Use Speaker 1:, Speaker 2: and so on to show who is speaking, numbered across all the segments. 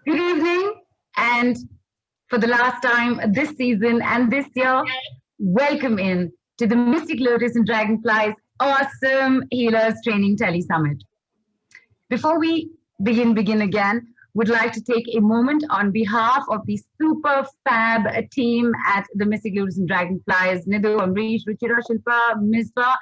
Speaker 1: Good evening, and for the last time this season and this year, welcome in to the Mystic Lotus and Dragonflies Awesome Healers Training Telesummit. Before we begin again, would like to take a moment on behalf of the super fab team at the Mystic Lotus and Dragonflies, Nidhu, Amrish, Ruchira, Shilpa, Misbah,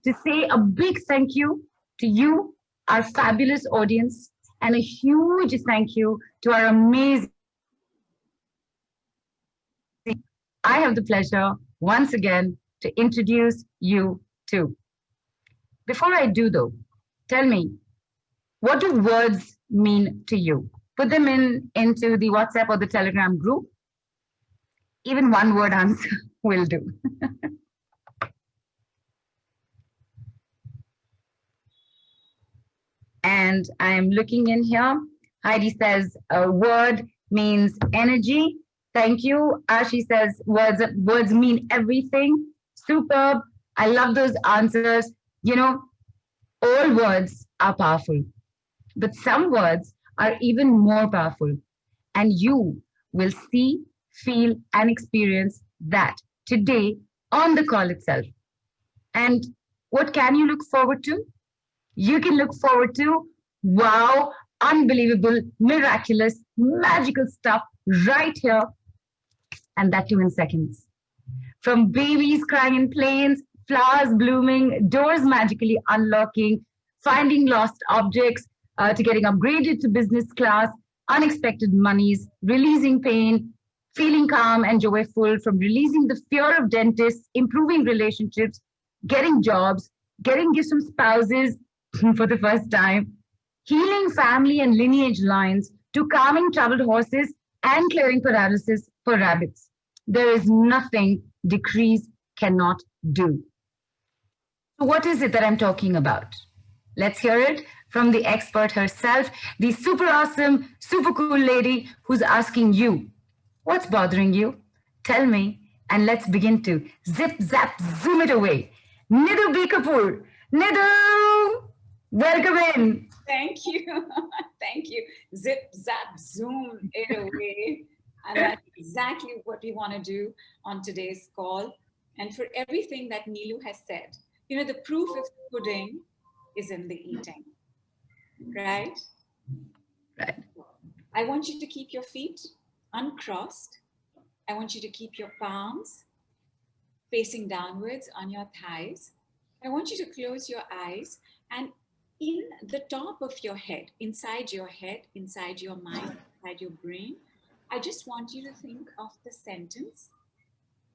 Speaker 1: to say a big thank you to you, our fabulous audience, and a huge thank you to our amazing. I have the pleasure once again to introduce you to. Before I do though, tell me, what do words mean to you? Put them into the WhatsApp or the Telegram group. Even one word answer will do. And I'm looking in here. Heidi says a word means energy. Thank you. Ashi says words mean everything. Superb. I love those answers. You know, all words are powerful, but some words are even more powerful. And you will see, feel, and experience that today on the call itself. And what can you look forward to? You can look forward to wow, unbelievable, miraculous, magical stuff right here, and that too in seconds. From babies crying in planes, flowers blooming, doors magically unlocking, finding lost objects, to getting upgraded to business class, unexpected monies, releasing pain, feeling calm and joyful, from releasing the fear of dentists, improving relationships, getting jobs, getting gifts from spouses for the first time, healing family and lineage lines, to calming troubled horses and clearing paralysis for rabbits. There is nothing decrees cannot do. So, what is it that I'm talking about? Let's hear it from the expert herself, the super awesome, super cool lady who's asking you, what's bothering you? Tell me, and let's begin to zip, zap, zoom it away. Nidhu B. Kapoor. Nidhu! Welcome in.
Speaker 2: Thank you. Thank you. Zip, zap, zoom it away. And that's exactly what we want to do on today's call. And for everything that Neelu has said, you know, the proof of pudding is in the eating, right?
Speaker 1: Right.
Speaker 2: I want you to keep your feet uncrossed. I want you to keep your palms facing downwards on your thighs. I want you to close your eyes, and in the top of your head, inside your mind, inside your brain, I just want you to think of the sentence,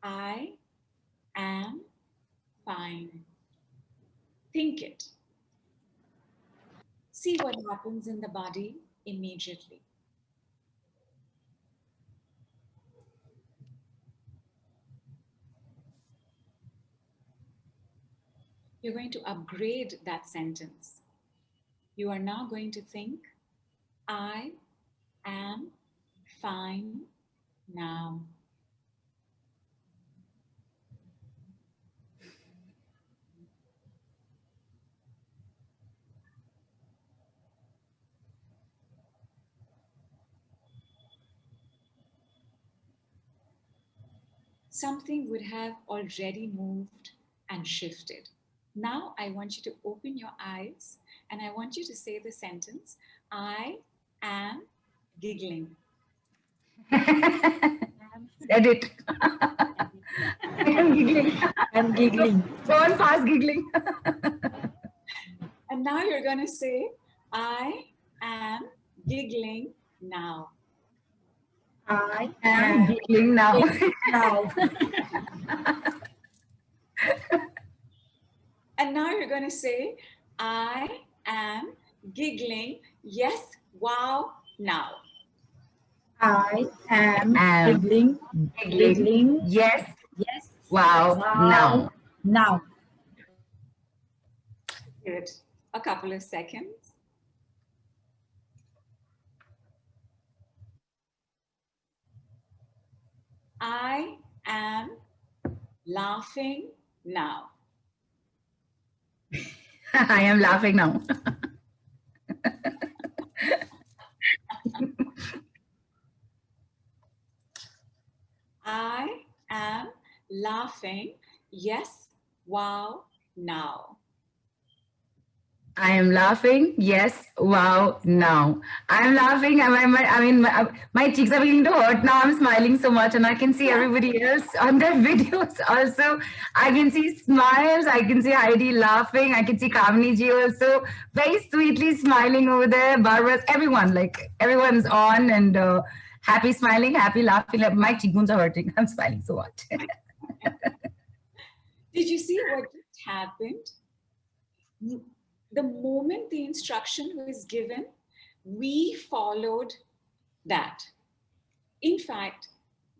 Speaker 2: I am fine. Think it. See what happens in the body immediately. You're going to upgrade that sentence. You are now going to think, I am fine now. Something would have already moved and shifted. Now I want you to open your eyes and I want you to say the sentence, I am giggling.
Speaker 1: Said it. I am giggling.
Speaker 3: I'm giggling.
Speaker 1: Go on past giggling.
Speaker 2: And now you're going to say, I am giggling now.
Speaker 3: I
Speaker 1: am giggling now.
Speaker 3: now.
Speaker 2: And now you're going to say, I am giggling, yes, wow, now.
Speaker 3: I am giggling,
Speaker 1: yes,
Speaker 3: yes,
Speaker 1: wow, now.
Speaker 3: Now.
Speaker 2: Give it a couple of seconds. I am laughing now.
Speaker 1: I am laughing now.
Speaker 2: laughing. Yes, wow, now.
Speaker 1: I am laughing. Yes. Wow. Now I'm laughing. My cheeks are beginning to hurt now. I'm smiling so much, and I can see everybody else on their videos also. I can see smiles. I can see Heidi laughing. I can see Kamini ji also very sweetly smiling over there. Barbara's, everyone, like everyone's on and happy smiling, happy laughing. Like, my cheekbones are hurting. I'm smiling so much.
Speaker 2: Did you see what just happened? The moment the instruction was given, we followed that. In fact,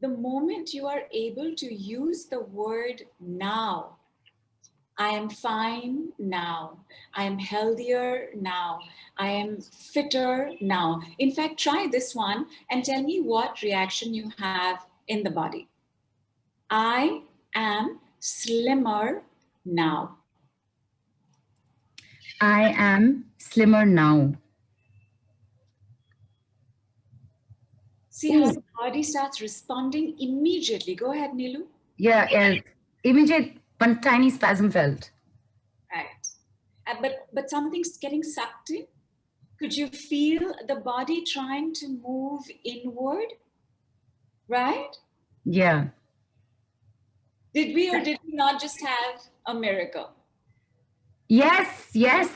Speaker 2: the moment you are able to use the word now, I am fine now, I am healthier now, I am fitter now. In fact, try this one and tell me what reaction you have in the body. I am slimmer now.
Speaker 1: I am slimmer now.
Speaker 2: See how the body starts responding immediately. Go ahead, Nilu.
Speaker 1: Yeah, immediate one tiny spasm felt.
Speaker 2: Right. But something's getting sucked in. Could you feel the body trying to move inward? Right?
Speaker 1: Yeah.
Speaker 2: Did we or did we not just have a miracle?
Speaker 1: Yes, yes.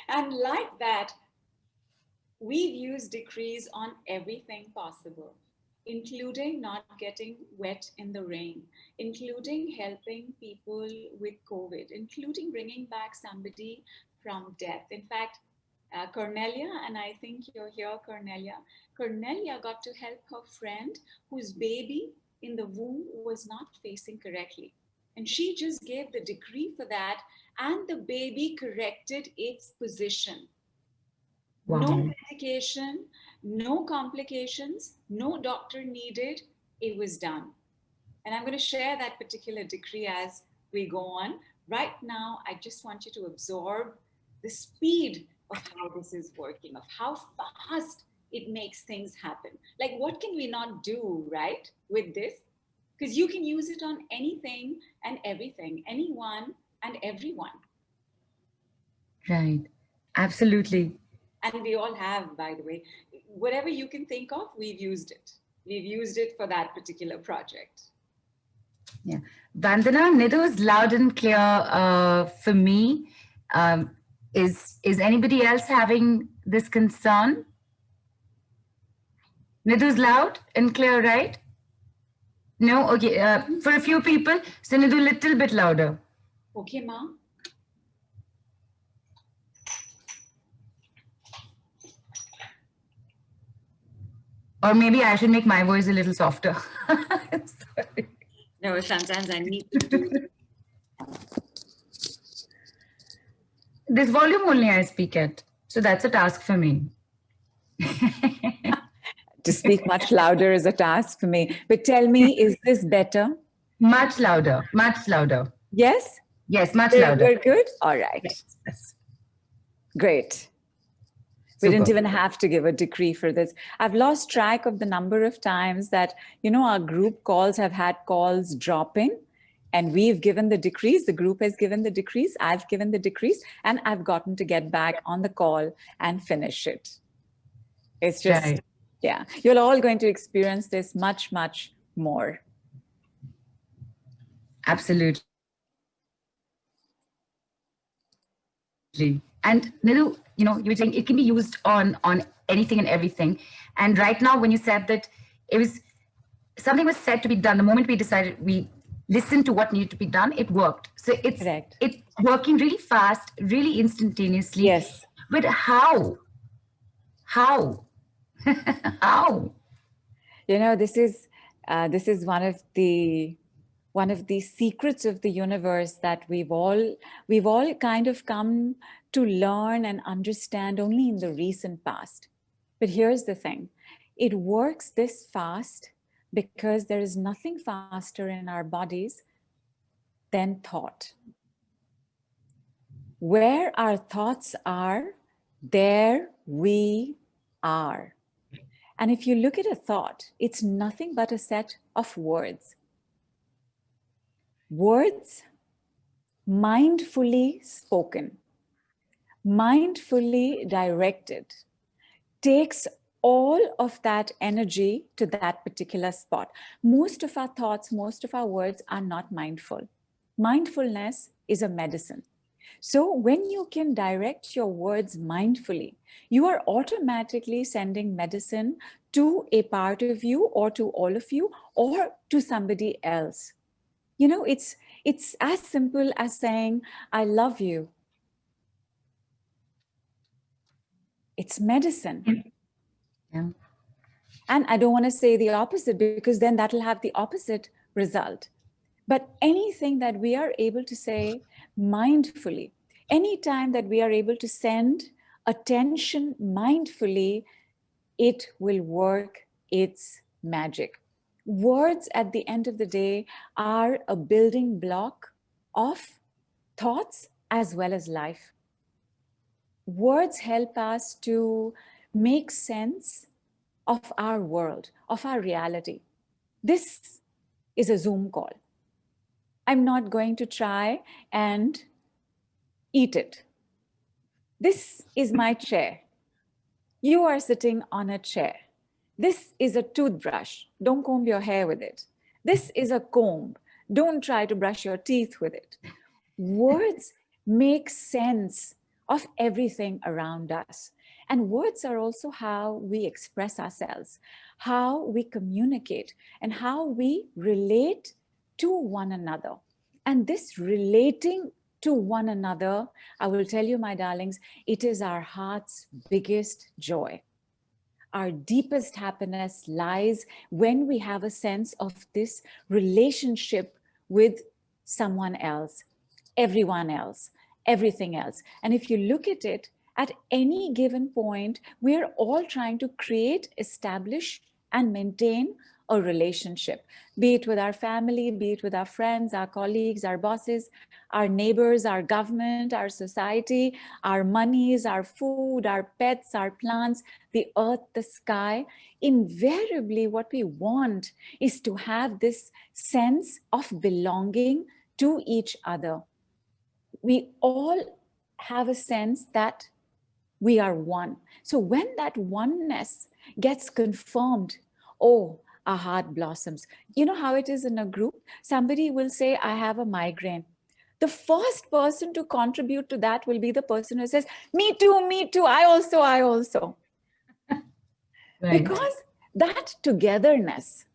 Speaker 2: And like that, we've used decrees on everything possible, including not getting wet in the rain, including helping people with COVID, including bringing back somebody from death. In fact, Cornelia, and I think you're here, Cornelia. Cornelia got to help her friend whose baby in the womb was not facing correctly. And she just gave the decree for that, and the baby corrected its position.
Speaker 1: Wow.
Speaker 2: No medication, no complications, no doctor needed. It was done. And I'm going to share that particular decree as we go on. Right now, I just want you to absorb the speed of how this is working, of how fast it makes things happen. Like, what can we not do, right, with this? Because you can use it on anything and everything, anyone and everyone.
Speaker 1: Right. Absolutely.
Speaker 2: And we all have, by the way. Whatever you can think of, we've used it. We've used it for that particular project.
Speaker 1: Yeah. Vandana, Nidhu is loud and clear for me. Is anybody else having this concern? Nidhu's loud and clear, right? No? Okay. For a few people, so Nidhu, a little bit louder.
Speaker 2: Okay, Ma.
Speaker 1: Or maybe I should make my voice a little softer. Sorry.
Speaker 2: No, sometimes I need to do it.
Speaker 1: This volume only I speak at. So that's a task for me.
Speaker 4: To speak much louder is a task for me. But tell me, is this better?
Speaker 1: Much louder. Much louder.
Speaker 4: Yes?
Speaker 1: Yes, much louder.
Speaker 4: We're good? All right.
Speaker 1: Yes.
Speaker 4: Great. We didn't even have to give a decree for this. I've lost track of the number of times that, our group calls have had calls dropping, and we've given the decrees. The group has given the decrees. I've given the decrees, and I've gotten to get back on the call and finish it. It's just,
Speaker 1: right.
Speaker 4: Yeah, you're all going to experience this much, much more.
Speaker 1: Absolutely. And Nidhu, you were saying it can be used on anything and everything. And right now, when you said that something was said to be done, the moment we decided, we listened to what needed to be done, it worked. So it's working really fast, really instantaneously.
Speaker 4: Yes.
Speaker 1: But how? How? How?
Speaker 4: This is one of the secrets of the universe that we've all kind of come to learn and understand only in the recent past. But here's the thing. It works this fast because there is nothing faster in our bodies than thought. Where our thoughts are, there we are. And if you look at a thought, it's nothing but a set of words. Words mindfully spoken, mindfully directed, takes all of that energy to that particular spot. Most of our thoughts, most of our words are not mindful. Mindfulness is a medicine. So when you can direct your words mindfully, you are automatically sending medicine to a part of you or to all of you or to somebody else. You know, it's as simple as saying, I love you. It's medicine.
Speaker 1: Yeah.
Speaker 4: And I don't want to say the opposite, because then that'll have the opposite result. But anything that we are able to say mindfully, anytime that we are able to send attention mindfully, it will work its magic. Words at the end of the day are a building block of thoughts as well as life. Words help us to make sense of our world, of our reality. This is a Zoom call. I'm not going to try and eat it. This is my chair. You are sitting on a chair. This is a toothbrush. Don't comb your hair with it. This is a comb. Don't try to brush your teeth with it. Words make sense of everything around us. And words are also how we express ourselves, how we communicate, and how we relate to one another. And this relating to one another, I will tell you, my darlings, it is our heart's biggest joy. Our deepest happiness lies when we have a sense of this relationship with someone else, everyone else, everything else. And if you look at it, at any given point, we're all trying to create, establish, and maintain a relationship, be it with our family, be it with our friends, our colleagues, our bosses, our neighbors, our government, our society, our monies, our food, our pets, our plants, the earth, the sky. Invariably, what we want is to have this sense of belonging to each other. We all have a sense that we are one. So when that oneness gets confirmed, oh, our heart blossoms. You know how it is in a group? Somebody will say, I have a migraine. The first person to contribute to that will be the person who says, me too, I also.
Speaker 1: Right.
Speaker 4: Because that togetherness,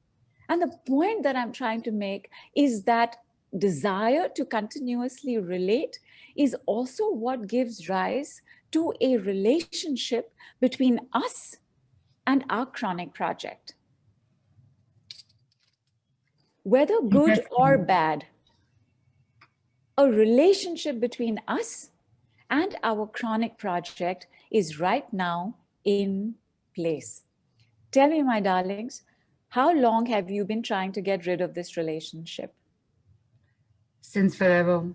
Speaker 4: and the point that I'm trying to make is that desire to continuously relate is also what gives rise to a relationship between us and our chronic project. Whether good or bad, a relationship between us and our chronic project is right now in place. Tell me, my darlings, how long have you been trying to get rid of this relationship?
Speaker 1: Since forever.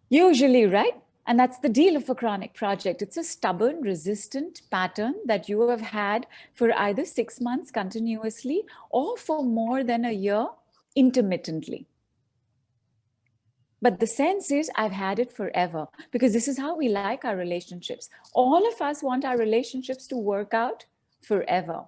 Speaker 4: Usually, right? And that's the deal of a chronic project. It's a stubborn, resistant pattern that you have had for either 6 months continuously or for more than a year intermittently. But the sense is, I've had it forever, because this is how we like our relationships. All of us want our relationships to work out forever.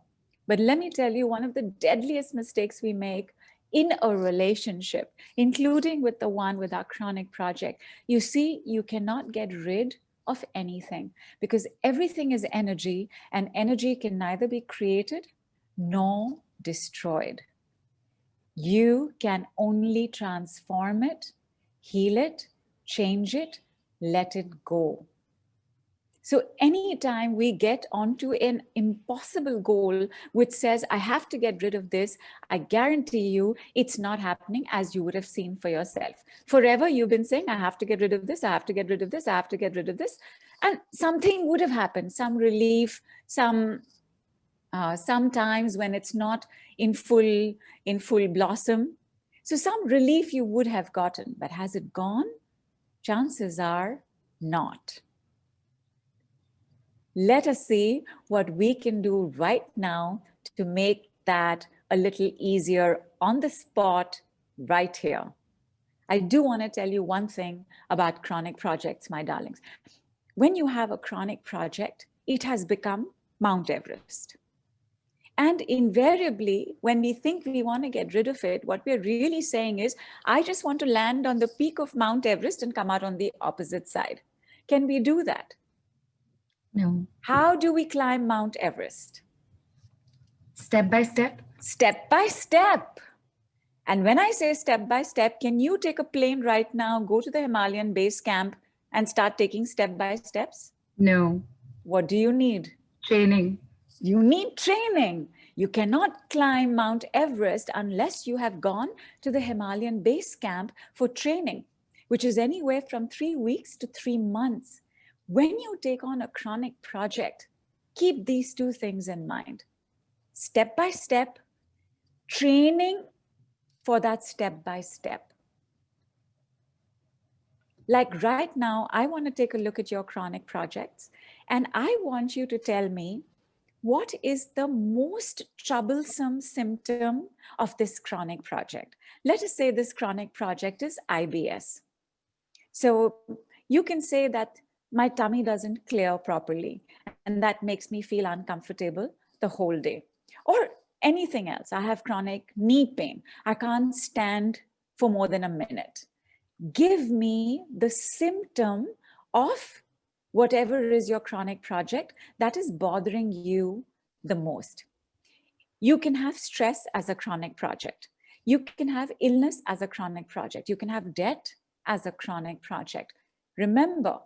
Speaker 4: But let me tell you, one of the deadliest mistakes we make in a relationship, including with the one with our chronic project, you see, you cannot get rid of anything, because everything is energy, and energy can neither be created nor destroyed. You can only transform it, heal it, change it, let it go. So anytime we get onto an impossible goal which says, I have to get rid of this, I guarantee you it's not happening as you would have seen for yourself. Forever you've been saying, I have to get rid of this, I have to get rid of this, I have to get rid of this. And something would have happened, some relief, sometimes when it's not in full blossom. So some relief you would have gotten, but has it gone? Chances are not. Let us see what we can do right now to make that a little easier on the spot right here. I do want to tell you one thing about chronic projects, my darlings. When you have a chronic project, it has become Mount Everest. And invariably, when we think we want to get rid of it, what we're really saying is, I just want to land on the peak of Mount Everest and come out on the opposite side. Can we do that?
Speaker 1: No.
Speaker 4: How do we climb Mount Everest?
Speaker 1: Step by step?
Speaker 4: Step by step. And when I say step by step, can you take a plane right now, go to the Himalayan base camp and start taking step by steps?
Speaker 1: No.
Speaker 4: What do you need?
Speaker 1: Training.
Speaker 4: You need training. You cannot climb Mount Everest unless you have gone to the Himalayan base camp for training, which is anywhere from 3 weeks to 3 months. When you take on a chronic project, keep these two things in mind. Step by step, training for that step by step. Like right now, I want to take a look at your chronic projects, and I want you to tell me, what is the most troublesome symptom of this chronic project? Let us say this chronic project is IBS. So you can say that my tummy doesn't clear properly, and that makes me feel uncomfortable the whole day. Or anything else. I have chronic knee pain. I can't stand for more than a minute. Give me the symptom of whatever is your chronic project that is bothering you the most. You can have stress as a chronic project. You can have illness as a chronic project. You can have debt as a chronic project. Remember,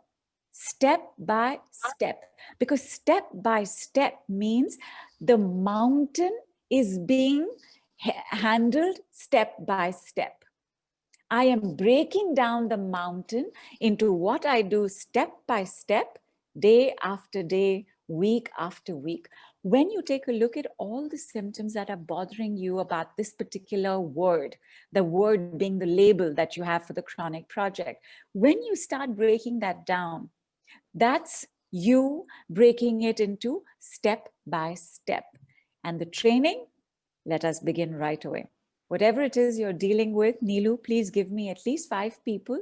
Speaker 4: step by step, because step by step means the mountain is being handled step by step. I am breaking down the mountain into what I do step by step, day after day, week after week. When you take a look at all the symptoms that are bothering you about this particular word, the word being the label that you have for the chronic project, when you start breaking that down, that's you breaking it into step by step. And the training, let us begin right away. Whatever it is you're dealing with, Nilu, please give me at least 5 people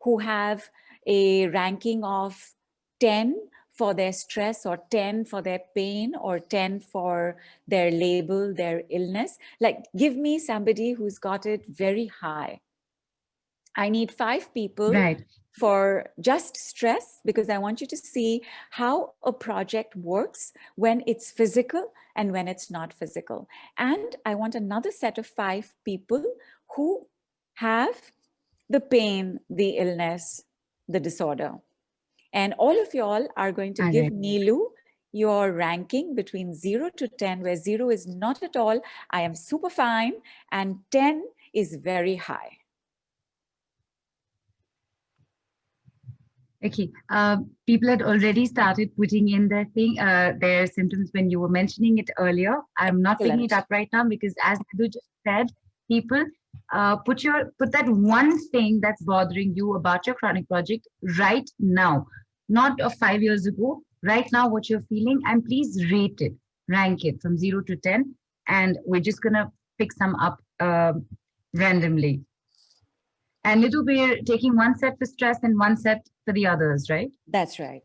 Speaker 4: who have a ranking of 10 for their stress, or 10 for their pain, or 10 for their label, their illness. Like, give me somebody who's got it very high. I need 5 people for just stress, because I want you to see how a project works when it's physical and when it's not physical. And I want another set of 5 people who have the pain, the illness, the disorder. And all of y'all are going to give Nilu your ranking between 0 to 10, where 0 is not at all, I am super fine, and 10 is very high.
Speaker 1: Okay, people had already started putting in their symptoms when you were mentioning it earlier. I'm not picking it up right now because, as Nidhu just said, people put that one thing that's bothering you about your chronic project right now, not of 5 years ago. Right now, what you're feeling, and please rate it, rank it from 0 to 10, and we're just gonna pick some up randomly. And Nidhu, we're taking one set for stress and one set for the others, right?
Speaker 4: That's right.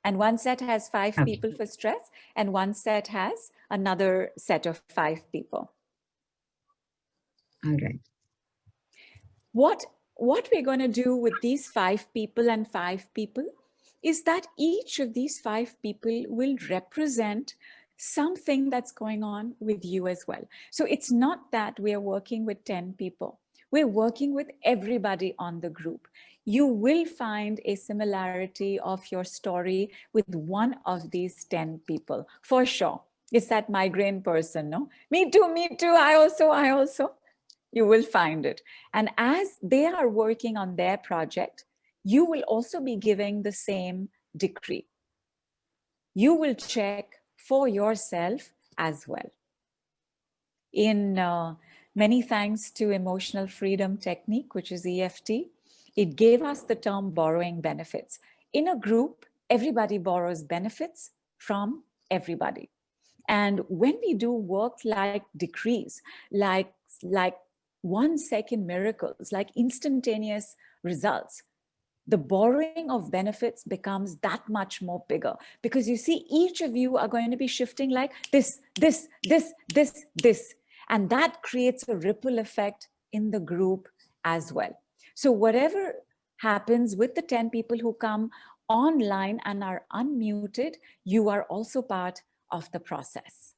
Speaker 4: And one set has 5 people for stress, and one set has another set of 5 people.
Speaker 1: All right.
Speaker 4: What we're going to do with these 5 people and 5 people is that each of these 5 people will represent something that's going on with you as well. So it's not that we are working with 10 people. We're working with everybody on the group. You will find a similarity of your story with one of these 10 people, for sure. It's that migraine person, no? Me too, I also. You will find it. And as they are working on their project, you will also be giving the same decree. You will check for yourself as well. In many thanks to Emotional Freedom Technique, which is EFT, it gave us the term borrowing benefits. In a group, everybody borrows benefits from everybody. And when we do work like decrees, like 1 second miracles, like instantaneous results, the borrowing of benefits becomes that much more bigger, because you see, each of you are going to be shifting like this, this, this, this, this, and that creates a ripple effect in the group as well. So whatever happens with the 10 people who come online and are unmuted, you are also part of the process.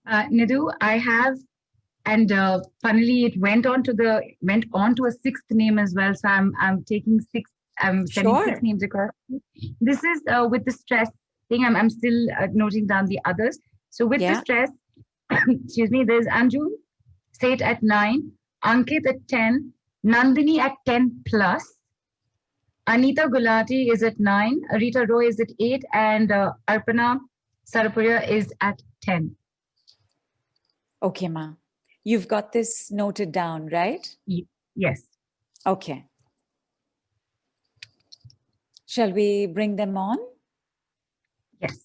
Speaker 1: Nidhu, I have, and funnily, it went on to a sixth name as well. So I'm taking six. I'm sending
Speaker 4: Sure.
Speaker 1: 6 names across. This is with the stress thing. I'm still noting down the others. So with the stress, excuse me, there's Anju, Sate at 9, Ankit at 10, Nandini at 10 plus, Anita Gulati is at 9, Rita Roy is at 8, and Arpana Sarapuria is at 10.
Speaker 4: Okay, Ma. You've got this noted down, right?
Speaker 1: Yes.
Speaker 4: Okay. Shall we bring them on?
Speaker 1: Yes.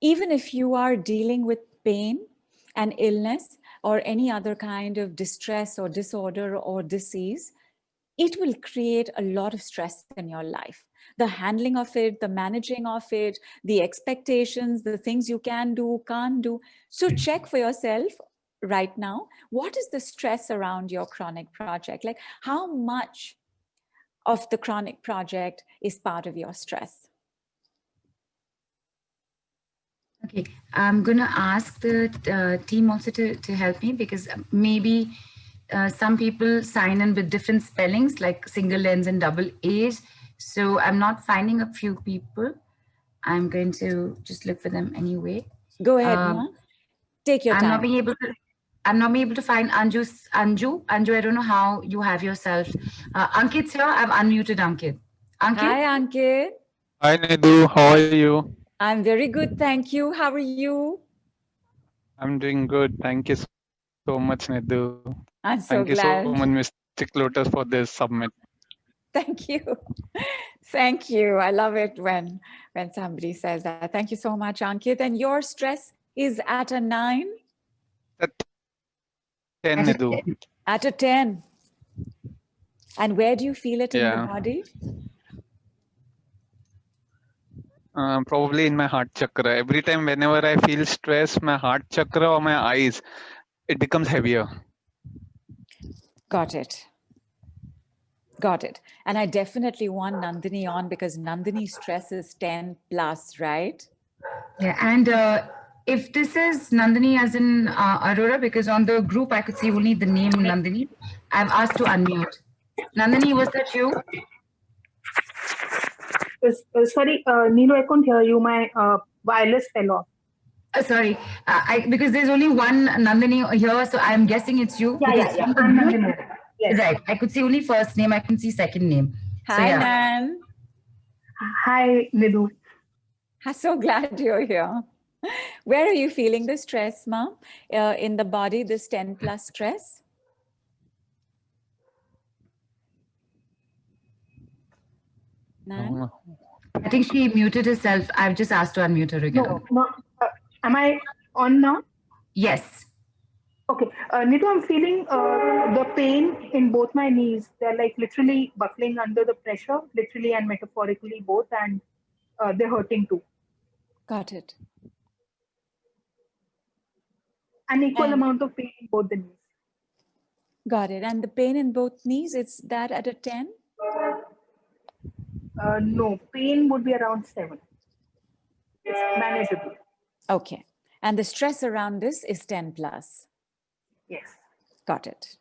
Speaker 4: Even if you are dealing with pain and illness or any other kind of distress or disorder or disease, it will create a lot of stress in your life. The handling of it, the managing of it, the expectations, the things you can do, can't do. So check for yourself right now, what is the stress around your chronic project? Like, how much of the chronic project is part of your stress?
Speaker 1: Okay, I'm going to ask the team also to help me, because maybe some people sign in with different spellings like single N's and double A's. So I'm not finding a few people. I'm going to just look for them anyway.
Speaker 4: Go ahead, Ma. Take your time.
Speaker 1: I'm not able to find Anju, I don't know how you have yourself. Ankit's here. I've unmuted Ankit. Ankit?
Speaker 4: Hi, Ankit.
Speaker 5: Hi, Nidhu. How are you?
Speaker 4: I'm very good, thank you. How are you?
Speaker 5: I'm doing good. Thank you so much, Nidhu.
Speaker 4: I'm so
Speaker 5: Thank you
Speaker 4: glad.
Speaker 5: so much, Mystic Lotus, for this summit.
Speaker 4: Thank you. Thank you. I love it when somebody says that. Thank you so much, Ankit. And your stress is at a 9?
Speaker 5: At 10, Nidhu.
Speaker 4: At a 10. And where do you feel it in the body?
Speaker 5: Probably in my heart chakra. Every time, whenever I feel stress, my heart chakra or my eyes, it becomes heavier.
Speaker 4: Got it. Got it. And I definitely want Nandini on, because Nandini's stress is 10 plus, right?
Speaker 1: Yeah, and if this is Nandini as in Aurora, because on the group I could see only the name Nandini, I've asked to unmute. Nandini, was that you?
Speaker 3: Sorry, Nidhu, I couldn't hear you. My wireless fell off.
Speaker 1: Sorry, because there's only one Nandini here, so I'm guessing it's you.
Speaker 3: Yeah. I'm Nandini. Yes.
Speaker 1: Right. I could see only first name. I can see second name.
Speaker 4: Hi, Nan.
Speaker 3: Hi, Nidhu.
Speaker 4: I'm so glad you're here. Where are you feeling the stress, Ma? In the body, this 10 plus stress? Nan?
Speaker 1: I think she muted herself. I've just asked to unmute her again.
Speaker 3: No. Am I on now?
Speaker 1: Yes.
Speaker 3: Okay. Nidhu, I'm feeling the pain in both my knees. They're like literally buckling under the pressure, literally and metaphorically both, and they're hurting too.
Speaker 4: Got it.
Speaker 3: An equal amount of pain in both the knees.
Speaker 4: Got it. And the pain in both knees, it's that at a 10?
Speaker 3: No, pain would be around 7. It's manageable.
Speaker 4: Okay. And the stress around this is 10 plus?
Speaker 3: Yes.
Speaker 4: Got it.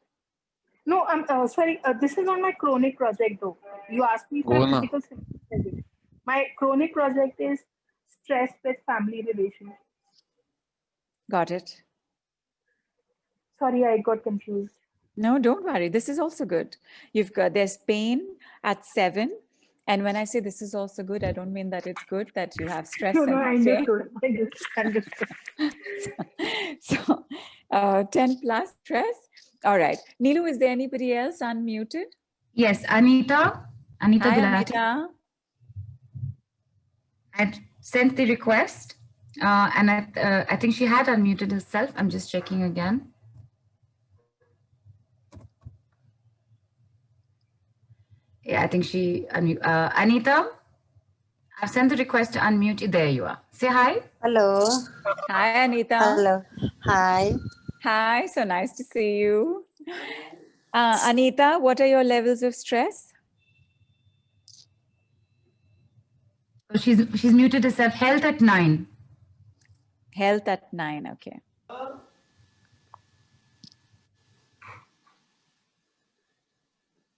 Speaker 3: No, I'm sorry. This is on my chronic project though. You asked me for physical symptoms. My chronic project is stress with family relations.
Speaker 4: Got it.
Speaker 3: Sorry, I got confused.
Speaker 4: No, don't worry. This is also good. There's pain at 7. And when I say this is also good, I don't mean that it's good that you have stress.
Speaker 3: No, I understood.
Speaker 4: So 10 plus stress All right. Nilu, is there anybody else unmuted?
Speaker 1: Yes, Anita. Anita
Speaker 4: Hi,
Speaker 1: Gulati.
Speaker 4: Anita.
Speaker 1: I sent the request, and I think she had unmuted herself. I'm just checking again. Yeah, I think she Anita. I've sent the request to unmute you. There you are. Say hi.
Speaker 6: Hello.
Speaker 4: Hi, Anita.
Speaker 6: Hello. Hi.
Speaker 4: Hi, so nice to see you. Anita, what are your levels of stress?
Speaker 1: So she's muted herself. Health at 9.
Speaker 4: Health at 9, okay.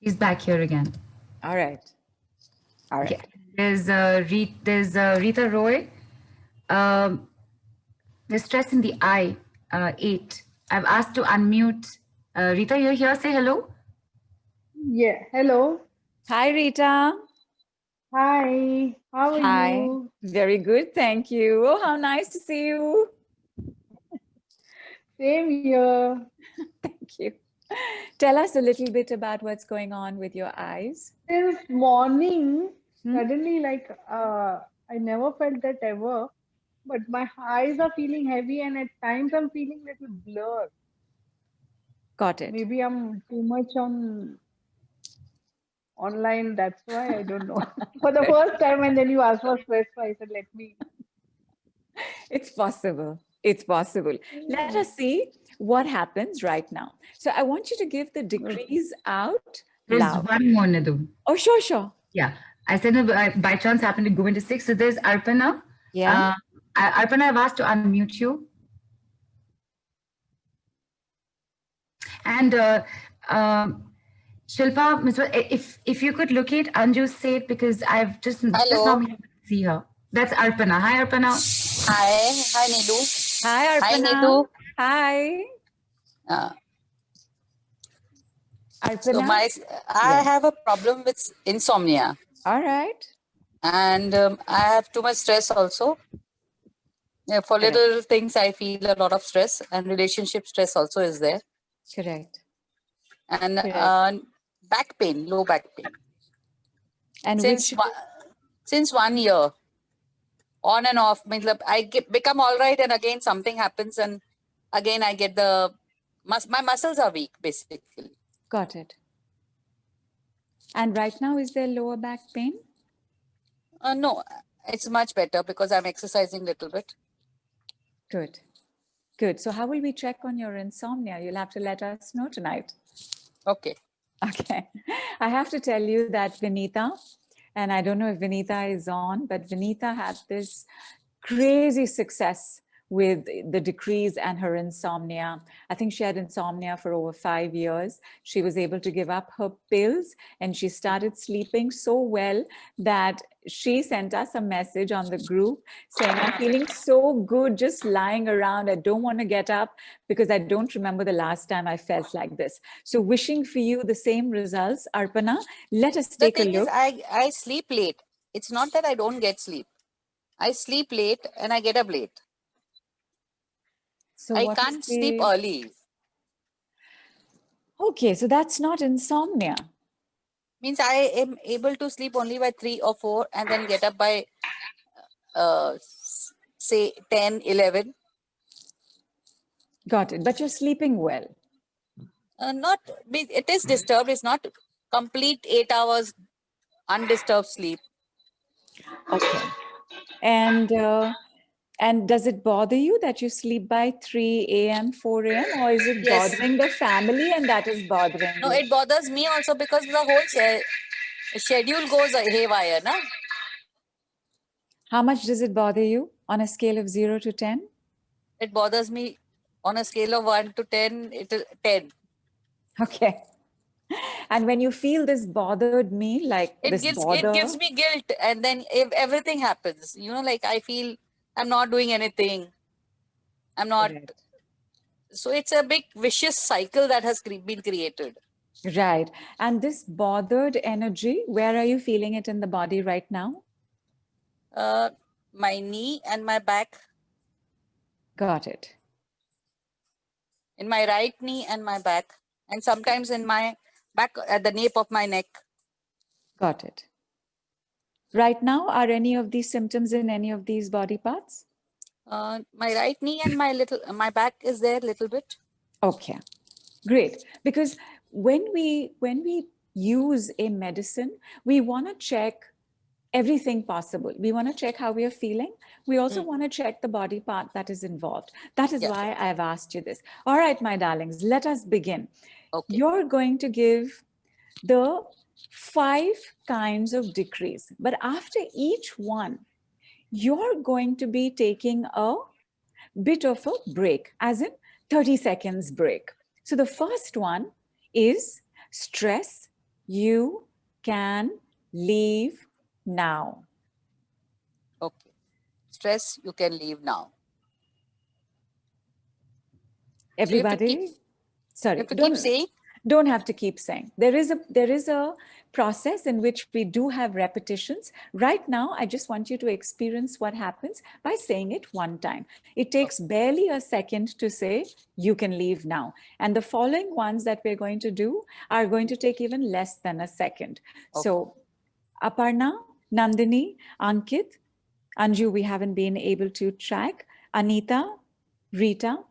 Speaker 1: She's back here again.
Speaker 4: All right. All right.
Speaker 1: Okay. There's Rita Roy. There's stress in the eye. 8. I've asked to unmute. Rita, you're here. Say hello.
Speaker 3: Yeah. Hello.
Speaker 4: Hi, Rita.
Speaker 3: Hi. How are
Speaker 4: Hi.
Speaker 3: you?
Speaker 4: Very good, thank you. Oh, how nice to see you.
Speaker 3: Same here.
Speaker 4: Thank you. Tell us a little bit about what's going on with your eyes.
Speaker 3: Since morning,
Speaker 4: Hmm?
Speaker 3: suddenly, I never felt that ever, but my eyes are feeling heavy, and at times I'm feeling little blur.
Speaker 4: Got it.
Speaker 3: Maybe I'm too much online. That's why I don't know. For the first time, and then you asked for stress, so I said, let me.
Speaker 4: It's possible. It's possible. Let us see what happens right now. So I want you to give the degrees out
Speaker 1: There's
Speaker 4: loud.
Speaker 1: one more, Nidhu.
Speaker 4: Oh, sure, sure.
Speaker 1: Yeah. I said by chance happened to go into 6. So there's Arpana.
Speaker 4: Yeah.
Speaker 1: Arpana, I've asked to unmute you. And Shilpa, if you could locate Anju's seat, because I've just now been able to see her. That's Arpana. Hi, Arpana.
Speaker 6: Hi, Nidhu.
Speaker 4: Hi,
Speaker 6: Hi,
Speaker 4: Arpana.
Speaker 6: Nidhu.
Speaker 4: Hi.
Speaker 6: So
Speaker 4: Arpana.
Speaker 6: I have a problem with insomnia,
Speaker 4: All right.
Speaker 6: and I have too much stress also. Yeah, for
Speaker 4: Correct.
Speaker 6: little things, I feel a lot of stress, and relationship stress also is there.
Speaker 4: Correct.
Speaker 6: And
Speaker 4: Correct.
Speaker 6: back pain, low back pain.
Speaker 4: And
Speaker 6: Since 1 year, on and off. I become all right, and again something happens, and again I get my muscles are weak, basically.
Speaker 4: got it. And right now, is there lower back pain?
Speaker 6: No, it's much better because I'm exercising a little bit.
Speaker 4: Good. Good. So how will we check on your insomnia? You'll have to let us know tonight.
Speaker 6: Okay.
Speaker 4: Okay. I have to tell you that Vinita, and I don't know if Vinita is on, but Vinita had this crazy success with the decrease and her insomnia. I think she had insomnia for over 5 years. She was able to give up her pills, and she started sleeping so well that she sent us a message on the group saying, I'm feeling so good just lying around. I don't want to get up because I don't remember the last time I felt like this. So wishing for you the same results. Arpana, let us take a look.
Speaker 6: The thing is, I sleep late. It's not that I don't get sleep. I sleep late and I get up late.
Speaker 4: So
Speaker 6: I can't sleep early.
Speaker 4: Okay, so that's not insomnia.
Speaker 6: Means I am able to sleep only by 3 or 4 and then get up by say 10, 11.
Speaker 4: Got it. But you're sleeping well.
Speaker 6: It is disturbed. It's not complete 8 hours undisturbed sleep.
Speaker 4: Okay. And does it bother you that you sleep by 3 a.m., 4 a.m., or is it bothering the family and that is bothering
Speaker 6: No,
Speaker 4: you?
Speaker 6: it bothers me also because the whole schedule goes haywire, na?
Speaker 4: How much does it bother you on a scale of 0 to 10?
Speaker 6: It bothers me on a scale of 1 to 10, it is 10.
Speaker 4: Okay. And when you feel this bothered me, like
Speaker 6: It gives me guilt, and then if everything happens, like I feel I'm not doing anything. I'm not.
Speaker 4: Correct.
Speaker 6: So it's a big vicious cycle that has been created.
Speaker 4: Right. And this bothered energy, where are you feeling it in the body right now?
Speaker 6: My knee and my back.
Speaker 4: Got it.
Speaker 6: In my right knee and my back. and sometimes in my back at the nape of my neck.
Speaker 4: Got it. Right now, are any of these symptoms in any of these body parts?
Speaker 6: My right knee and my back is there a little bit.
Speaker 4: Okay, great. Because when we use a medicine, we want to check everything possible. We want to check how we are feeling. We also want to check the body part that is involved. That is why I've asked you this. All right, my darlings, let us begin.
Speaker 6: Okay.
Speaker 4: You're going to give the 5 kinds of decrees, but after each one, you're going to be taking a bit of a break, as in 30 seconds break. So the first one is stress you can leave now.
Speaker 6: Okay. Stress you can leave now.
Speaker 4: Everybody, sorry,
Speaker 6: You have to keep saying.
Speaker 4: Don't have to keep saying. There is a process in which we do have repetitions. Right now, I just want you to experience what happens by saying it one time. It takes barely a second to say, you can leave now. And the following ones that we're going to do are going to take even less than a second.
Speaker 6: Okay.
Speaker 4: So Aparna, Nandini, Ankit, Anju, we haven't been able to track, Anita, Rita.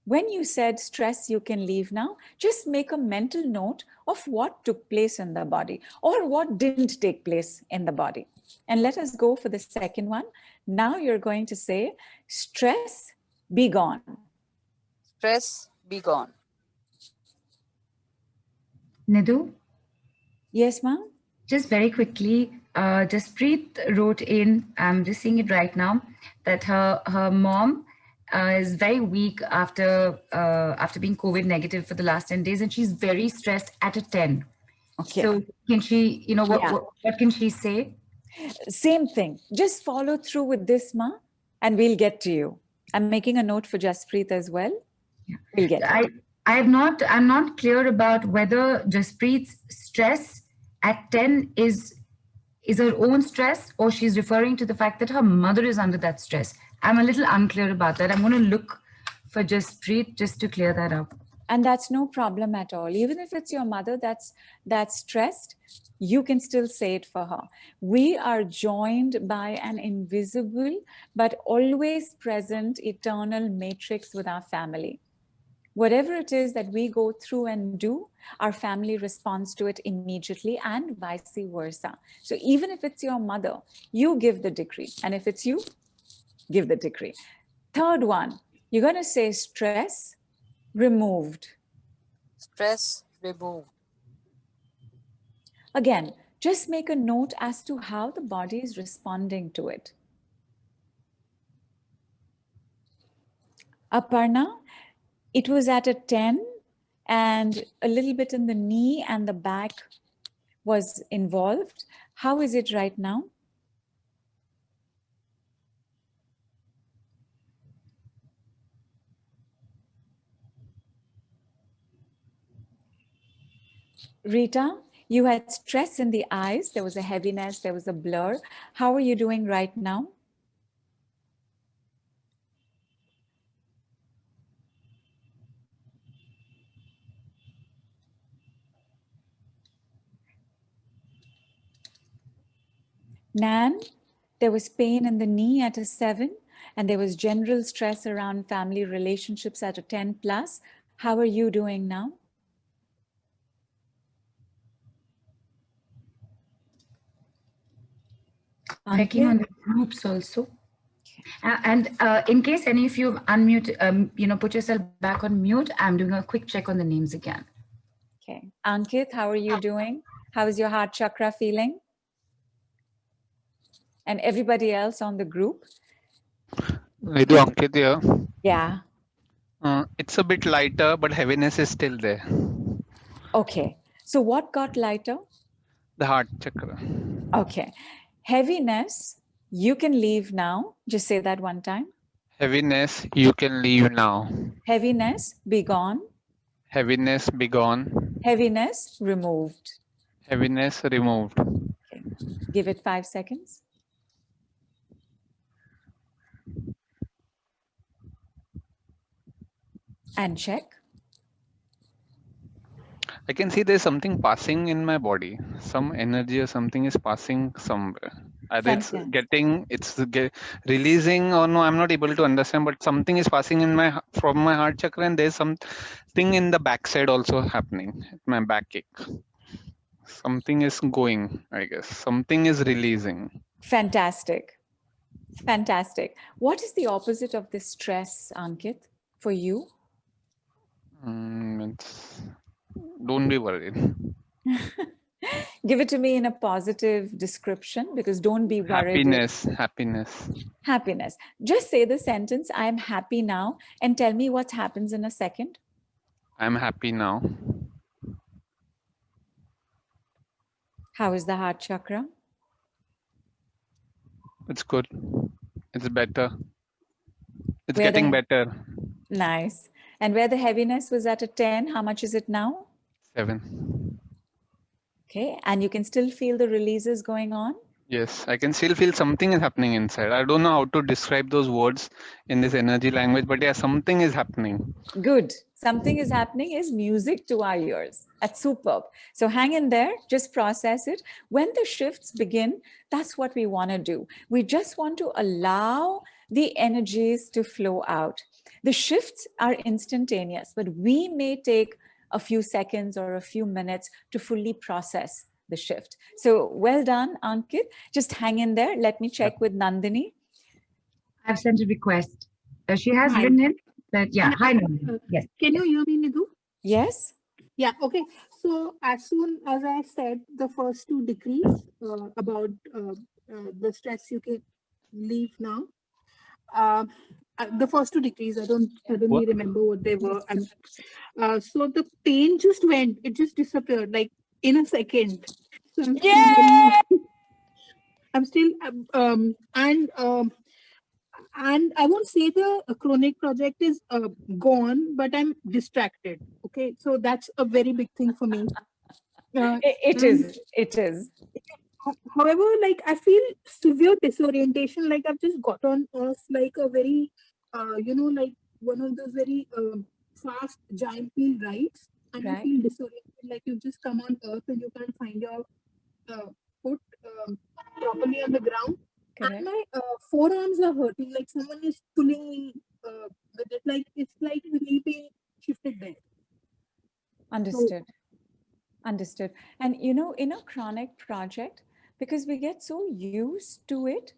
Speaker 4: When you said stress you can leave now, just make a mental note of what took place in the body or what didn't take place in the body. And let us go for the second one. Now you're going to say, stress be gone.
Speaker 6: Stress be gone.
Speaker 1: Nidhu,
Speaker 4: Yes, ma'am?
Speaker 1: just very quickly, Jaspreet wrote in, I'm just seeing it right now, that her mom is very weak after being COVID negative for the last 10 days, and she's very stressed at a 10.
Speaker 4: Okay.
Speaker 1: So can she, what can she say?
Speaker 4: Same thing. Just follow through with this, ma, and we'll get to you. I'm making a note for Jaspreet as well.
Speaker 1: Yeah.
Speaker 4: We'll get it.
Speaker 1: I'm not clear about whether Jaspreet's stress at 10 is her own stress, or she's referring to the fact that her mother is under that stress. I'm a little unclear about that. I'm going to look for Jaspreet just to clear that up.
Speaker 4: And that's no problem at all. Even if it's your mother that's stressed, you can still say it for her. We are joined by an invisible but always present eternal matrix with our family. Whatever it is that we go through and do, our family responds to it immediately, and vice versa. So even if it's your mother, you give the decree. And if it's you, give the decree. Third one, you're going to say stress removed.
Speaker 6: Stress removed.
Speaker 4: Again, just make a note as to how the body is responding to it. Aparna, it was at a 10 and a little bit in the knee and the back was involved. How is it right now? Rita, you had stress in the eyes. There was a heaviness, there was a blur. How are you doing right now? Nan, there was pain in the knee at a 7, and there was general stress around family relationships at a 10 plus. How are you doing now?
Speaker 1: Checking on the groups also. And in case any of you unmute, put yourself back on mute, I'm doing a quick check on the names again.
Speaker 4: Okay. Ankit, how are you doing? How is your heart chakra feeling? And everybody else on the group?
Speaker 5: Nidhu, Ankit here.
Speaker 4: Yeah.
Speaker 5: It's a bit lighter, but heaviness is still there.
Speaker 4: Okay. So what got lighter?
Speaker 5: The heart chakra.
Speaker 4: Okay. Heaviness, you can leave now. Just say that one time.
Speaker 5: Heaviness, you can leave now.
Speaker 4: Heaviness, be gone.
Speaker 5: Heaviness, be gone.
Speaker 4: Heaviness, removed.
Speaker 5: Heaviness, removed.
Speaker 4: Okay. Give it 5 seconds. And check.
Speaker 5: I can see there's something passing in my body. Some energy or something is passing somewhere. Either releasing or no, I'm not able to understand. But something is passing in from my heart chakra, and there's something in the backside also happening. My backache. Something is going. I guess something is releasing.
Speaker 4: Fantastic. Fantastic. What is the opposite of this stress, Ankit, for you?
Speaker 5: Don't be worried.
Speaker 4: Give it to me in a positive description, because don't be worried.
Speaker 5: Happiness.
Speaker 4: Happiness. Just say the sentence, I am happy now, and tell me what happens in a second.
Speaker 5: I'm happy now.
Speaker 4: How is the heart chakra?
Speaker 5: It's good. It's better. It's
Speaker 4: Where
Speaker 5: getting better.
Speaker 4: Nice. And where the heaviness was at a 10, how much is it now?
Speaker 5: 7.
Speaker 4: Okay. And you can still feel the releases going on?
Speaker 5: Yes, I can still feel something is happening inside. I don't know how to describe those words in this energy language, but yeah, something is happening.
Speaker 4: Good. Something is happening is music to our ears. That's superb. So hang in there, just process it. When the shifts begin, that's what we want to do. We just want to allow the energies to flow out. The shifts are instantaneous, but we may take a few seconds or a few minutes to fully process the shift. So well done, Ankit. Just hang in there. Let me check with Nandini.
Speaker 1: I've sent a request. She has
Speaker 3: Hi.
Speaker 1: been in, but yeah. Hi, Nandini. Yes.
Speaker 3: Can you hear me, Nidhu?
Speaker 4: Yes.
Speaker 3: Yeah, okay. So as soon as I said the first 2 decrees about the stress you can leave now, the first 2 decrees, I don't suddenly remember what they were. So the pain just went, it just disappeared like in a second. So I'm still and I won't say the chronic project is gone, but I'm distracted. Okay, so that's a very big thing for me.
Speaker 4: It is.
Speaker 3: However, like I feel severe disorientation, like I've just gotten off like a very, like one of those very fast giant wheel rides, and you feel disoriented, like you've just come on earth and you can't find your foot properly on the ground.
Speaker 4: Correct.
Speaker 3: And my forearms are hurting, like someone is pulling me with it, like it's like the knee pain shifted there.
Speaker 4: Understood. Understood. And you know, in a chronic project, because we get so used to it,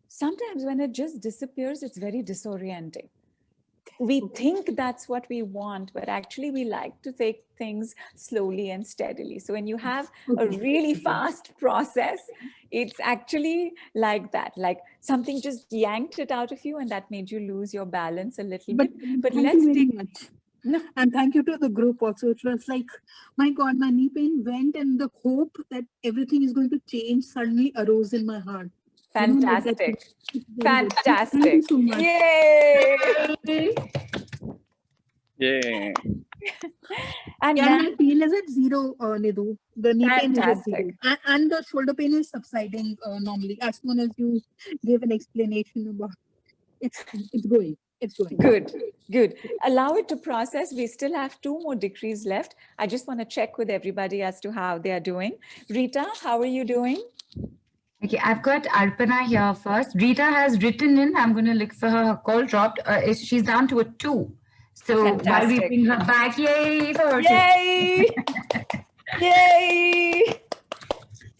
Speaker 4: sometimes when it just disappears, it's very disorienting. We think that's what we want, but actually we like to take things slowly and steadily. So when you have a really fast process, it's actually like that, like something just yanked it out of you and that made you lose your balance a little bit. But let's take
Speaker 3: much. No. And thank you to the group also. It was like, my God, my knee pain went and the hope that everything is going to change suddenly arose in my heart.
Speaker 4: Fantastic. Fantastic.
Speaker 3: Thank you so much.
Speaker 4: Yay!
Speaker 5: Yeah.
Speaker 3: And my pain is at 0, Nidhu. The knee pain is at 0. And the shoulder pain is subsiding normally as soon as you give an explanation about it's going. It's going.
Speaker 4: Good. Allow it to process. We still have 2 more decrees left. I just want to check with everybody as to how they are doing. Rita, how are you doing?
Speaker 1: Okay, I've got Arpana here first. Rita has written in. I'm going to look for her. Her call dropped. She's down to a 2. So while we bring her back, yay for her.
Speaker 4: Yay! Yay!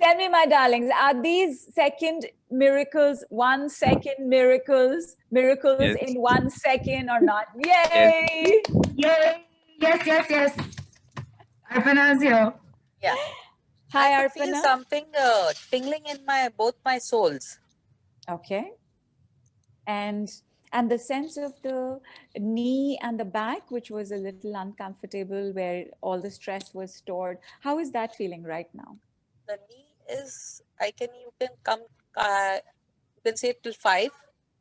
Speaker 4: Tell me, my darlings, are these second miracles, 1 second miracles yes. In 1 second or not? Yay!
Speaker 1: Yes. Yay! Yes. Arpana's here.
Speaker 6: Yeah.
Speaker 4: Hi,
Speaker 6: I feel something tingling in both my soles.
Speaker 4: Okay. And the sense of the knee and the back, which was a little uncomfortable, where all the stress was stored. How is that feeling right now?
Speaker 6: The knee is, you can say till 5,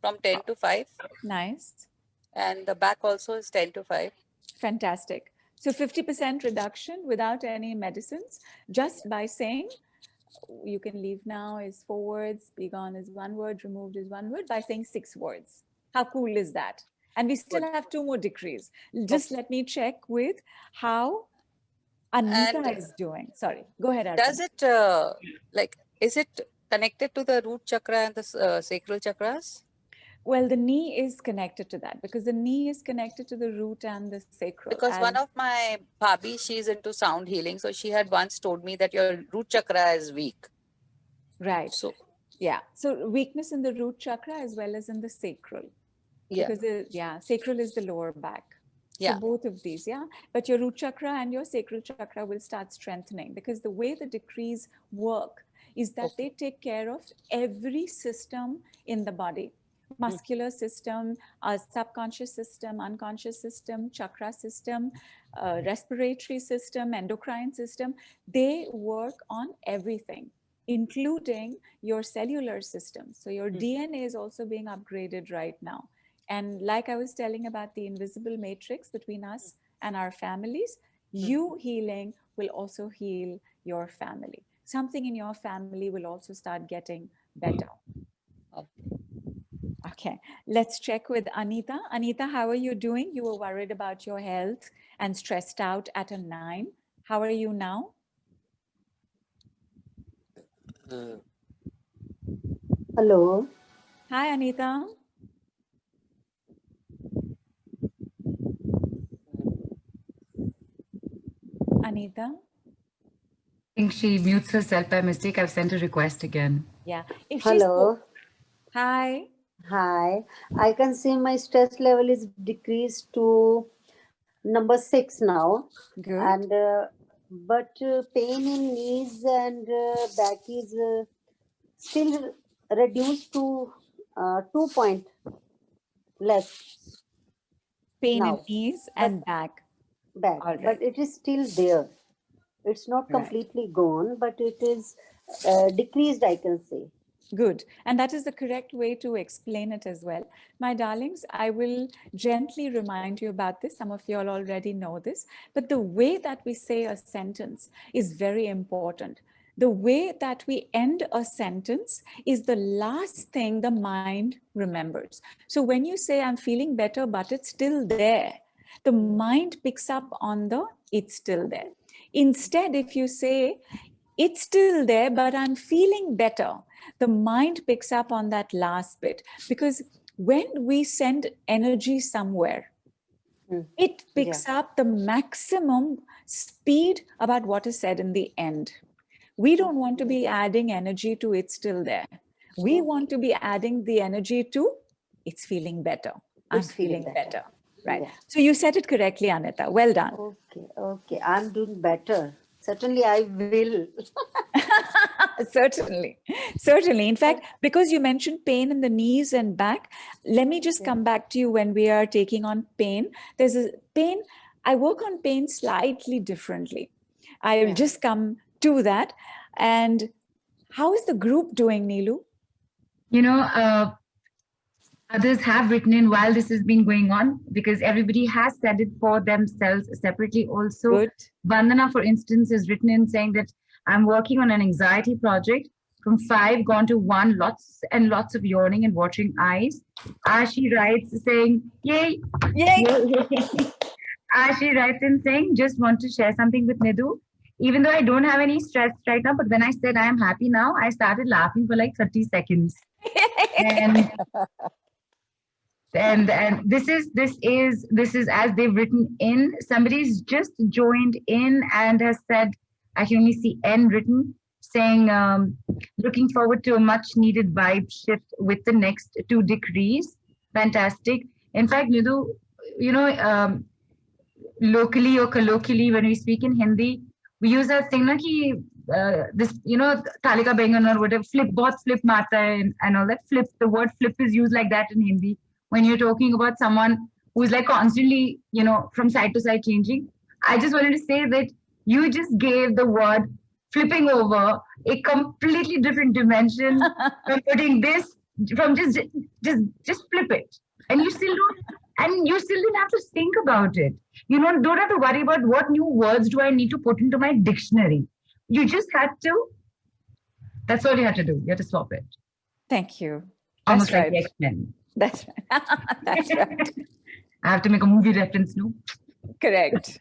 Speaker 6: from 10 to 5.
Speaker 4: Nice.
Speaker 6: And the back also is 10 to 5.
Speaker 4: Fantastic. So 50% reduction without any medicines, just by saying, you can leave now is 4 words, be gone is 1 word, removed is 1 word, by saying 6 words. How cool is that? And we still have 2 more decrees. Just let me check with how Anita
Speaker 6: And
Speaker 4: is doing. Sorry, go ahead, Arpan.
Speaker 6: does it is it connected to the root chakra and the sacral chakras?
Speaker 4: Well, the knee is connected to that because the knee is connected to the root and the sacral.
Speaker 6: Because one of my bhabhi, she's into sound healing, so she had once told me that your root chakra is weak.
Speaker 4: Right.
Speaker 6: So
Speaker 4: Yeah. So weakness in the root chakra as well as in the sacral.
Speaker 6: yeah,
Speaker 4: Because sacral is the lower back.
Speaker 6: yeah.
Speaker 4: So both of these, yeah. But your root chakra and your sacral chakra will start strengthening because the way the decrees work is that they take care of every system in the body. Muscular system, subconscious system, unconscious system, chakra system, respiratory system, endocrine system. They work on everything, including your cellular system. So your DNA is also being upgraded right now. And like I was telling about the invisible matrix between us and our families, you healing will also heal your family. Something in your family will also start getting better. Okay, let's check with Anita. Anita, how are you doing? You were worried about your health and stressed out at a 9. How are you now?
Speaker 7: Hello.
Speaker 4: Hi, Anita. Anita?
Speaker 1: I think she mutes herself by mistake. I've sent a request again.
Speaker 4: Yeah. If she's
Speaker 7: Hello.
Speaker 4: Hi.
Speaker 7: Hi. I can see my stress level is decreased to number 6 now.
Speaker 4: Good.
Speaker 7: And but pain in knees and back is still reduced to 2 point less
Speaker 4: Pain in
Speaker 7: now.
Speaker 4: knees
Speaker 7: But
Speaker 4: and back.
Speaker 7: back,
Speaker 4: All right.
Speaker 7: but it is still there. It's not
Speaker 4: Right.
Speaker 7: completely gone, but it is decreased, I can say.
Speaker 4: Good. And that is the correct way to explain it as well. My darlings, I will gently remind you about this. Some of you all already know this, but the way that we say a sentence is very important. The way that we end a sentence is the last thing the mind remembers. So when you say, I'm feeling better, but it's still there, the mind picks up on the it's still there. Instead, if you say, it's still there, but I'm feeling better, the mind picks up on that last bit. Because when we send energy somewhere, it picks up the maximum speed about what is said in the end. We don't want to be adding energy to it's still there. We want to be adding the energy to it's feeling better. I'm feeling better. Right.
Speaker 7: Yeah.
Speaker 4: So you said it correctly, Anita. Well done.
Speaker 7: Okay. I'm doing better. Certainly, I will.
Speaker 4: Certainly. In fact, because you mentioned pain in the knees and back, let me just come back to you when we are taking on pain. There's a pain. I work on pain slightly differently. I will just come to that. And how is the group doing, Neelu?
Speaker 1: You know, others have written in while this has been going on because everybody has said it for themselves separately also.
Speaker 4: Good.
Speaker 1: Vandana, for instance, has written in saying that I'm working on an anxiety project. From 5 gone to 1, lots and lots of yawning and watering eyes. Ashi writes saying, yay. Ashi writes in saying, just want to share something with Nidhu. Even though I don't have any stress right now, but when I said I am happy now, I started laughing for like 30 seconds. And this is as they've written in. Somebody's just joined in and has said, I can only see N written, saying looking forward to a much needed vibe shift with the next 2 decrees. Fantastic. In fact, Nidhu, you know, locally or colloquially, when we speak in Hindi, we use a thing na ki, this, you know, Talika Bengan or whatever, flip marta hai and all that. Flip, the word flip is used like that in Hindi. When you're talking about someone who's like constantly, you know, from side to side changing. I just wanted to say that you just gave the word flipping over a completely different dimension from putting this, from just flip it. And you still didn't have to think about it. You know, don't have to worry about what new words do I need to put into my dictionary. You just had to, that's all you had to do. You had to swap it.
Speaker 4: Thank you.
Speaker 1: Almost
Speaker 4: That's
Speaker 1: like the
Speaker 4: right.
Speaker 1: X-Men.
Speaker 4: That's right. That's right.
Speaker 1: I have to make a movie reference, no?
Speaker 4: Correct.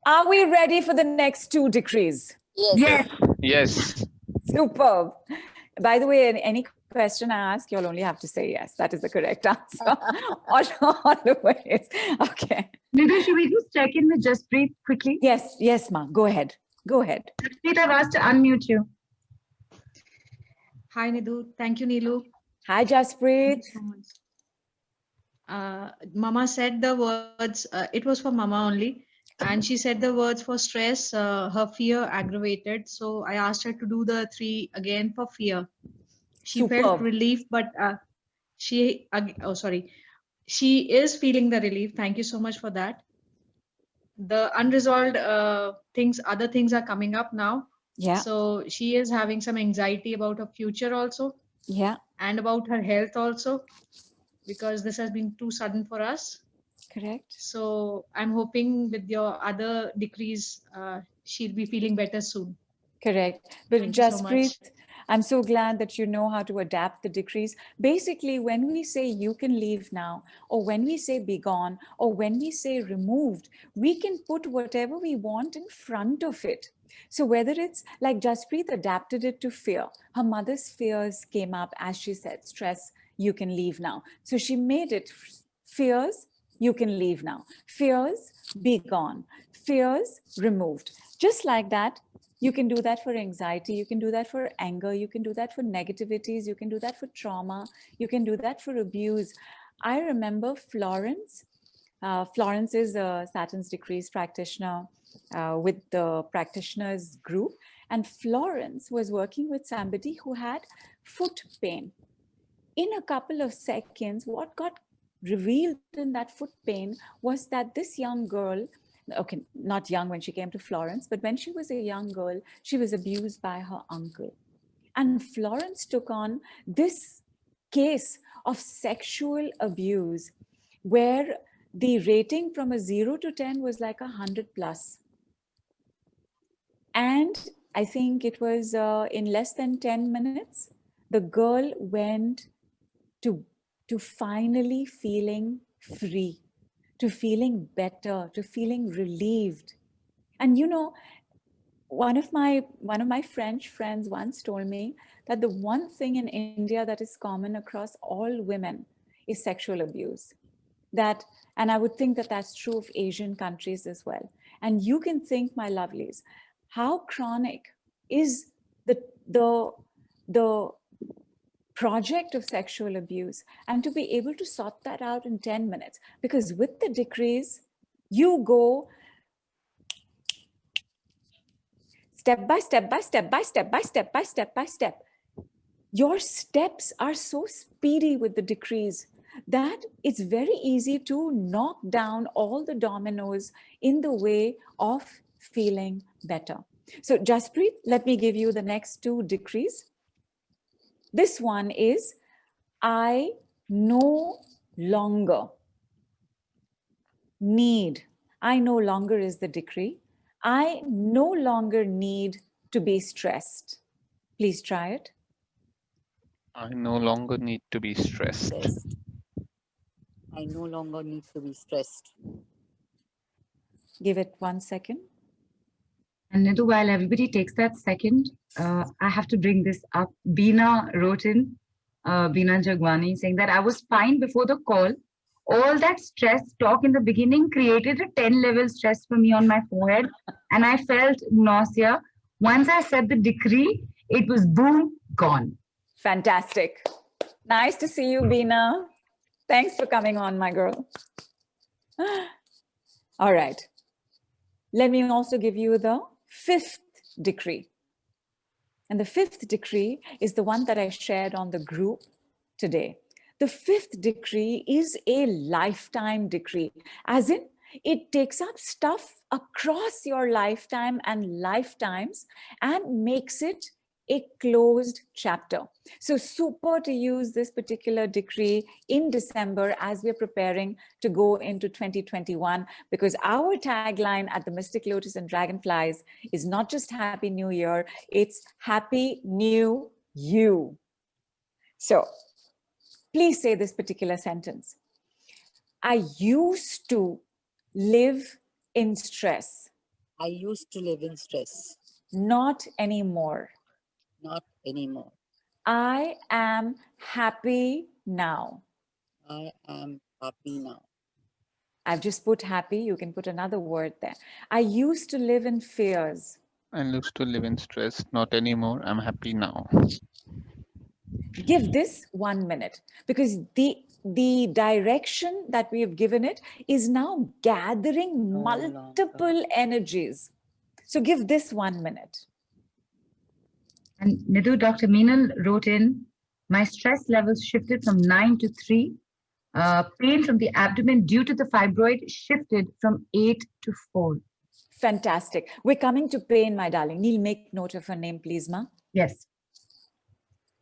Speaker 4: Are we ready for the next 2 decrees?
Speaker 1: Yes.
Speaker 5: Yes.
Speaker 4: Superb. By the way, any question I ask, you'll only have to say yes. That is the correct answer. Always. Okay.
Speaker 1: Nidhu, should we just check in with Jaspreet quickly?
Speaker 4: Yes, yes, ma. Go ahead. Go ahead.
Speaker 1: Jaspreet, I've asked to unmute you.
Speaker 8: Hi, Nidhu. Thank you, Neelu.
Speaker 4: Hi, Jaspreet.
Speaker 8: Thank you so much. Mama said the words, it was for Mama only. And she said the words for stress, her fear aggravated. So I asked her to do the 3 again for fear. She felt
Speaker 4: Superb.
Speaker 8: relief, but she is feeling the relief. Thank you so much for that. The unresolved other things are coming up now.
Speaker 4: Yeah.
Speaker 8: So she is having some anxiety about her future also.
Speaker 4: Yeah.
Speaker 8: And about her health also, because this has been too sudden for us.
Speaker 4: Correct.
Speaker 8: So I'm hoping with your other decrees, she'll be feeling better soon.
Speaker 4: Correct. But
Speaker 8: Thank you so much.
Speaker 4: Jaspreet, I'm so glad that you know how to adapt the decrees. Basically, when we say you can leave now, or when we say be gone, or when we say removed, we can put whatever we want in front of it. So whether it's like Jaspreet adapted it to fear, her mother's fears came up as she said, stress, you can leave now. So she made it fears, you can leave now. Fears, be gone. Fears, removed. Just like that, you can do that for anxiety, you can do that for anger, you can do that for negativities, you can do that for trauma, you can do that for abuse. I remember Florence. Florence is a Saturn's decrees practitioner with the practitioners group. And Florence was working with somebody who had foot pain. In a couple of seconds, what got revealed in that foot pain was that this young girl, okay, not young when she came to Florence, but when she was a young girl, she was abused by her uncle. And Florence took on this case of sexual abuse where the rating from a 0 to 10 was like 100 plus. And I think it was in less than 10 minutes, the girl went to finally feeling free, to feeling better, to feeling relieved. And you know, one of my French friends once told me that the one thing in India that is common across all women is sexual abuse. That, and I would think that that's true of Asian countries as well. And you can think, my lovelies, how chronic is the project of sexual abuse, and to be able to sort that out in 10 minutes. Because with the decrees, you go step by step by step by step by step by step by step. Your steps are so speedy with the decrees that it's very easy to knock down all the dominoes in the way of feeling better. So Jaspreet, let me give you the next 2 decrees. This one is, I no longer need. I no longer is the decree. I no longer need to be stressed. Please try it.
Speaker 5: I no longer need to be stressed.
Speaker 6: I no longer need to be stressed.
Speaker 4: Give it 1 second.
Speaker 1: And Nidhu, while everybody takes that second, I have to bring this up. Beena wrote in, Beena Jagwani, saying that I was fine before the call. All that stress talk in the beginning created a 10-level stress for me on my forehead, and I felt nausea. Once I said the decree, it was boom, gone.
Speaker 4: Fantastic. Nice to see you, Beena. Thanks for coming on, my girl. All right. Let me also give you the 5th decree. And the 5th decree is the one that I shared on the group today. The 5th decree is a lifetime decree, as in it takes up stuff across your lifetime and lifetimes and makes it a closed chapter. So super to use this particular decree in December as we're preparing to go into 2021, because our tagline at the Mystic Lotus and Dragonflies is not just Happy New Year, it's Happy New You. So please say this particular sentence. I used to live in stress.
Speaker 6: I used to live in stress.
Speaker 4: Not anymore.
Speaker 6: Not anymore.
Speaker 4: I am happy now.
Speaker 6: I am happy now.
Speaker 4: I've just put happy. You can put another word there. I used to live in fears.
Speaker 5: I used to live in stress, not anymore. I'm happy now.
Speaker 4: Give this 1 minute, because the direction that we have given it is now gathering
Speaker 6: No
Speaker 4: multiple energies. So give this 1 minute.
Speaker 1: And Nidhu, Dr. Meenal wrote in, my stress levels shifted from 9 to 3. Pain from the abdomen due to the fibroid shifted from 8 to 4.
Speaker 4: Fantastic. We're coming to pain, my darling. Neil, make note of her name, please, ma.
Speaker 1: Yes.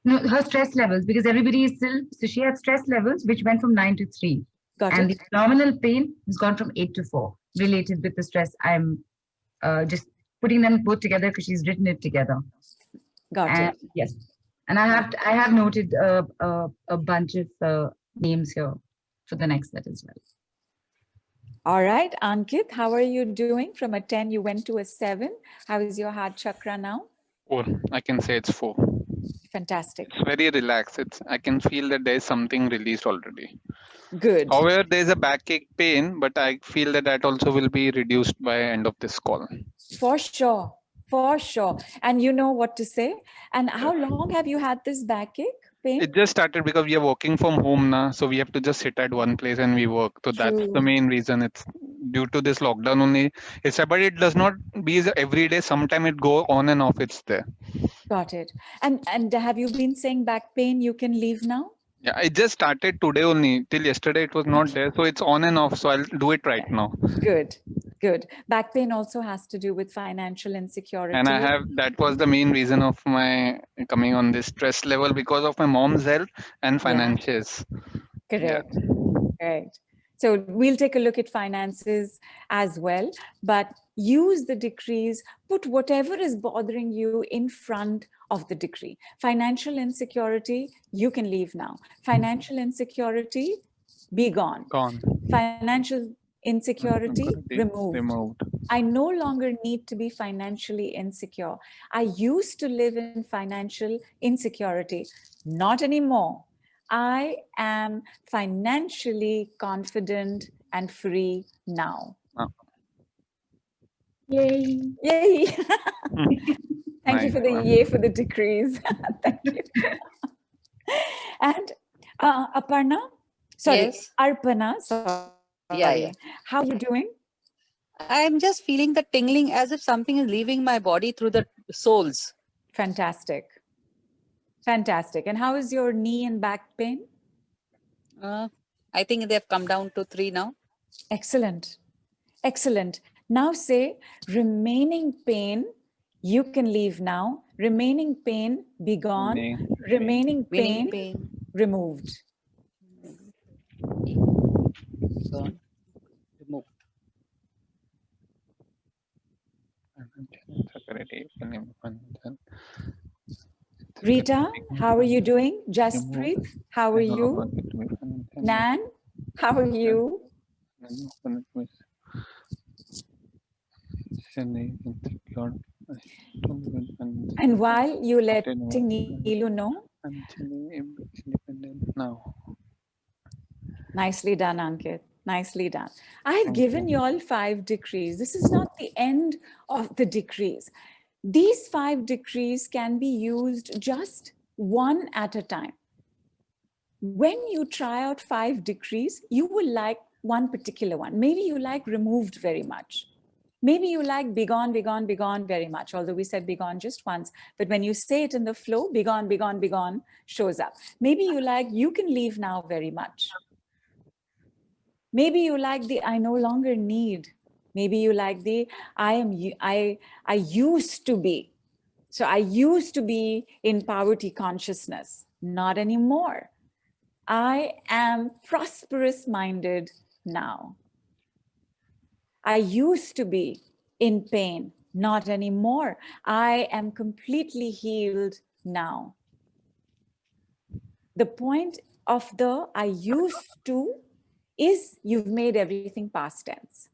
Speaker 1: No, her stress levels, because everybody is still, so she had stress levels which went from 9 to 3.
Speaker 4: Got
Speaker 1: And
Speaker 4: it.
Speaker 1: the abdominal pain has gone from 8 to 4, related with the stress. I'm just putting them both together because she's written it together.
Speaker 4: Got it.
Speaker 1: Yes. And I have noted a bunch of names here for the next set as well.
Speaker 4: All right, Ankit, how are you doing? From a 10, you went to a 7. How is your heart chakra now?
Speaker 5: 4. I can say it's 4.
Speaker 4: Fantastic.
Speaker 5: It's very relaxed. I can feel that there's something released already.
Speaker 4: Good.
Speaker 5: However, there's a backache pain, but I feel that also will be reduced by end of this call.
Speaker 4: For sure. For sure. And you know what to say. And how long have you had this backache pain?
Speaker 5: It just started because we are working from home now, so we have to just sit at one place and we work. So that's the
Speaker 4: True.
Speaker 5: main reason. It's due to this lockdown only. But it does not be every day. Sometime it go on and off. It's there.
Speaker 4: Got it. And have you been saying back pain you can leave now?
Speaker 5: Yeah, it just started today only. Till yesterday it was not there. So it's on and off. So I'll do it right now.
Speaker 4: Good, good. Back pain also has to do with financial insecurity.
Speaker 5: And that was the main reason of my coming on this stress level, because of my mom's health and finances.
Speaker 4: Correct. Correct. So we'll take a look at finances as well, but use the decrees, put whatever is bothering you in front of the decree. Financial insecurity, you can leave now. Financial insecurity, be gone.
Speaker 5: Gone.
Speaker 4: Financial insecurity, removed.
Speaker 5: Removed.
Speaker 4: I no longer need to be financially insecure. I used to live in financial insecurity. Not anymore. I am financially confident and free now.
Speaker 5: Oh.
Speaker 1: Yay.
Speaker 4: Yay. Thank you
Speaker 5: Nice
Speaker 4: for the
Speaker 5: one.
Speaker 4: yay for the decrees. Thank you. And Aparna, sorry,
Speaker 6: Yes.
Speaker 4: Arpana, sorry.
Speaker 6: Yeah.
Speaker 4: How are you doing?
Speaker 6: I'm just feeling the tingling as if something is leaving my body through the soles.
Speaker 4: Fantastic. Fantastic. And how is your knee and back pain?
Speaker 6: I think they've come down to 3 now.
Speaker 4: Excellent. Excellent. Now say, remaining pain, you can leave now. Remaining pain, be gone. Remaining pain, removed.
Speaker 6: Gone. Removed.
Speaker 4: Rita, how are you doing? Jaspreet, how are you? Nan, how are you? And while you're letting Neelu know,
Speaker 5: independent now.
Speaker 4: nicely done, Ankit. Nicely done. I've given you all 5 decrees. This is not the end of the decrees. These 5 decrees can be used just one at a time. When you try out 5 decrees, you will like one particular one. Maybe you like removed very much. Maybe you like be gone very much, although we said be gone just once. But when you say it in the flow, be gone shows up. Maybe you like you can leave now very much. Maybe you like the I no longer need. Maybe you like the I used to be. So I used to be in poverty consciousness. Not anymore. I am prosperous minded now. I used to be in pain. Not anymore. I am completely healed now. The point of the I used to is you've made everything past tense.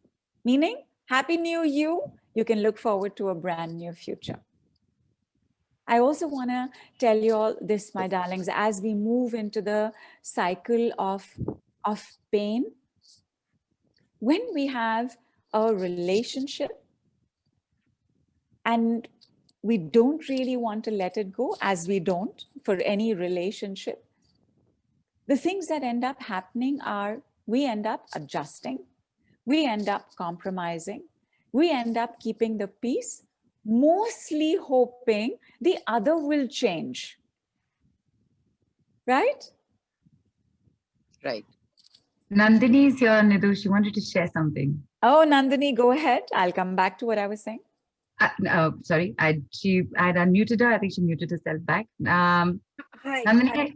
Speaker 4: Meaning, Happy New You You can look forward to a brand new future. I also want to tell you all this, my darlings, as we move into the cycle of pain, when we have a relationship and we don't really want to let it go, as we don't for any relationship, the things that end up happening are we end up adjusting, we end up compromising, we end up keeping the peace, mostly hoping the other will change. Right?
Speaker 6: Right.
Speaker 1: Nandini is here, Nidhu. She wanted to share something.
Speaker 4: Oh, Nandini, go ahead. I'll come back to what I was saying.
Speaker 1: Sorry, I had unmuted her. I think she muted herself back.
Speaker 3: Hi.
Speaker 1: Nandini,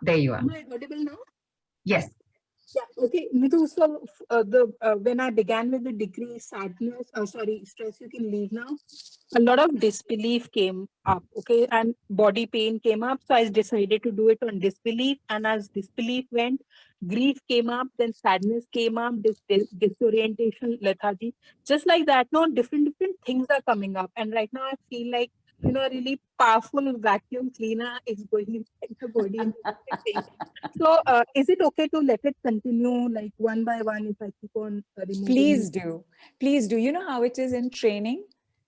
Speaker 1: there you are.
Speaker 3: Am I audible now?
Speaker 1: Yes.
Speaker 3: Yeah. Okay. Nidhu, so when I began with the degree sadness, stress, you can leave now. A lot of disbelief came up. Okay, and body pain came up. So I decided to do it on disbelief. And as disbelief went, grief came up. Then sadness came up. Disorientation, lethargy, just like that. No, different things are coming up. And right now I feel like a really powerful vacuum cleaner is going inside the body and so is it okay to let it continue like one by one if I keep on removing?
Speaker 4: Please do. Please do. You know how it is in training?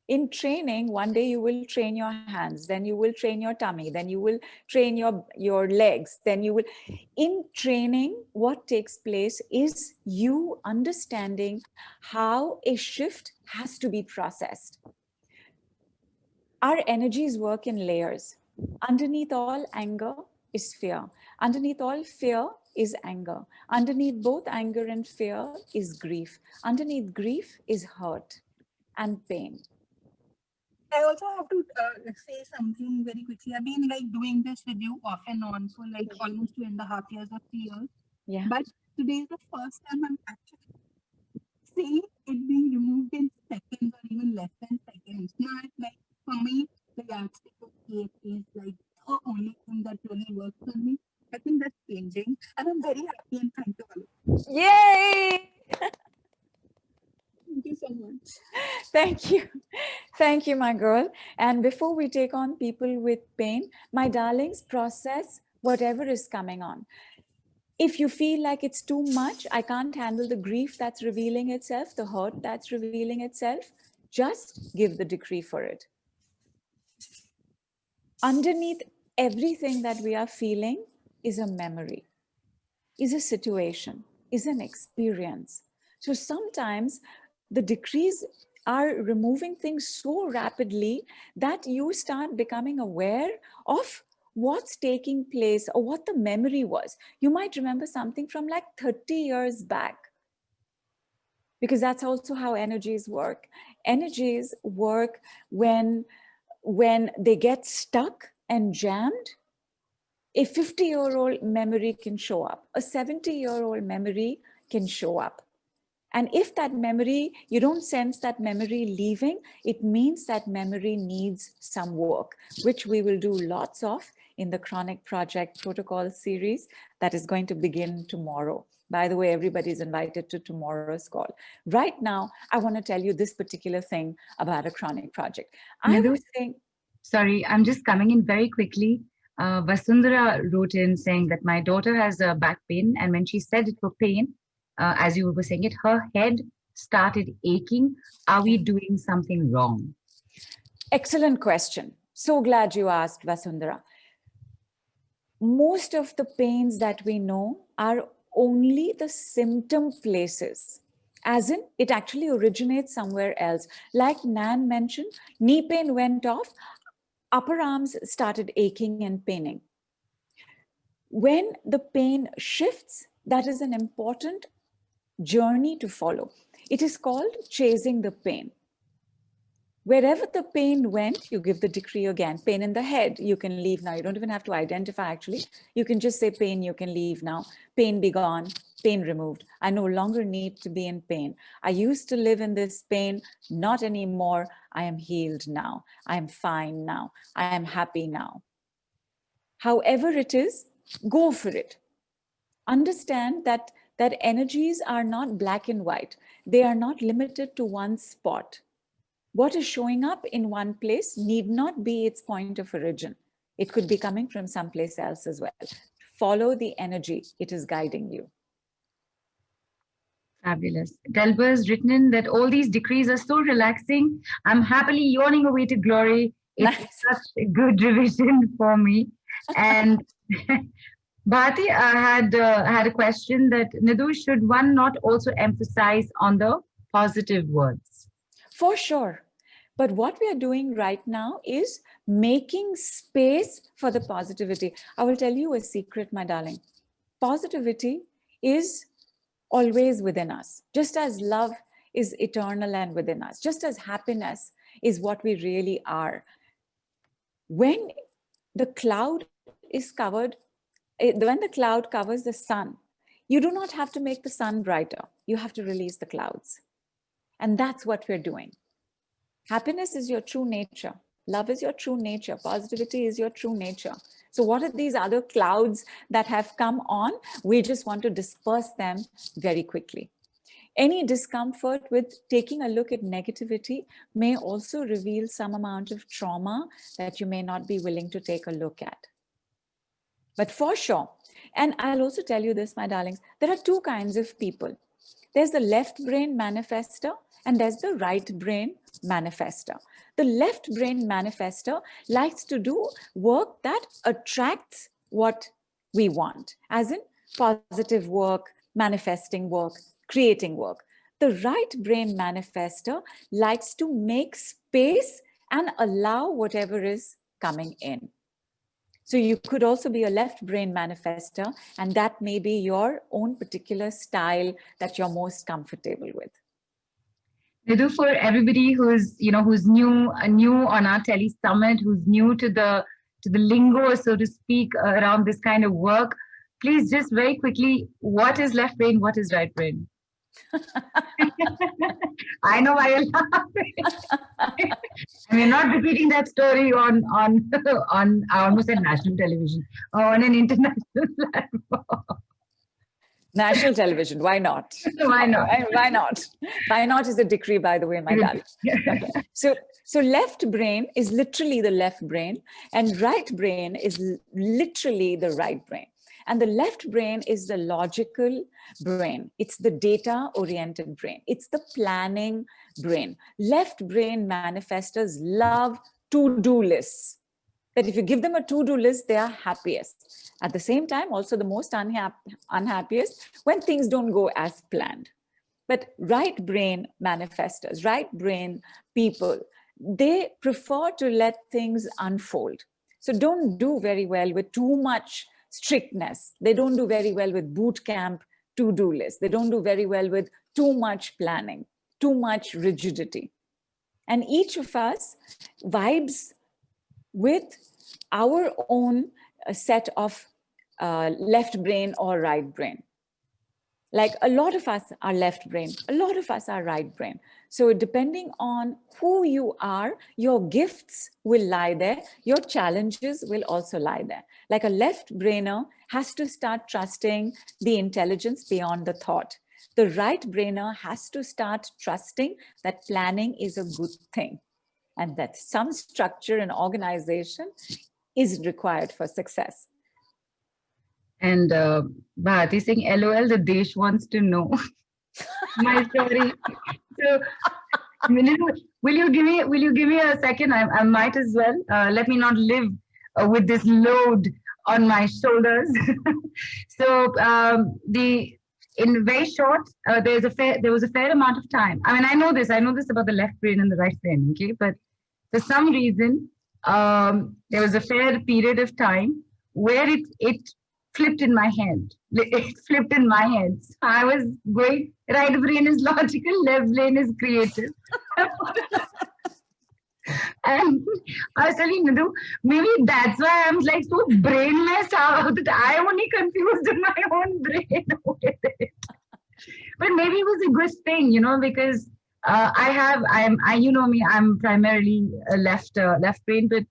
Speaker 4: In training, one day you will train your hands, then you will train your tummy, then you will train your legs, then you will. In training, what takes place is you understanding how a shift has to be processed. Our energies work in layers. Underneath all anger is fear. Underneath all fear is anger. Underneath both anger and fear is grief. Underneath grief is hurt and pain.
Speaker 3: I also have to say something very quickly. I've been like doing this with you off and on for like almost 2.5 years or 3 years.
Speaker 4: Yeah.
Speaker 3: But today is the first time I'm actually seeing it being removed in seconds or even less than seconds. Now it's like for me, the yardstick of EFT is like the only thing that really works for me. I think that's changing, and I'm very happy and thankful.
Speaker 4: Yay!
Speaker 3: Thank you so much.
Speaker 4: Thank you. Thank you, my girl. And before we take on people with pain, my darlings, process whatever is coming on. If you feel like it's too much, I can't handle the grief that's revealing itself, the hurt that's revealing itself, just give the decree for it. Underneath everything that we are feeling is a memory, is a situation, is an experience. So sometimes the decrees are removing things so rapidly that you start becoming aware of what's taking place or what the memory was. You might remember something from like 30 years back, because that's also how energies work. Energies work when they get stuck and jammed. A 50-year-old memory can show up. A 70-year-old memory can show up. And if that memory, you don't sense that memory leaving, it means that memory needs some work, which we will do lots of in the Chronic Project Protocol series that is going to begin tomorrow. By the way, everybody's invited to tomorrow's call. Right now, I want to tell you this particular thing about a chronic project. I was saying,
Speaker 1: sorry, I'm just coming in very quickly. Vasundhara wrote in saying that my daughter has a back pain, and when she said it for pain, as you were saying it, her head started aching. Are we doing something wrong?
Speaker 4: Excellent question. So glad you asked, Vasundhara. Most of the pains that we know are only the symptom places, as in it actually originates somewhere else. Like Nan mentioned, knee pain went off, upper arms started aching and paining. When the pain shifts, that is an important journey to follow. It is called chasing the pain. Wherever the pain went, you give the decree again. Pain in the head, you can leave now. You don't even have to identify actually. You can just say pain, you can leave now. Pain be gone, pain removed. I no longer need to be in pain. I used to live in this pain, not anymore. I am healed now. I am fine now. I am happy now. However it is, go for it. Understand that energies are not black and white. They are not limited to one spot. what is showing up in one place need not be its point of origin. It could be coming from someplace else as well. Follow the energy. It is guiding you.
Speaker 1: Fabulous. Delbert has written in that all these decrees are so relaxing. I'm happily yawning away to glory. It's
Speaker 4: Nice.
Speaker 1: such a good revision for me. And Bharti had a question that, Nidhu, should one not also emphasize on the positive words?
Speaker 4: For sure. But what we are doing right now is making space for the positivity. I will tell you a secret, my darling. Positivity is always within us, just as love is eternal and within us, just as happiness is what we really are. When the cloud is covered, when the cloud covers the sun, you do not have to make the sun brighter. You have to release the clouds. And that's what we're doing. Happiness is your true nature. Love is your true nature. Positivity is your true nature. So what are these other clouds that have come on? We just want to disperse them very quickly. Any discomfort with taking a look at negativity may also reveal some amount of trauma that you may not be willing to take a look at. But for sure, and I'll also tell you this, my darlings, there are two kinds of people. There's the left brain manifester and there's the right brain manifester. The left brain manifester likes to do work that attracts what we want, as in positive work, manifesting work, creating work. The right brain manifester likes to make space and allow whatever is coming in. So you could also be a left brain manifester, and that may be your own particular style that you're most comfortable with.
Speaker 1: Nidhu, for everybody who's new on our telesummit, who's new to the lingo, so to speak, around this kind of work, please just very quickly, what is left brain? What is right brain? I know why you're laughing. And we're not repeating that story on I almost said national television, on an international platform.
Speaker 4: National television, why not?
Speaker 1: Why not?
Speaker 4: Why not? Why not is a decree, by the way, my darling. Okay. So left brain is literally the left brain, and right brain is literally the right brain. And the left brain is the logical brain. It's the data-oriented brain. It's the planning brain. Left brain manifestors love to-do lists. That if you give them a to-do list, they are happiest. At the same time, also the most unhappiest when things don't go as planned. But right brain manifestors, right brain people, they prefer to let things unfold. So don't do very well with too much strictness. They don't do very well with boot camp to-do lists. They don't do very well with too much planning, too much rigidity. And each of us vibes with our own set of left brain or right brain. Like a lot of us are left brain, a lot of us are right brain. So depending on who you are, your gifts will lie there, your challenges will also lie there. Like a left brainer has to start trusting the intelligence beyond the thought. The right brainer has to start trusting that planning is a good thing and that some structure and organization is required for success.
Speaker 1: And Bharati saying, LOL, the Desh wants to know my story. So, will you give me a second? I might as well. Let me not live with this load on my shoulders. So, in very short, there was a fair amount of time. I mean, I know this about the left brain and the right brain, okay? But for some reason, there was a fair period of time where it flipped in my head. It flipped in my head. So I was going, right brain is logical, left brain is creative. And I was telling Nidhu, maybe that's why I'm like so brainless out that I only confused in my own brain with it. But maybe it was a good thing, because you know me, I'm primarily a left brain, but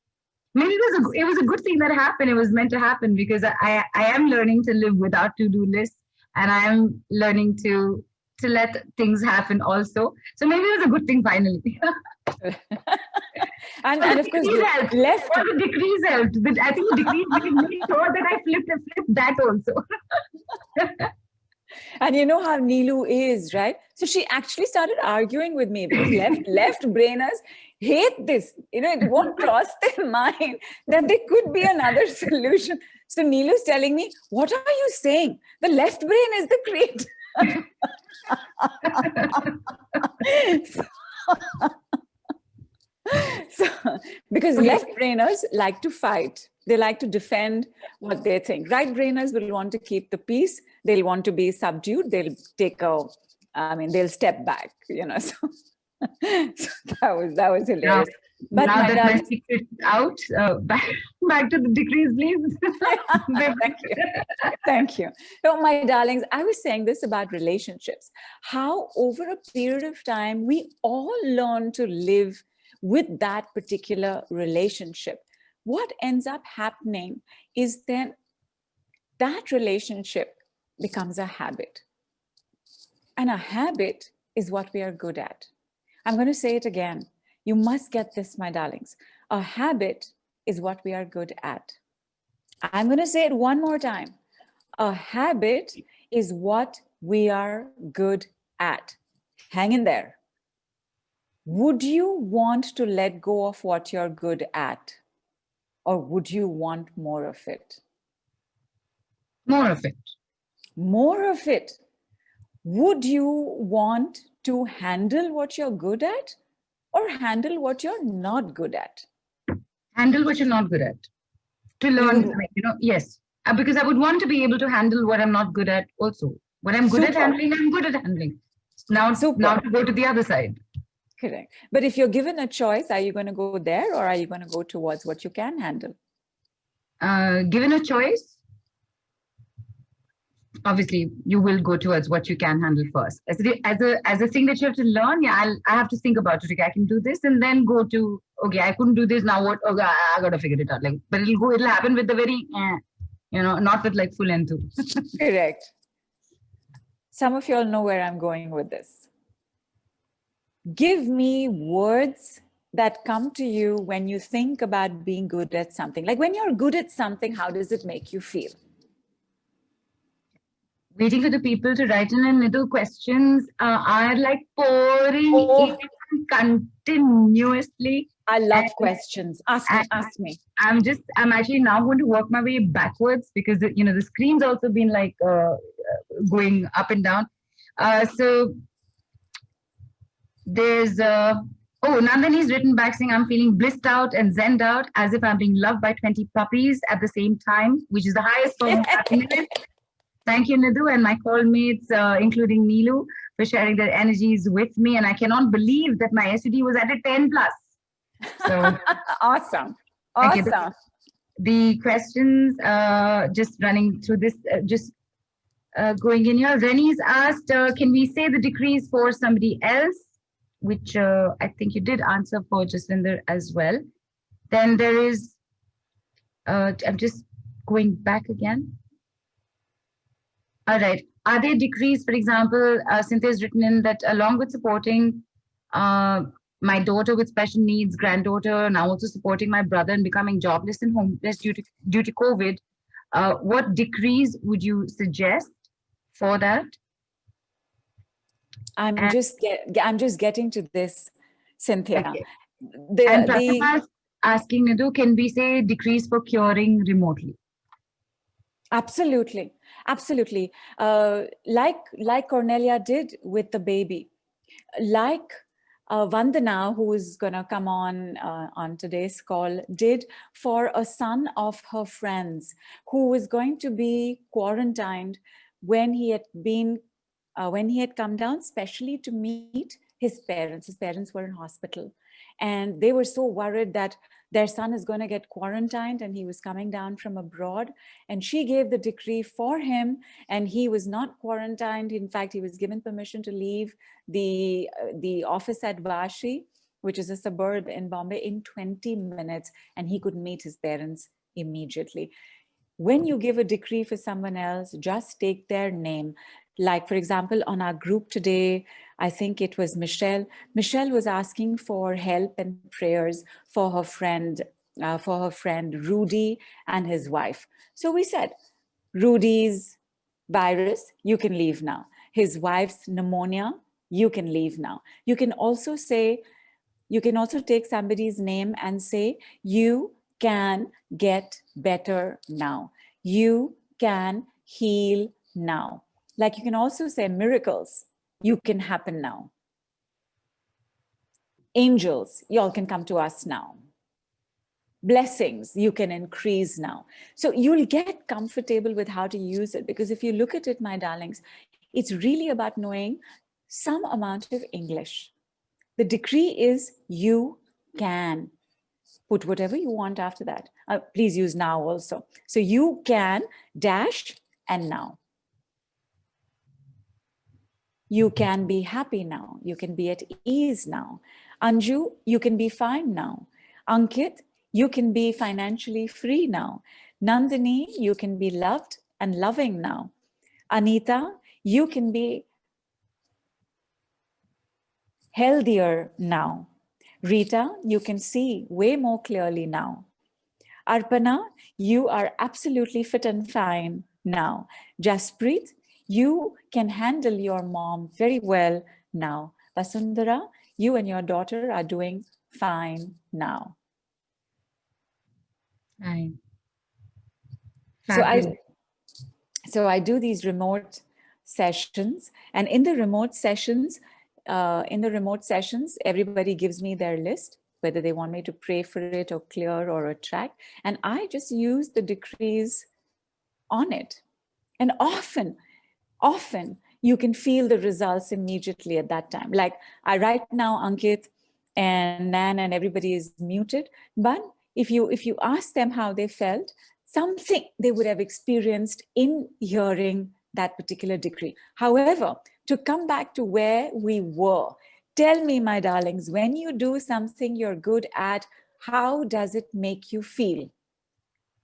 Speaker 1: maybe it was a good thing that happened. It was meant to happen because I am learning to live without to-do lists, and I am learning to to let things happen also. So maybe it was a good thing finally.
Speaker 4: and of course,
Speaker 1: Decrees helped.
Speaker 4: left.
Speaker 1: All the decrees helped. I think the decrees made sure that I flipped that also.
Speaker 4: And you know how Neelu is, right? So she actually started arguing with me because left brainers hate this. You know, it won't cross their mind that there could be another solution. So Neelu's telling me, what are you saying? The left brain is the creator. So, because left brainers like to fight, they like to defend what they think. Right brainers will want to keep the peace. They'll want to be subdued. They'll they'll step back, you know. So, so that was hilarious. But
Speaker 1: now that my
Speaker 4: darling,
Speaker 1: secret is out, back to the decrees, please.
Speaker 4: Thank you. Thank you. So, my darlings, I was saying this about relationships, how over a period of time, we all learn to live with that particular relationship. What ends up happening is then that relationship becomes a habit. And a habit is what we are good at. I'm going to say it again. You must get this, my darlings. A habit is what we are good at. I'm going to say it one more time. A habit is what we are good at. Hang in there. Would you want to let go of what you're good at? Or would you want more of it?
Speaker 1: More of it.
Speaker 4: More of it. Would you want to handle what you're good at or handle what you're not good at?
Speaker 1: Handle what you're not good at. To learn, yes. Because I would want to be able to handle what I'm not good at also. What I'm good at handling, I'm good at handling. Now to go to the other side.
Speaker 4: Correct. But if you're given a choice, are you going to go there or are you going to go towards what you can handle?
Speaker 1: Given a choice, obviously you will go towards what you can handle first. As a thing that you have to learn, I have to think about it. Okay, I can do this, and then go to, okay, I couldn't do this, now what? Okay, I gotta figure it out. Like, but it'll happen with the very, not with like full enthusiasm.
Speaker 4: Correct. Some of you all know where I'm going with this. Give me words that come to you when you think about being good at something. Like when you're good at something, how does it make you feel?
Speaker 1: Waiting for the people to write in, and Nidhu, questions are like pouring in continuously.
Speaker 4: I love questions. Ask me.
Speaker 1: I'm actually now going to work my way backwards because the screen's also been like going up and down. So there's Nandini's written back saying, I'm feeling blissed out and zened out as if I'm being loved by 20 puppies at the same time, which is the highest form of happiness. Thank you, Nidhu, and my call mates, including Neelu, for sharing their energies with me. And I cannot believe that my SUD was at a 10+. So
Speaker 4: awesome.
Speaker 1: The questions, just running through this, going in here. Rennie's asked, can we say the decrees for somebody else? Which I think you did answer for Jaswinder as well. Then there is, I'm just going back again. All right. Are there decrees, for example, Cynthia has written in that along with supporting my daughter with special needs, granddaughter, now also supporting my brother and becoming jobless and homeless due to COVID, what decrees would you suggest for that?
Speaker 4: I'm just getting to this, Cynthia.
Speaker 1: Okay. And Pratibha asking, Nidhu, can we say decrees for curing remotely?
Speaker 4: Absolutely. Absolutely. Like Cornelia did with the baby, like Vandana, who is going to come on today's call, did for a son of her friends who was going to be quarantined when he had come down, specially to meet his parents. His parents were in hospital, and they were so worried that their son is going to get quarantined, and he was coming down from abroad, and she gave the decree for him, and he was not quarantined. In fact, he was given permission to leave the office at Vashi, which is a suburb in Bombay, in 20 minutes, and he could meet his parents immediately. When you give a decree for someone else, just take their name. Like, for example, on our group today, I think it was Michelle. Michelle was asking for help and prayers for her friend Rudy and his wife. So we said, Rudy's virus, you can leave now. His wife's pneumonia, you can leave now. You can also say, you can also take somebody's name and say, you can get better now. You can heal now. Like you can also say miracles, you can happen now. Angels, y'all can come to us now. Blessings, you can increase now. So you'll get comfortable with how to use it, because if you look at it, my darlings, it's really about knowing some amount of English. The decree is you can. Put whatever you want after that. Please use now also. So you can dash and now. You can be happy now. You can be at ease now. Anju, you can be fine now. Ankit, you can be financially free now. Nandini, you can be loved and loving now. Anita, you can be healthier now. Rita, you can see way more clearly now. Arpana, you are absolutely fit and fine now. Jaspreet, you can handle your mom very well now. Vasundhara, you and your daughter are doing fine now.
Speaker 1: Fine.
Speaker 4: So I do these remote sessions, and in the remote sessions, everybody gives me their list, whether they want me to pray for it or clear or attract, and I just use the decrees on it. And often you can feel the results immediately at that time. Like right now, Ankit and Nan and everybody is muted, but if you ask them how they felt, something they would have experienced in hearing that particular decree. However, to come back to where we were, tell me, my darlings, when you do something you're good at, how does it make you feel?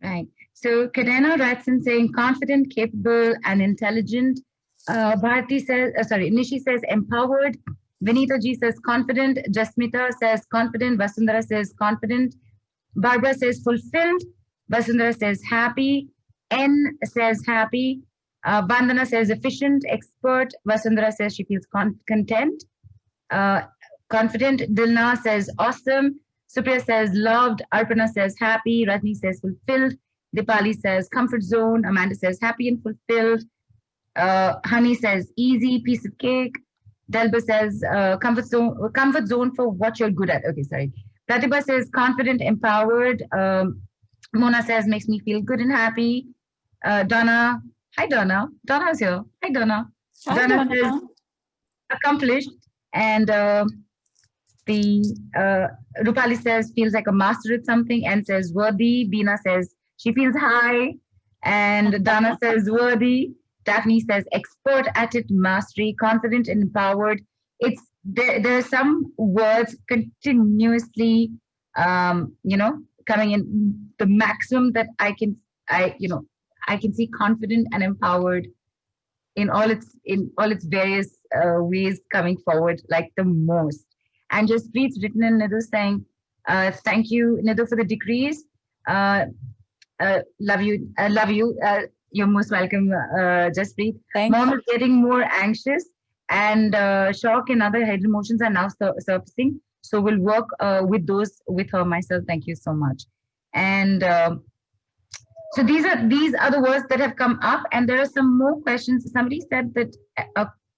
Speaker 1: Right. So Kadena writes in saying confident, capable, and intelligent. Bharti says, Nishi says empowered. Vinita G says confident. Jasmita says confident. Vasundhara says confident. Barbara says fulfilled. Vasundhara says happy. N says happy. Vandana says efficient, expert. Vasundhara says she feels content. Confident. Dilna says awesome. Supriya says loved. Arpana says happy. Rajni says fulfilled. Dipali says comfort zone. Amanda says happy and fulfilled. Honey says easy, piece of cake. Delba says comfort zone for what you're good at. Okay, sorry. Pratibha says confident, empowered. Mona says makes me feel good and happy. Donna, hi Donna. Donna's here. Hi Donna.
Speaker 4: Hi,
Speaker 1: Donna
Speaker 4: Donna.
Speaker 1: says accomplished. And Rupali says feels like a master at something and says worthy. Beena says she feels high. And Dana says worthy. Daphne says expert at it, mastery, confident and empowered. It's there are some words continuously coming in. The maximum that I can see confident and empowered in all its various ways coming forward, like the most. And just Preet's written in Nidhu saying, thank you, Nidhu, for the decrees. Love you. You're most welcome, Jaspreet. Mom is getting more anxious, and shock and other head emotions are now surfacing. So we'll work with those with her myself. Thank you so much. And so these are the words that have come up, and there are some more questions. Somebody said that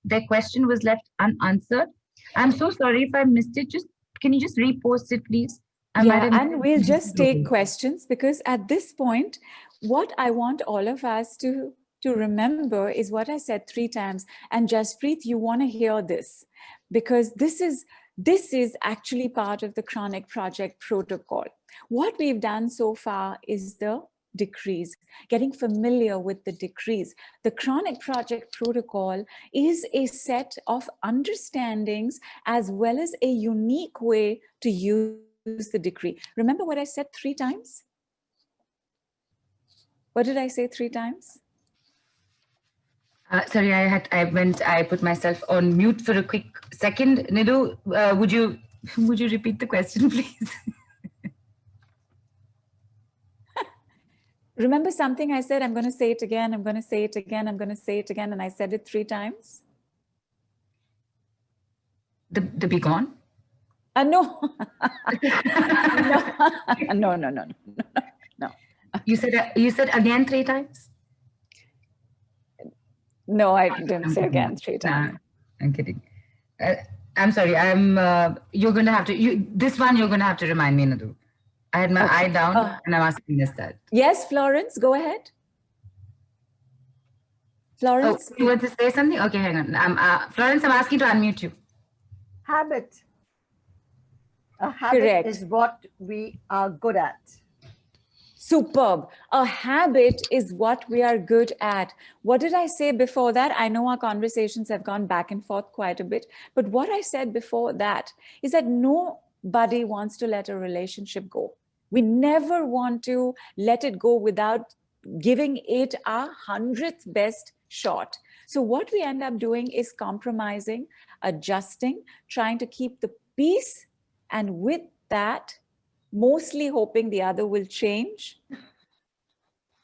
Speaker 1: their question was left unanswered. I'm so sorry if I missed it. Can you just repost it, please?
Speaker 4: And we'll just take questions, because at this point, what I want all of us to remember is what I said 3 times. And Jaspreet, you want to hear this, because this is actually part of the Chronic Project protocol. What we've done so far is the decrees, getting familiar with the decrees. The Chronic Project protocol is a set of understandings as well as a unique way to use the decree. Remember what I said 3 times? What did I say 3 times?
Speaker 1: Sorry, I put myself on mute for a quick second. Nidhu, would you repeat the question, please?
Speaker 4: Remember something I said, I'm going to say it again, I'm going to say it again, I'm going to say it again, and I said it 3 times?
Speaker 1: The be gone?
Speaker 4: No. No.
Speaker 1: You said again 3 times?
Speaker 4: No, I didn't say again 3 times.
Speaker 1: Nah, I'm kidding. I'm sorry. You're going to have to, this one you're going to have to remind me, Nidhu. I had my eye down and I'm asking this that.
Speaker 4: Yes, Florence, go ahead. Florence?
Speaker 1: Oh, you want to say something? Okay, hang on. Florence, I'm asking to unmute you.
Speaker 9: Habit. A habit
Speaker 4: Correct.
Speaker 9: is what we are good at.
Speaker 4: Superb. A habit is what we are good at. What did I say before that? I know our conversations have gone back and forth quite a bit, but what I said before that is that nobody wants to let a relationship go. We never want to let it go without giving it our 100th best shot. So what we end up doing is compromising, adjusting, trying to keep the peace, and with that, mostly hoping the other will change,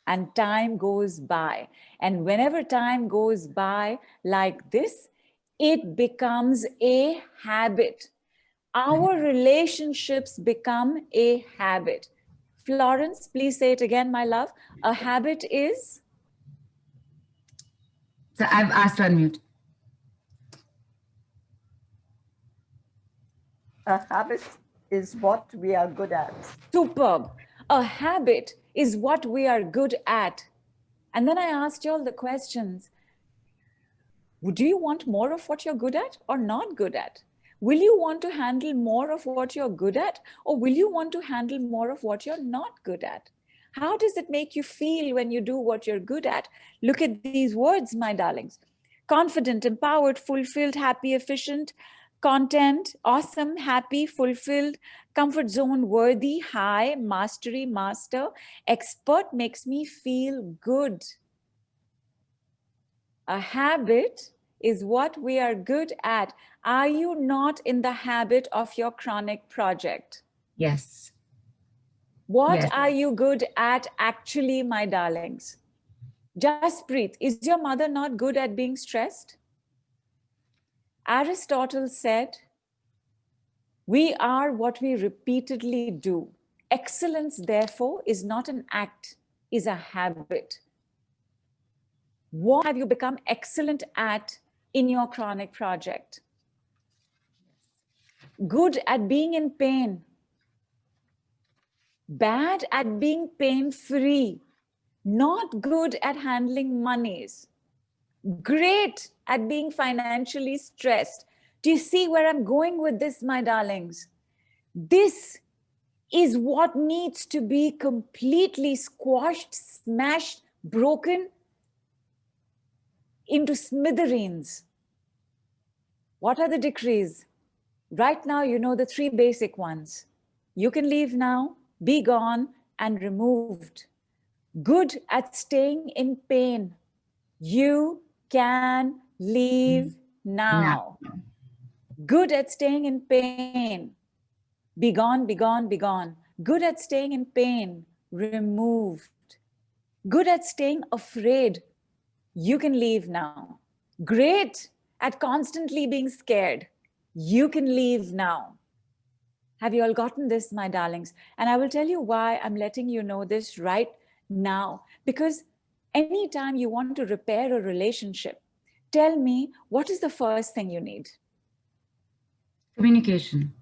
Speaker 4: and time goes by. And whenever time goes by like this, it becomes a habit. Our relationships become a habit. Florence, please say it again, my love. A habit is?
Speaker 1: So I've asked to unmute.
Speaker 9: A habit is what we are good at.
Speaker 4: Superb. A habit is what we are good at. And then I asked you all the questions. Do you want more of what you're good at or not good at? Will you want to handle more of what you're good at, or will you want to handle more of what you're not good at? How does it make you feel when you do what you're good at? Look at these words, my darlings. Confident, empowered, fulfilled, happy, efficient, content, awesome, happy, fulfilled, comfort zone, worthy, high, mastery, master, expert, makes me feel good. A habit is what we are good at. Are you not in the habit of your chronic project?
Speaker 1: Yes.
Speaker 4: What
Speaker 1: Yes.
Speaker 4: are you good at actually, my darlings? Jaspreet, is your mother not good at being stressed? Aristotle said, we are what we repeatedly do. Excellence, therefore, is not an act, is a habit. What have you become excellent at in your chronic project? Good at being in pain. Bad at being pain-free. Not good at handling monies. Great at being financially stressed. Do you see where I'm going with this, my darlings? This is what needs to be completely squashed, smashed, broken into smithereens. What are the decrees? Right now, you know the 3 basic ones. You can leave now, be gone, and removed. Good at staying in pain. You can leave now. Good at staying in pain. Be gone, be gone, be gone. Good at staying in pain. Removed. Good at staying afraid. You can leave now. Great at constantly being scared. You can leave now. Have you all gotten this, my darlings? And I will tell you why I'm letting you know this right now. Because anytime you want to repair a relationship, tell me, what is the first thing you need?
Speaker 1: Communication.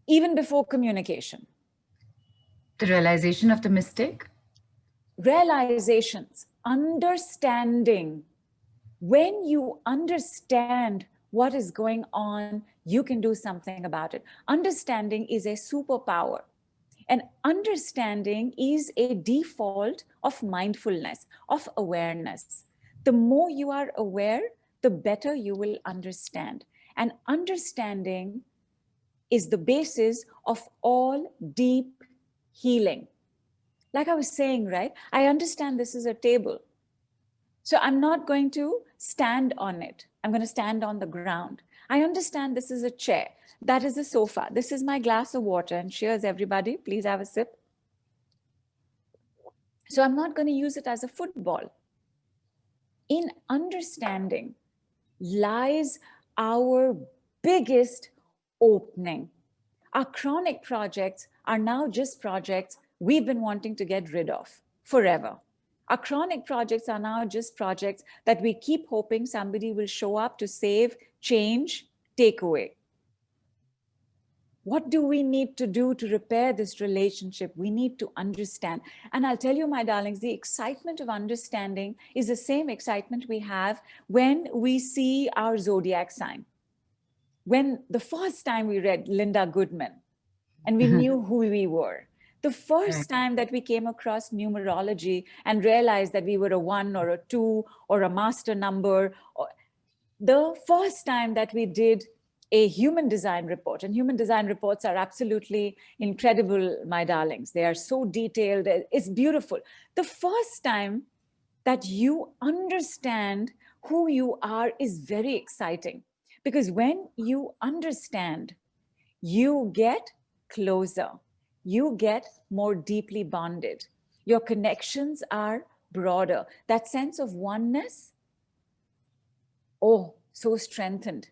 Speaker 4: Even before communication.
Speaker 1: The realization of the mistake.
Speaker 4: Realizations, understanding. When you understand what is going on, you can do something about it. Understanding is a superpower. And understanding is a default of mindfulness, of awareness. The more you are aware, the better you will understand. And understanding is the basis of all deep healing. Like I was saying, right? I understand this is a table. So I'm not going to stand on it. I'm going to stand on the ground. I understand this is a chair. That is a sofa. This is my glass of water. And cheers, everybody. Please have a sip. So I'm not going to use it as a football. In understanding lies our biggest opening. Our chronic projects are now just projects we've been wanting to get rid of forever. Our chronic projects are now just projects that we keep hoping somebody will show up to save, change, take away. What do we need to do to repair this relationship? We need to understand. And I'll tell you, my darlings, the excitement of understanding is the same excitement we have when we see our zodiac sign. When the first time we read Linda Goodman and we knew who we were, the first time that we came across numerology and realized that we were a 1 or a 2 or a master number, or the first time that we did a human design report, and human design reports are absolutely incredible, my darlings. They are so detailed. It's beautiful. The first time that you understand who you are is very exciting, because when you understand, you get closer, you get more deeply bonded. Your connections are broader. That sense of oneness, oh, so strengthened.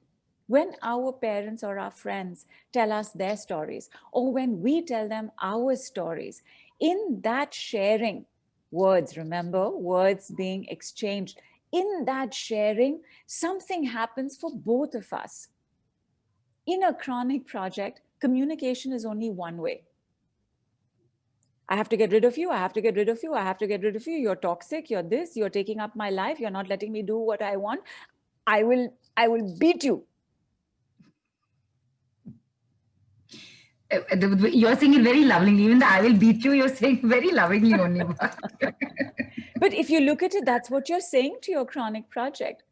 Speaker 4: When our parents or our friends tell us their stories, or when we tell them our stories, in that sharing, words, remember, words being exchanged, in that sharing, something happens for both of us. In a chronic project, communication is only one way. I have to get rid of you. I have to get rid of you. I have to get rid of you. You're toxic. You're this. You're taking up my life. You're not letting me do what I want. I will beat you.
Speaker 1: You're saying it very lovingly. Even the I will beat you, you're saying very lovingly only.
Speaker 4: But if you look at it, that's what you're saying to your chronic project.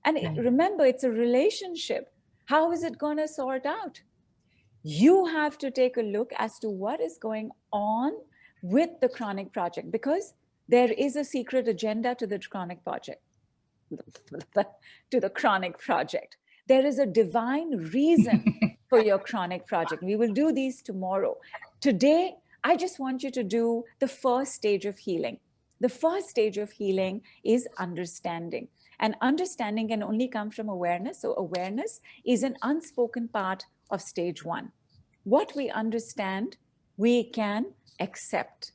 Speaker 4: And remember, it's a relationship. How is it going to sort out? You have to take a look as to what is going on with the chronic project, because there is a secret agenda to the chronic project. To the chronic project. There is a divine reason for your chronic project. We will do these tomorrow. Today, I just want you to do the first stage of healing. The first stage of healing is understanding. And understanding can only come from awareness. So awareness is an unspoken part of stage 1. What we understand, we can accept.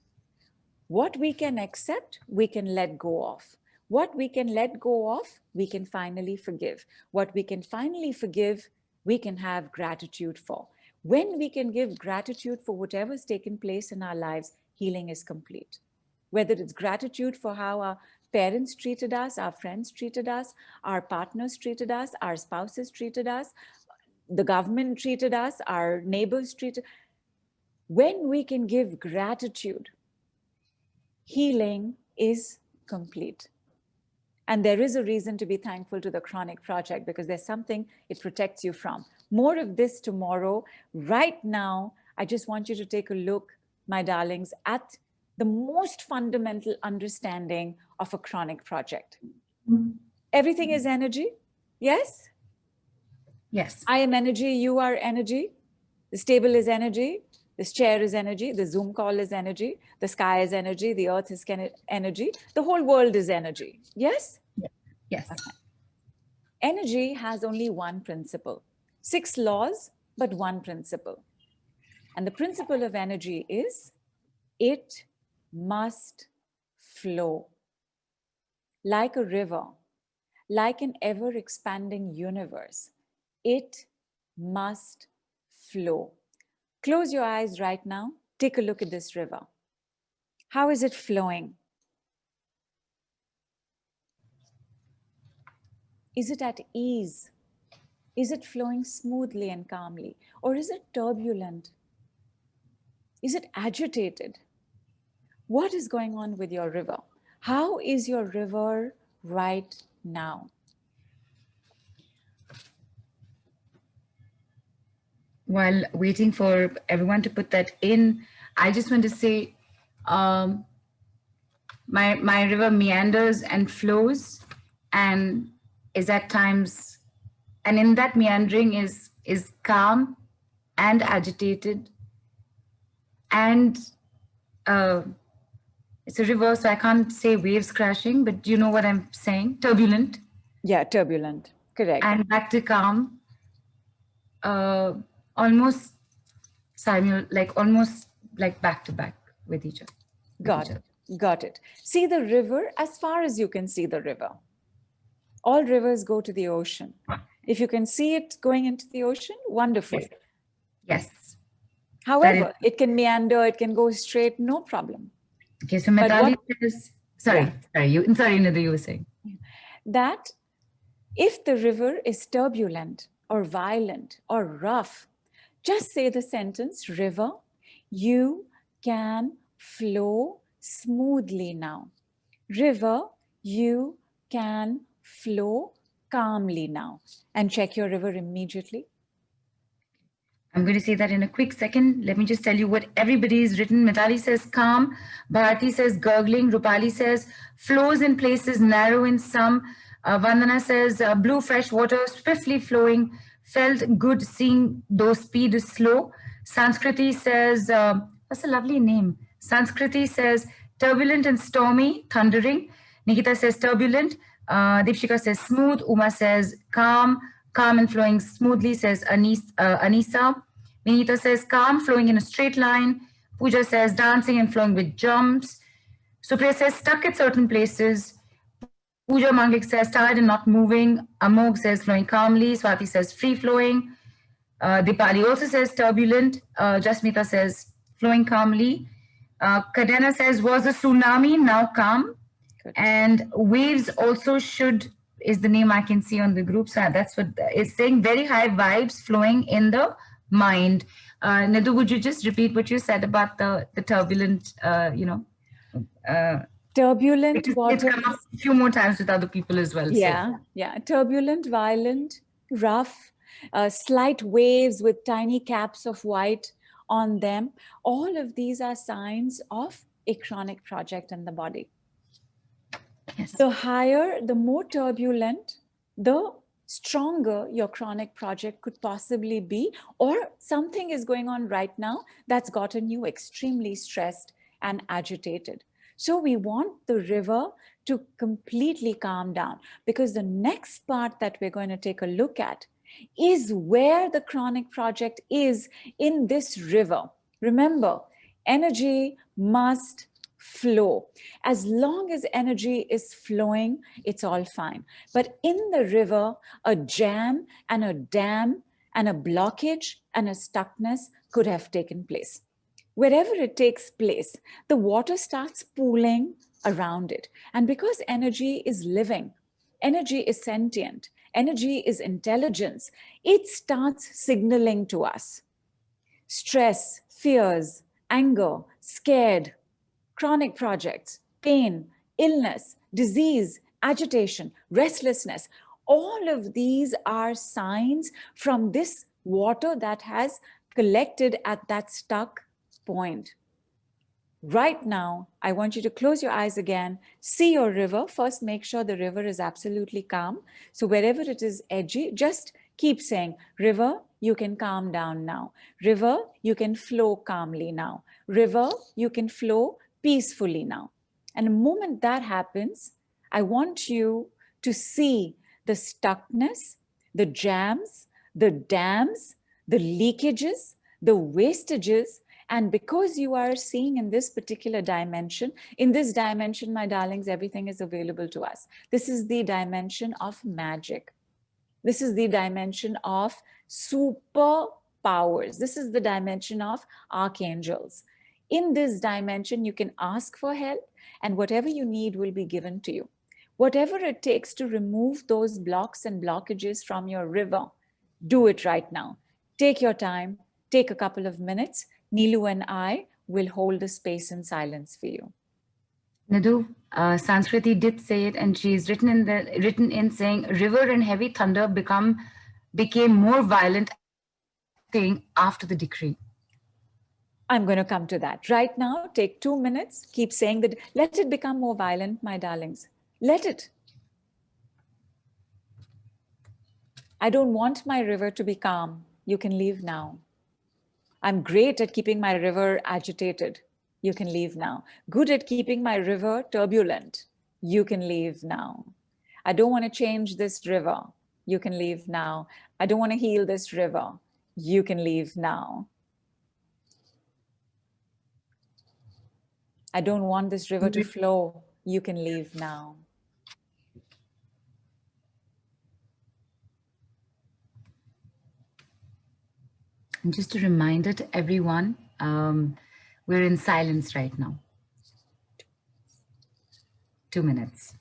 Speaker 4: What we can accept, we can let go of. What we can let go of, we can finally forgive. What we can finally forgive, we can have gratitude for. When we can give gratitude for whatever's taken place in our lives, healing is complete. Whether it's gratitude for how our parents treated us, our friends treated us, our partners treated us, our spouses treated us, the government treated us, our neighbors treated. When we can give gratitude, healing is complete. And there is a reason to be thankful to the chronic project, because there's something it protects you from. More of this tomorrow. Right now, I just want you to take a look, my darlings, at the most fundamental understanding of a chronic project. Everything is energy. Yes?
Speaker 1: Yes.
Speaker 4: I am energy, you are energy. This table is energy. This chair is energy. The Zoom call is energy. The sky is energy. The earth is energy. The whole world is energy. Yes?
Speaker 1: Yes.
Speaker 4: Okay. Energy has only one principle. 6 laws, but one principle. And the principle of energy is it must flow. Like a river, like an ever-expanding universe, it must flow. Close your eyes right now. Take a look at this river. How is it flowing? Is it at ease? Is it flowing smoothly and calmly? Or is it turbulent? Is it agitated? What is going on with your river? How is your river right now?
Speaker 1: While waiting for everyone to put that in, I just want to say, My river meanders and flows and is at times, and in that meandering is calm and agitated, and it's a river, so I can't say waves crashing, but you know what I'm saying, turbulent.
Speaker 4: Yeah, turbulent, correct.
Speaker 1: And back to calm, almost almost like back to back with each other.
Speaker 4: Got it. See the river as far as you can see the river. All rivers go to the ocean. If you can see it going into the ocean, wonderful.
Speaker 1: Yes.
Speaker 4: However, it can meander, it can go straight, no problem.
Speaker 1: Okay, so Mitali says, sorry, Nidhu, you were saying.
Speaker 4: That if the river is turbulent or violent or rough, just say the sentence, river, you can flow smoothly now. River, you can flow calmly now. And check your river immediately.
Speaker 1: I'm going to say that in a quick second. Let me just tell you what everybody has written. Mitali says calm. Bharati says gurgling. Rupali says flows in places, narrow in some. Vandana says blue fresh water, swiftly flowing. Felt good seeing though speed is slow. Sanskriti says, that's a lovely name. Sanskriti says turbulent and stormy, thundering. Nikita says turbulent. Deepshika says smooth. Uma says calm. Calm and flowing smoothly, says Anisa. Vinita says calm, flowing in a straight line. Pooja says dancing and flowing with jumps. Supriya says stuck at certain places. Pooja Manglik says tired and not moving. Amog says flowing calmly. Swati says free flowing. Dipali also says turbulent. Jasmita says flowing calmly. Kadena says was a tsunami, now calm. Good. And waves also should is the name I can see on the group. So that's what it's saying. Very high vibes flowing in the mind. Nidhu, would you just repeat what you said about the turbulent,
Speaker 4: turbulent water.
Speaker 1: It's come up a few more times with other people as well.
Speaker 4: Yeah, so. Yeah. Turbulent, violent, rough, slight waves with tiny caps of white on them. All of these are signs of a chronic project in the body. Yes. The higher, the more turbulent, the stronger your chronic project could possibly be, or something is going on right now that's gotten you extremely stressed and agitated. So we want the river to completely calm down, because the next part that we're going to take a look at is where the chronic project is in this river. Remember, energy must flow. As long as energy is flowing, it's all fine. But in the river, a jam and a dam and a blockage and a stuckness could have taken place. Wherever it takes place, the water starts pooling around it. And because energy is living, energy is sentient, energy is intelligence, it starts signaling to us. Stress, fears, anger, scared, chronic projects, pain, illness, disease, agitation, restlessness, all of these are signs from this water that has collected at that stuck point. Right now, I want you to close your eyes again, see your river. First, make sure the river is absolutely calm. So wherever it is edgy, just keep saying, river, you can calm down now. River, you can flow calmly now. River, you can flow peacefully now. And the moment that happens, I want you to see the stuckness, the jams, the dams, the leakages, the wastages. And because you are seeing in this particular dimension, in this dimension, my darlings, everything is available to us. This is the dimension of magic. This is the dimension of superpowers. This is the dimension of archangels. In this dimension, you can ask for help, and whatever you need will be given to you. Whatever it takes to remove those blocks and blockages from your river, do it right now. Take your time, take a couple of minutes. Neelu and I will hold the space in silence for you.
Speaker 1: Nidhu, Sanskriti did say it, and she's written in saying, river and heavy thunder became more violent after the decree.
Speaker 4: I'm going to come to that. Right now, take 2 minutes. Keep saying that. Let it become more violent, my darlings. Let it. I don't want my river to be calm. You can leave now. I'm great at keeping my river agitated. You can leave now. Good at keeping my river turbulent. You can leave now. I don't want to change this river. You can leave now. I don't want to heal this river. You can leave now. I don't want this river to flow. You can leave now.
Speaker 1: And just a reminder to everyone, we're in silence right now. 2 minutes.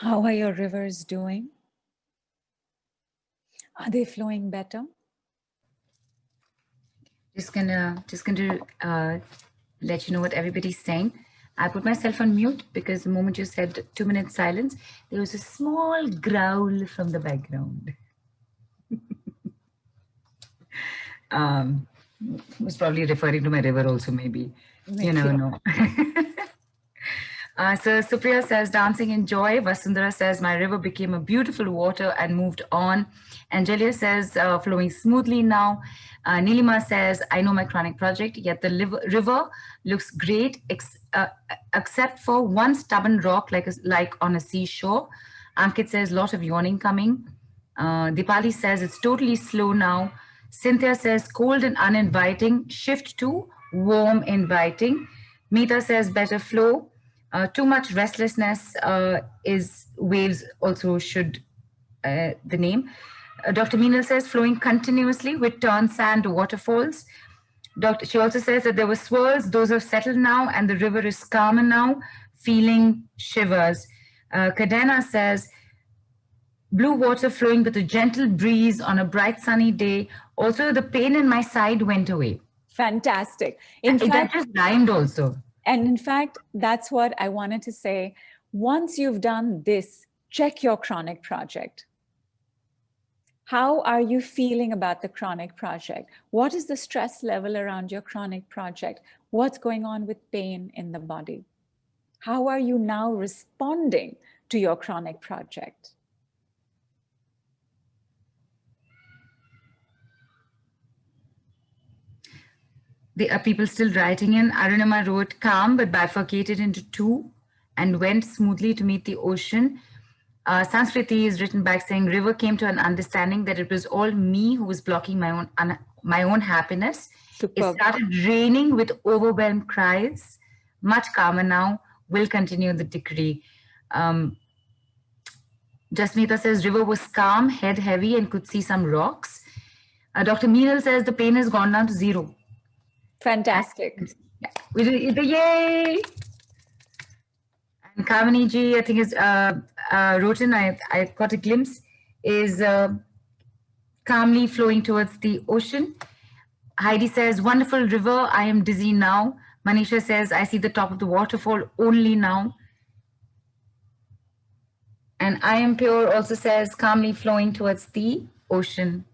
Speaker 4: How are your rivers doing? Are they flowing better?
Speaker 1: Just gonna let you know what everybody's saying. I put myself on mute because the moment you said 2 minutes silence, there was a small growl from the background. Was probably referring to my river also, maybe. You never know. So Supriya says, dancing in joy. Vasundhara says, my river became a beautiful water and moved on. Angelia says, flowing smoothly now. Nilima says, I know my chronic project, yet the river looks great, except for one stubborn rock like on a seashore. Ankit says, lot of yawning coming. Dipali says, it's totally slow now. Cynthia says, cold and uninviting, shift to warm, inviting. Meeta says, better flow. Too much restlessness is waves also should the name. Dr. Meenal says flowing continuously with turn sand waterfalls. She also says that there were swirls, those have settled now and the river is calmer now, feeling shivers. Kadena says blue water flowing with a gentle breeze on a bright sunny day. Also the pain in my side went away.
Speaker 4: Fantastic. In fact,
Speaker 1: that just rhymed also.
Speaker 4: And in fact, that's what I wanted to say. Once you've done this, check your chronic project. How are you feeling about the chronic project? What is the stress level around your chronic project? What's going on with pain in the body? How are you now responding to your chronic project?
Speaker 1: There are people still writing in. Arunima wrote, calm but bifurcated into two and went smoothly to meet the ocean. Sanskriti is written back saying, river came to an understanding that it was all me who was blocking my own happiness. Superb. It started raining with overwhelmed cries. Much calmer now. Will continue the decree. Jasmita says, river was calm, head heavy and could see some rocks. Dr. Meenal says, the pain has gone down to 0.
Speaker 4: Fantastic.
Speaker 1: Yeah. We did it, yay! And Kamini ji, I think is wrote in, I got a glimpse, is calmly flowing towards the ocean. Heidi says, wonderful river, I am dizzy now. Manisha says, I see the top of the waterfall only now. And I am pure also says, calmly flowing towards the ocean.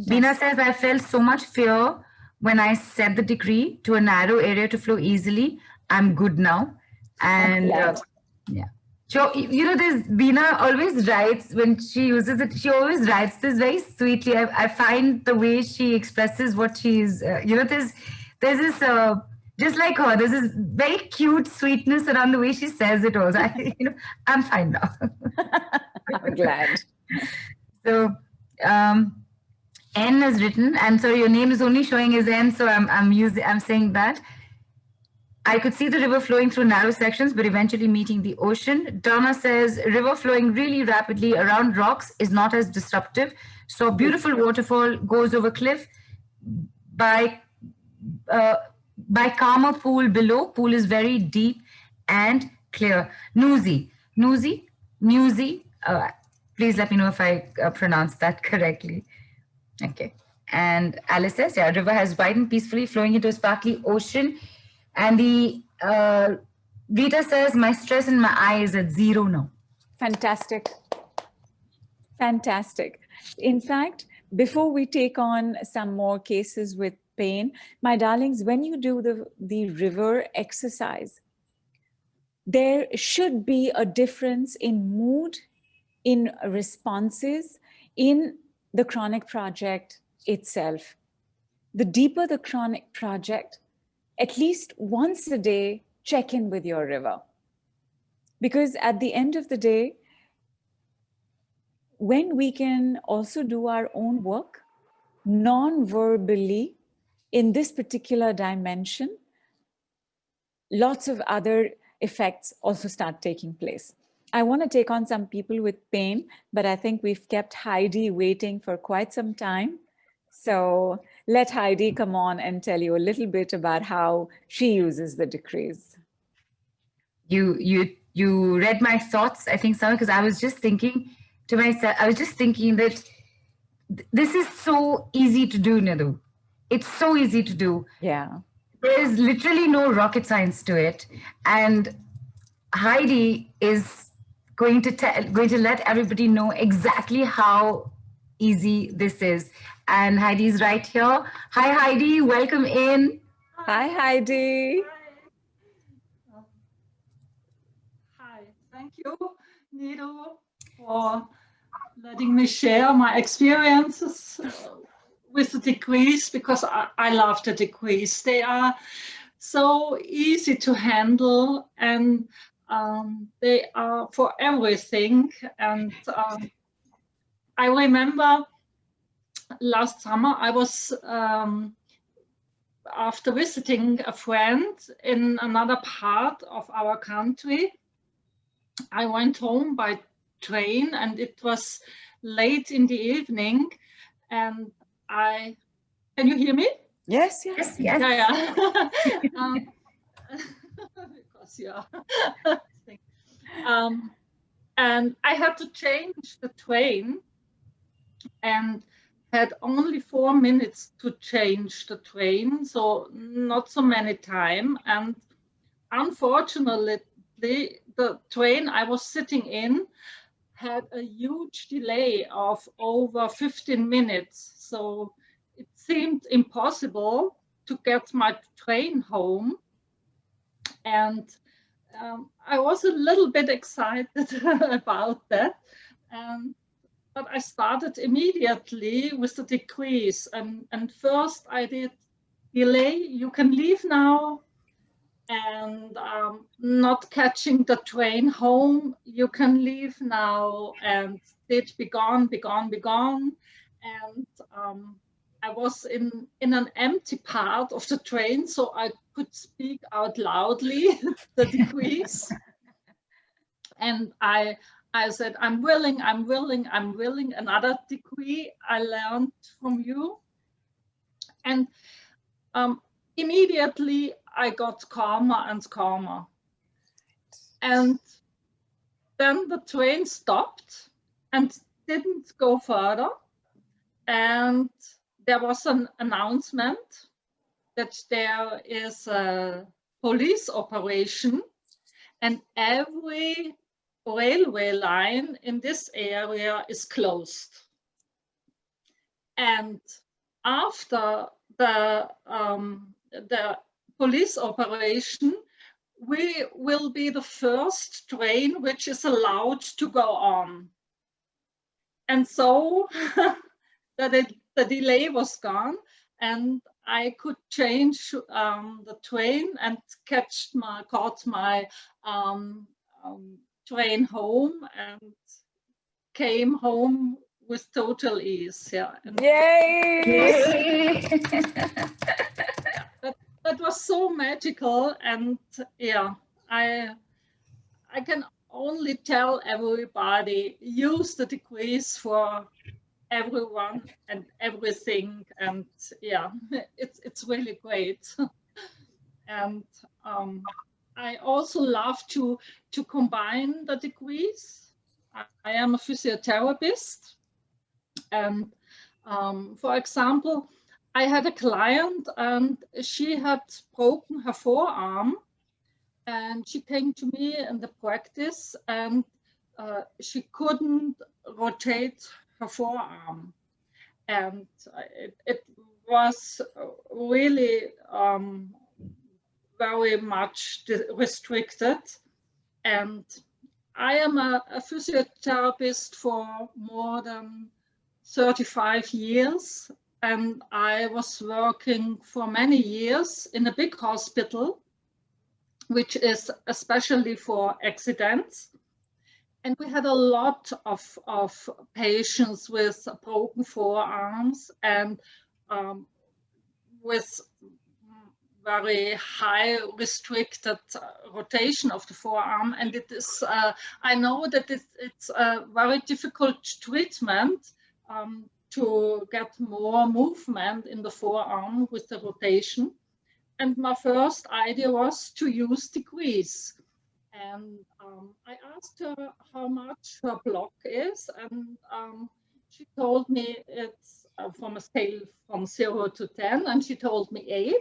Speaker 1: Bina says, I felt so much fear when I set the decree to a narrow area to flow easily. I'm good now. And yeah. You know, this Beena always writes when she uses it. She always writes this very sweetly. I find the way she expresses what she's. You know, there's this just like her. There's this very cute sweetness around the way she says it. Also, I'm fine now.
Speaker 4: I'm glad.
Speaker 1: So, N is written, and sorry, your name is only showing as N, so I'm saying that. I could see the river flowing through narrow sections, but eventually meeting the ocean. Donna says, river flowing really rapidly around rocks is not as disruptive. So beautiful waterfall goes over cliff by calmer pool below. Pool is very deep and clear. Newsy. Please let me know if I pronounced that correctly. Okay. And Alice says, yeah, river has widened peacefully, flowing into a sparkly ocean. And the Rita says, my stress in my eye is at 0 now.
Speaker 4: Fantastic. Fantastic. In fact, before we take on some more cases with pain, my darlings, when you do the river exercise, there should be a difference in mood, in responses, in the chronic project itself. The deeper the chronic project, at least once a day, check in with your river. Because at the end of the day, when we can also do our own work, non-verbally, in this particular dimension, lots of other effects also start taking place. I want to take on some people with pain, but I think we've kept Heidi waiting for quite some time. So let Heidi come on and tell you a little bit about how she uses the decrees.
Speaker 1: You read my thoughts, I think, Sana, because I was just thinking to myself, that this is so easy to do, Nidhu. It's so easy to do.
Speaker 4: Yeah.
Speaker 1: There's literally no rocket science to it. And Heidi is going to let everybody know exactly how easy this is. And Heidi's right here. Hi, Heidi. Welcome in.
Speaker 4: Hi, Heidi.
Speaker 10: Hi. Thank you, Nidhu, for letting me share my experiences with the decrees, because I love the decrees. They are so easy to handle, and they are for everything. And I remember last summer, I was, after visiting a friend in another part of our country, I went home by train, and it was late in the evening, and can you hear me?
Speaker 4: Yes.
Speaker 10: Yeah. Because yeah. And I had to change the train, and had only 4 minutes to change the train, so not so many time. And unfortunately, the train I was sitting in had a huge delay of over 15 minutes. So it seemed impossible to get my train home. And I was a little bit excited about that. But I started immediately with the decrees. And first I did delay, you can leave now. And not catching the train home, you can leave now, and did be gone. And I was in an empty part of the train, so I could speak out loudly the decrees. And I said, I'm willing. Another decree I learned from you. And immediately I got calmer and calmer. And then the train stopped and didn't go further. And there was an announcement that there is a police operation, and every railway line in this area is closed. And after the police operation, we will be the first train which is allowed to go on. And so the delay was gone, and I could change the train and caught my train home and came home with total ease. Yeah. And
Speaker 4: Yay!
Speaker 10: that was so magical, and yeah, I can only tell everybody, use the degrees for everyone and everything, and yeah, it's really great. And I also love to combine the degrees. I am a physiotherapist, and for example, I had a client and she had broken her forearm, and she came to me in the practice, and she couldn't rotate her forearm, and it was really very much restricted. And I am a physiotherapist for more than 35 years, and I was working for many years in a big hospital, which is especially for accidents. And we had a lot of patients with broken forearms and with very high restricted rotation of the forearm. And it is, I know that it's a very difficult treatment to get more movement in the forearm with the rotation. And my first idea was to use degrees. And I asked her how much her block is, and she told me it's from a scale from 0 to 10, and she told me 8.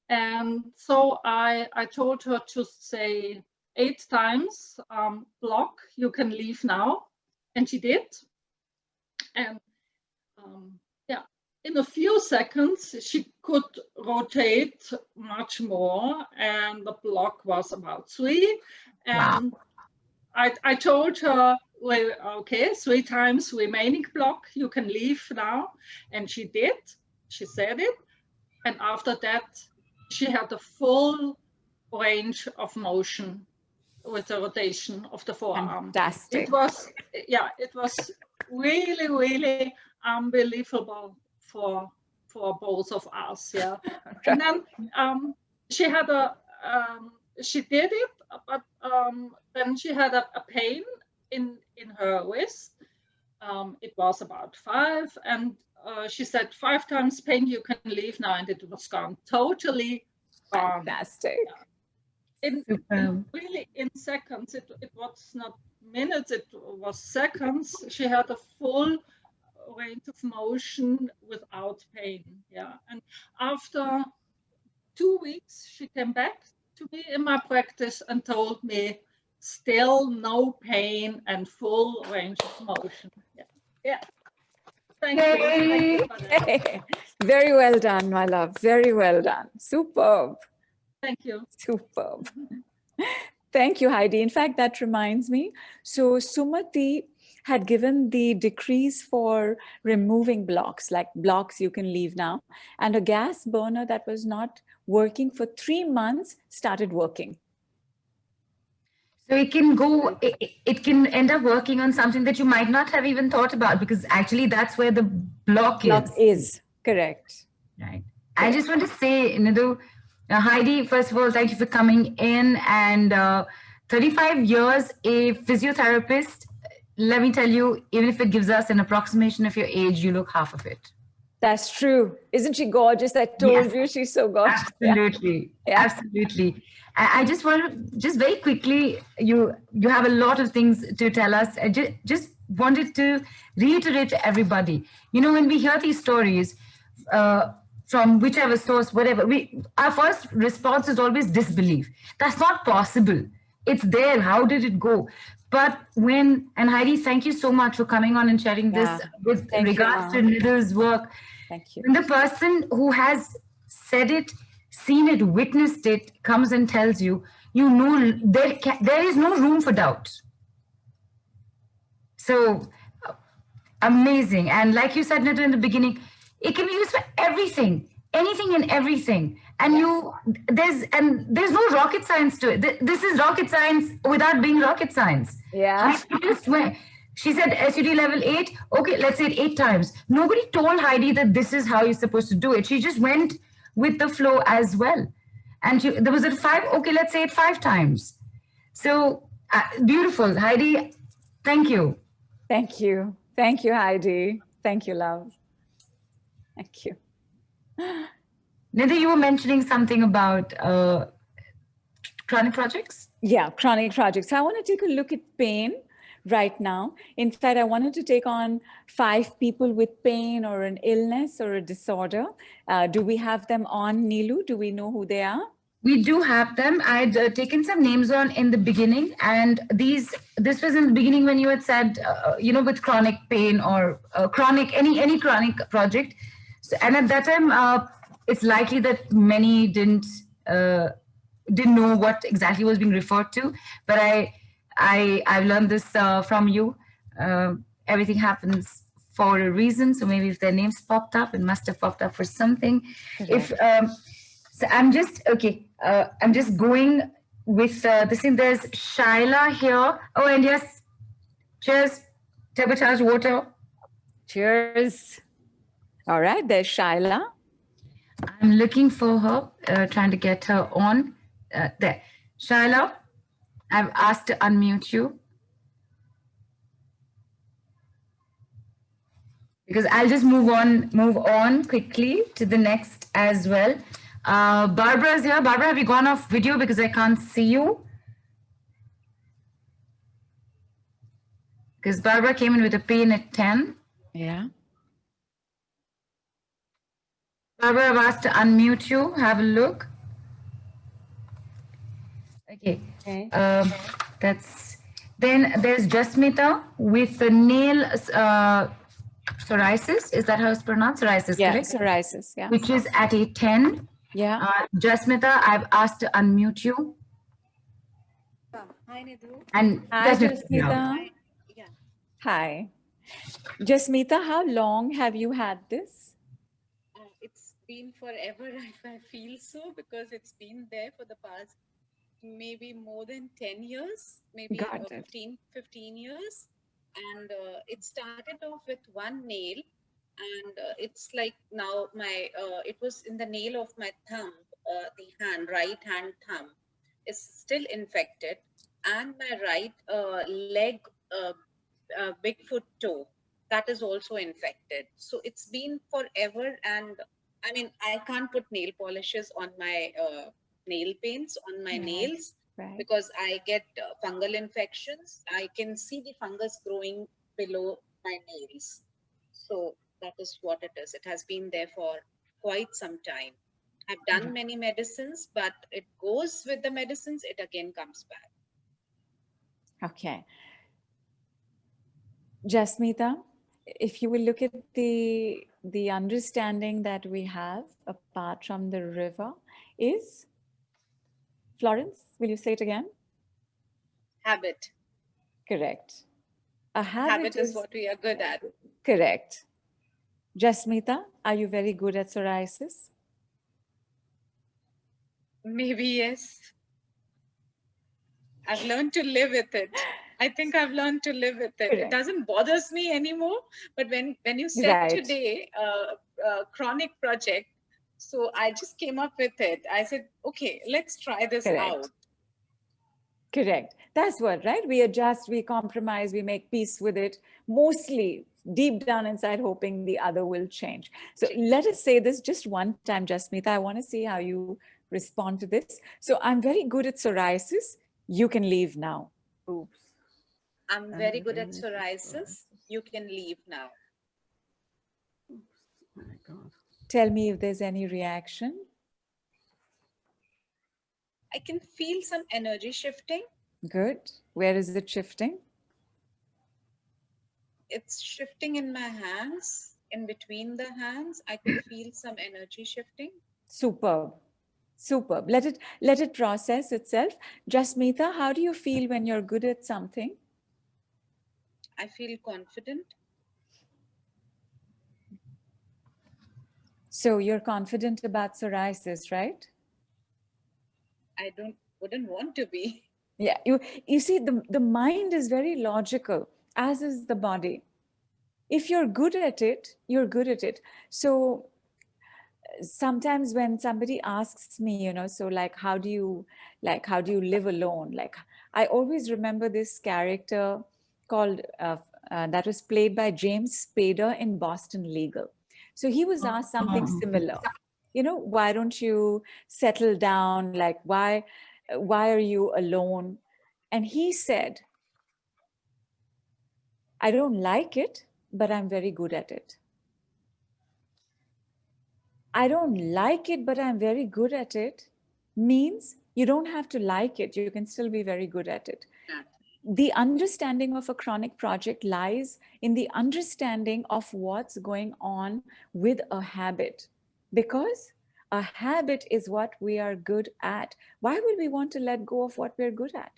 Speaker 10: And so I told her to say 8 times, block, you can leave now. And she did. And yeah, in a few seconds, she could rotate much more, and the block was about 3. And I told her, well, okay, 3 times remaining block, you can leave now. And she did, she said it. And after that, she had a full range of motion with the rotation of the forearm.
Speaker 4: Fantastic.
Speaker 10: It was, yeah, it was really, really unbelievable for both of us, yeah. And then she had she did it, but then she had a pain in her wrist. It was about 5, and she said 5 times pain, you can leave now, and it was gone, totally gone.
Speaker 4: Fantastic.
Speaker 10: In really in seconds, it was not minutes, it was seconds. She had a full range of motion without pain, yeah. And after 2 weeks, she came back to me in my practice and told me still no pain and full range of motion. Yeah, yeah. Thank you. Thank you for that.
Speaker 4: Very well done, my love. Very well done. Superb.
Speaker 10: Thank you.
Speaker 4: Superb. Thank you, Heidi. In fact, that reminds me. So Sumati had given the decrees for removing blocks, like blocks you can leave now. And a gas burner that was not working for 3 months started working.
Speaker 1: So it can go, it can end up working on something that you might not have even thought about, because actually that's where the block
Speaker 4: is. Correct.
Speaker 1: Right. I just want to say, Nidhu, Heidi, first of all, thank you for coming in. And 35 years, a physiotherapist, let me tell you, even if it gives us an approximation of your age, you look half of it.
Speaker 4: That's true. Isn't she gorgeous? I told you she's so gorgeous.
Speaker 1: Absolutely. Yeah. Absolutely. I just want to, just very quickly, you have a lot of things to tell us. I just wanted to reiterate to everybody, you know, when we hear these stories from whichever source, whatever, our first response is always disbelief. That's not possible. It's there. How did it go? But when, and Heidi, thank you so much for coming on and sharing this with regards to Nidhu's work.
Speaker 4: Thank you.
Speaker 1: When the person who has said it, seen it, witnessed it, comes and tells you, you know there is no room for doubt. So amazing. And like you said, Nidhu, in the beginning, it can be used for everything, anything and everything. And there's no rocket science to it. This is rocket science without being rocket science.
Speaker 4: Yeah.
Speaker 1: She said SUD level 8. Okay, let's say it 8 times. Nobody told Heidi that this is how you're supposed to do it. She just went with the flow as well. And there was a 5. Okay, let's say it 5 times. So beautiful, Heidi. Thank you.
Speaker 4: Thank you. Thank you, Heidi. Thank you, love. Thank you.
Speaker 1: Nidhu, you were mentioning something about chronic projects?
Speaker 4: Yeah, chronic projects. So I want to take a look at pain right now. In fact, I wanted to take on 5 people with pain or an illness or a disorder. Do we have them on, Neelu? Do we know who they are?
Speaker 1: We do have them. I'd taken some names on in the beginning, and this was in the beginning when you had said, with chronic pain or chronic, any chronic project. So, and at that time, it's likely that many didn't know what exactly was being referred to. But I've learned this from you. Everything happens for a reason. So maybe if their names popped up, it must have popped up for something. If so, I'm just going with this thing. There's Shaila here. Oh, and yes, cheers. Turbocharged water.
Speaker 4: Cheers. All right, there's Shaila.
Speaker 1: I'm looking for her, trying to get her on. There. Shaila, I've asked to unmute you. Because I'll just move on quickly to the next as well. Barbara's here. Barbara, have you gone off video because I can't see you? Because Barbara came in with a pain at 10.
Speaker 4: Yeah.
Speaker 1: Barbara, I've asked to unmute you. Have a look. Okay. Then there's Jasmita with the nail psoriasis. Is that how it's pronounced? Psoriasis,
Speaker 4: yeah,
Speaker 1: correct?
Speaker 4: Psoriasis, yeah.
Speaker 1: Which is at a 10.
Speaker 4: Yeah.
Speaker 1: Jasmita, I've asked to unmute you.
Speaker 11: Hi, Nidhu.
Speaker 1: And
Speaker 4: hi,
Speaker 1: Jasmita.
Speaker 11: Yeah.
Speaker 4: Hi. Jasmita, how long have you had this?
Speaker 11: It's been forever, if I feel so, because it's been there for the past maybe more than 10 years, maybe 15 years. And it started off with one nail, and it's like now it was in the nail of my thumb, the hand, right hand thumb is still infected, and my right leg, big foot toe, that is also infected. So it's been forever, and I mean, I can't put nail polishes on my nail paints on my nails.
Speaker 4: Right.
Speaker 11: Because I get fungal infections. I can see the fungus growing below my nails. So that is what it is. It has been there for quite some time. I've done many medicines, but it goes with the medicines, it again comes back.
Speaker 4: Okay. Jasmita, if you will look at the understanding that we have apart from the river is, Florence, will you say it again?
Speaker 11: Habit.
Speaker 4: Correct. A
Speaker 11: habit is what we are good at.
Speaker 4: Correct. Jasmita, are you very good at psoriasis?
Speaker 11: Maybe yes. I've learned to live with it. I think I've learned to live with it.
Speaker 4: Correct.
Speaker 11: It doesn't bother me anymore. But when you said today, chronic project, so I just came up with it. I said, okay, let's try this out.
Speaker 4: Correct. That's what, right? We adjust, we compromise, we make peace with it, mostly deep down inside, hoping the other will change. So let us say this just one time, Jasmita. I want to see how you respond to this. So I'm very good at psoriasis. You can leave now.
Speaker 9: Oops.
Speaker 11: I'm very good at psoriasis. You can leave now.
Speaker 9: Oops. Oh my God.
Speaker 4: Tell me if there's any reaction.
Speaker 11: I can feel some energy shifting.
Speaker 4: Good. Where is it shifting?
Speaker 11: It's shifting in my hands, in between the hands. I can feel some energy shifting.
Speaker 4: Superb. Superb. Let it process itself. Jasmeeta, how do you feel when you're good at something?
Speaker 11: I feel confident.
Speaker 4: So you're confident about psoriasis, right?
Speaker 11: I wouldn't want to be.
Speaker 4: Yeah, you see, the mind is very logical, as is the body. If you're good at it, you're good at it. So sometimes when somebody asks me, so like, how do you live alone? Like, I always remember this character called, that was played by James Spader in Boston Legal. So he was asked something similar. Why don't you settle down? Like, why are you alone? And he said, I don't like it, but I'm very good at it. I don't like it, but I'm very good at it means you don't have to like it. You can still be very good at it. The understanding of a chronic project lies in the understanding of what's going on with a habit, because a habit is what we are good at. Why would we want to let go of what we're good at?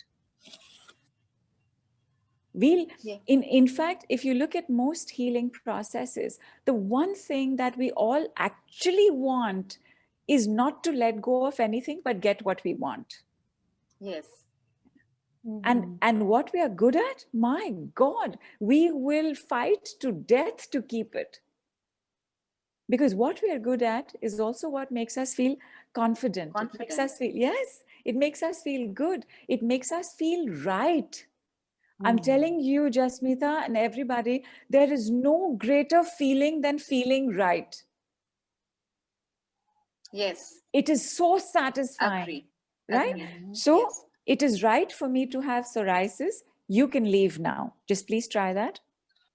Speaker 4: In fact, if you look at most healing processes, the one thing that we all actually want is not to let go of anything, but get what we want.
Speaker 11: Yes.
Speaker 4: And what we are good at, my God, we will fight to death to keep it. Because what we are good at is also what makes us feel confident. It makes us feel, yes, it makes us feel good. It makes us feel right. I'm telling you, Jasmeeta and everybody, there is no greater feeling than feeling right.
Speaker 11: Yes.
Speaker 4: It is so satisfying.
Speaker 11: Agree.
Speaker 4: Right?
Speaker 11: Agree.
Speaker 4: So
Speaker 11: Yes.
Speaker 4: it is right for me to have psoriasis. You can leave now. Just please try that.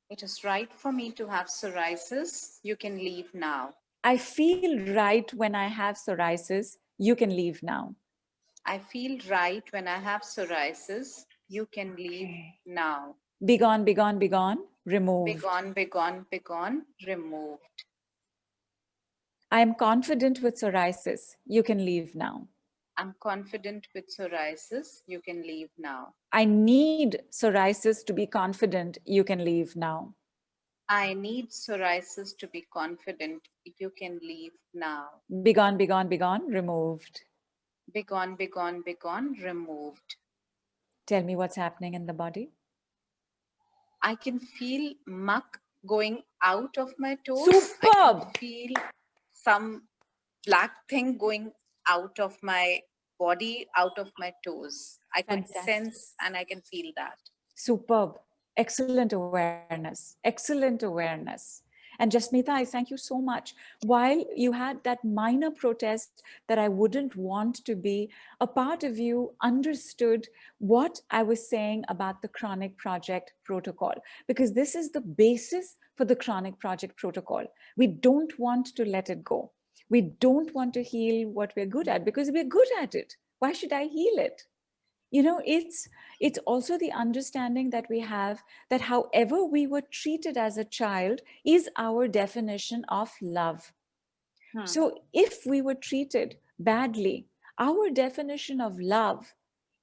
Speaker 11: It is right for me to have psoriasis. You can leave now.
Speaker 4: I feel right when I have psoriasis. You can leave now.
Speaker 11: I feel right when I have psoriasis. You can leave now.
Speaker 4: Be gone, be gone, be gone. Removed.
Speaker 11: Be gone, be gone, be gone. Removed.
Speaker 4: I am confident with psoriasis. You can leave now.
Speaker 11: I'm confident with psoriasis. You can leave now.
Speaker 4: I need psoriasis to be confident. You can leave now.
Speaker 11: I need psoriasis to be confident. You can leave now.
Speaker 4: Be gone, be gone, be gone. Removed.
Speaker 11: Be gone, be gone, be gone. Removed.
Speaker 4: Tell me what's happening in the body.
Speaker 11: I can feel muck going out of my toes.
Speaker 4: Superb.
Speaker 11: I can feel some black thing going out of my body, out of my toes. I can sense and I can feel that.
Speaker 4: Superb. Excellent awareness. Excellent awareness. And Jasmeeta, I thank you so much. While you had that minor protest that I wouldn't want to be, a part of you understood what I was saying about the chronic project protocol, because this is the basis for the chronic project protocol. We don't want to let it go. We don't want to heal what we're good at because we're good at it. Why should I heal it? It's also the understanding that we have that however we were treated as a child is our definition of love. So if we were treated badly, our definition of love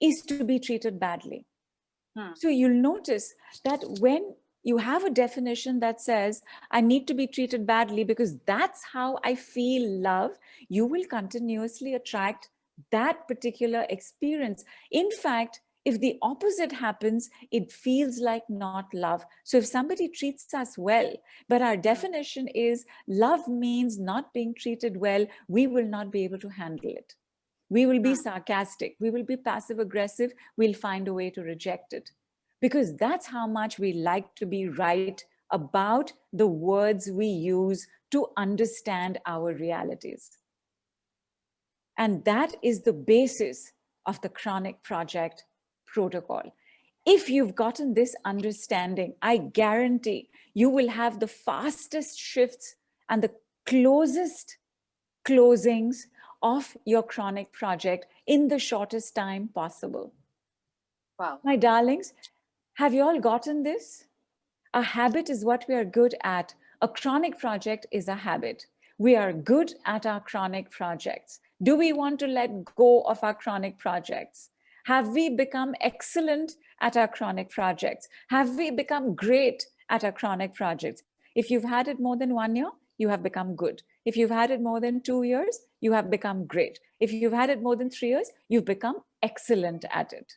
Speaker 4: is to be treated badly. So you'll notice that when you have a definition that says, I need to be treated badly because that's how I feel love, you will continuously attract that particular experience. In fact, if the opposite happens, it feels like not love. So if somebody treats us well, but our definition is love means not being treated well, we will not be able to handle it. We will be sarcastic. We will be passive aggressive. We'll find a way to reject it. Because that's how much we like to be right about the words we use to understand our realities. And that is the basis of the chronic project protocol. If you've gotten this understanding, I guarantee you will have the fastest shifts and the closest closings of your chronic project in the shortest time possible.
Speaker 11: Wow.
Speaker 4: My darlings, have you all gotten this? A habit is what we are good at. A chronic project is a habit. We are good at our chronic projects. Do we want to let go of our chronic projects? Have we become excellent at our chronic projects? Have we become great at our chronic projects? If you've had it more than 1 year, you have become good. If you've had it more than 2 years, you have become great. If you've had it more than 3 years, you've become excellent at it.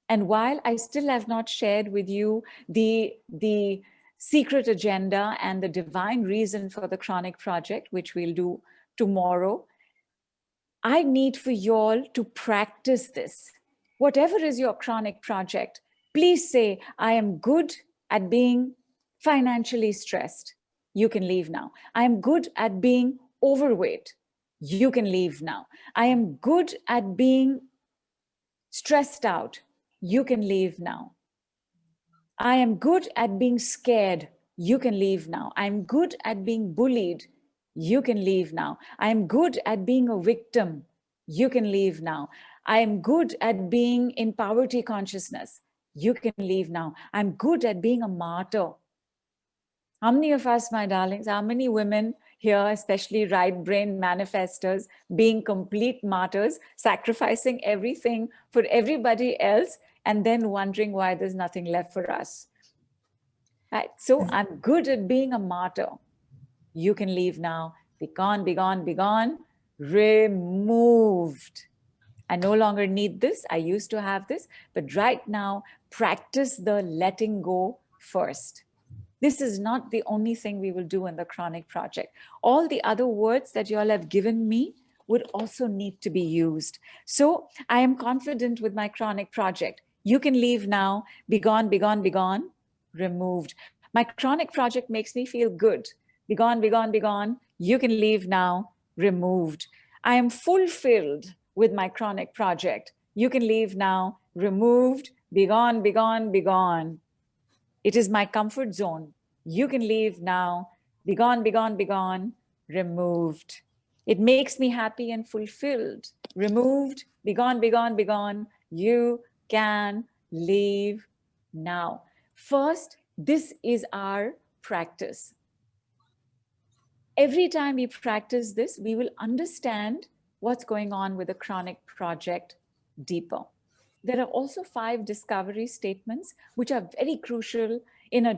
Speaker 4: And while I still have not shared with you the secret agenda and the divine reason for the chronic project, which we'll do tomorrow, I need for you all to practice this. Whatever is your chronic project, please say, I am good at being financially stressed. You can leave now. I am good at being overweight. You can leave now. I am good at being stressed out. You can leave now. I am good at being scared. You can leave now. I'm good at being bullied. You can leave now. I'm good at being a victim. You can leave now. I'm good at being in poverty consciousness. You can leave now. I'm good at being a martyr. How many of us, my darlings, how many women here, especially right brain manifestors, being complete martyrs, sacrificing everything for everybody else, and then wondering why there's nothing left for us? Right? So I'm good at being a martyr. You can leave now. Be gone, be gone, be gone. Removed. I no longer need this. I used to have this, but right now, practice the letting go first. This is not the only thing we will do in the chronic project. All the other words that you all have given me would also need to be used. So I am confident with my chronic project. You can leave now. Be gone, be gone, be gone. Removed. My chronic project makes me feel good. Be gone, be gone, be gone. You can leave now. Removed. I am fulfilled with my chronic project. You can leave now. Removed. Be gone, be gone, be gone. It is my comfort zone. You can leave now. Be gone, be gone, be gone. Removed. It makes me happy and fulfilled. Removed. Be gone, be gone, be gone. You can leave now. First, this is our practice. Every time we practice this, we will understand what's going on with the chronic project deeper. There are also 5 discovery statements, which are very crucial in a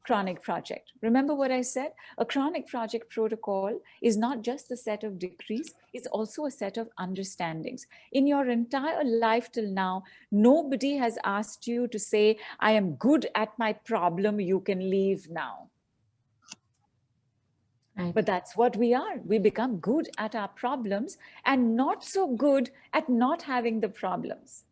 Speaker 4: chronic project. Remember what I said? A chronic project protocol is not just a set of decrees, it's also a set of understandings. In your entire life till now, nobody has asked you to say, I am good at my problem, you can leave now. Right. But that's what we are. We become good at our problems and not so good at not having the problems.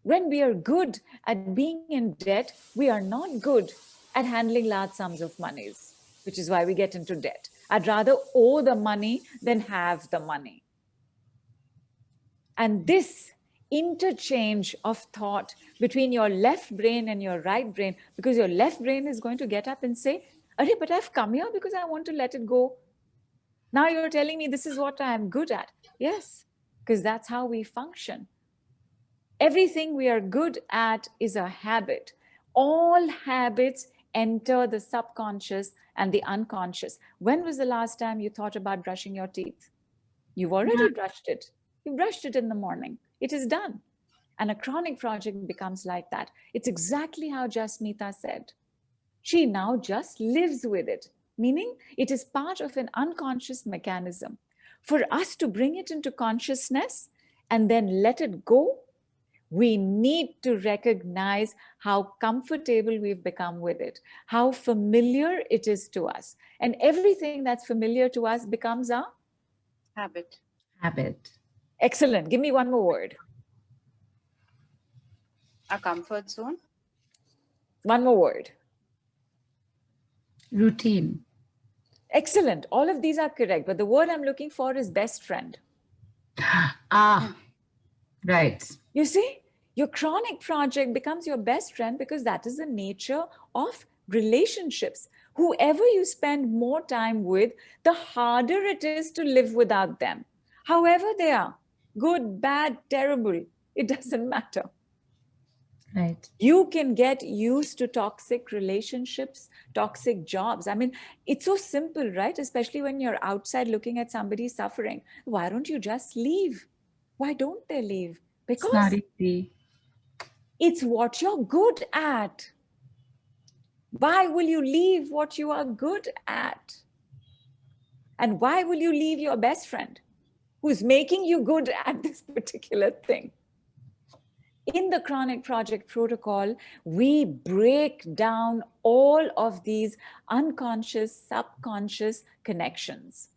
Speaker 4: When we are good at being in debt, we are not good at handling large sums of monies, which is why we get into debt. I'd rather owe the money than have the money. And this interchange of thought between your left brain and your right brain, because your left brain is going to get up and say, Arey, but I've come here because I want to let it go. Now you're telling me this is what I'm good at. Yes, because that's how we function. Everything we are good at is a habit. All habits enter the subconscious and the unconscious. When was the last time you thought about brushing your teeth? You've already brushed it. You brushed it in the morning. It is done. And a chronic project becomes like that. It's exactly how Jasmita said. She now just lives with it, meaning it is part of an unconscious mechanism. For us to bring it into consciousness and then let it go, we need to recognize how comfortable we've become with it, how familiar it is to us. And everything that's familiar to us becomes a
Speaker 6: habit.
Speaker 1: Habit.
Speaker 4: Excellent. Give me one more word.
Speaker 6: A comfort zone.
Speaker 4: One more word.
Speaker 1: Routine.
Speaker 4: Excellent. All of these are correct, but the word I'm looking for is best friend.
Speaker 1: Ah, right.
Speaker 4: You see, your chronic project becomes your best friend because that is the nature of relationships. Whoever you spend more time with, the harder it is to live without them. However they are, good, bad, terrible, it doesn't matter.
Speaker 1: Right.
Speaker 4: You can get used to toxic relationships, toxic jobs. I mean, it's so simple, right? Especially when you're outside looking at somebody suffering. Why don't you just leave? Why don't they leave?
Speaker 1: It's not
Speaker 4: Because
Speaker 1: easy.
Speaker 4: it's what you're good at. Why will you leave what you are good at? And why will you leave your best friend who's making you good at this particular thing? In the chronic project protocol, we break down all of these unconscious, subconscious connections.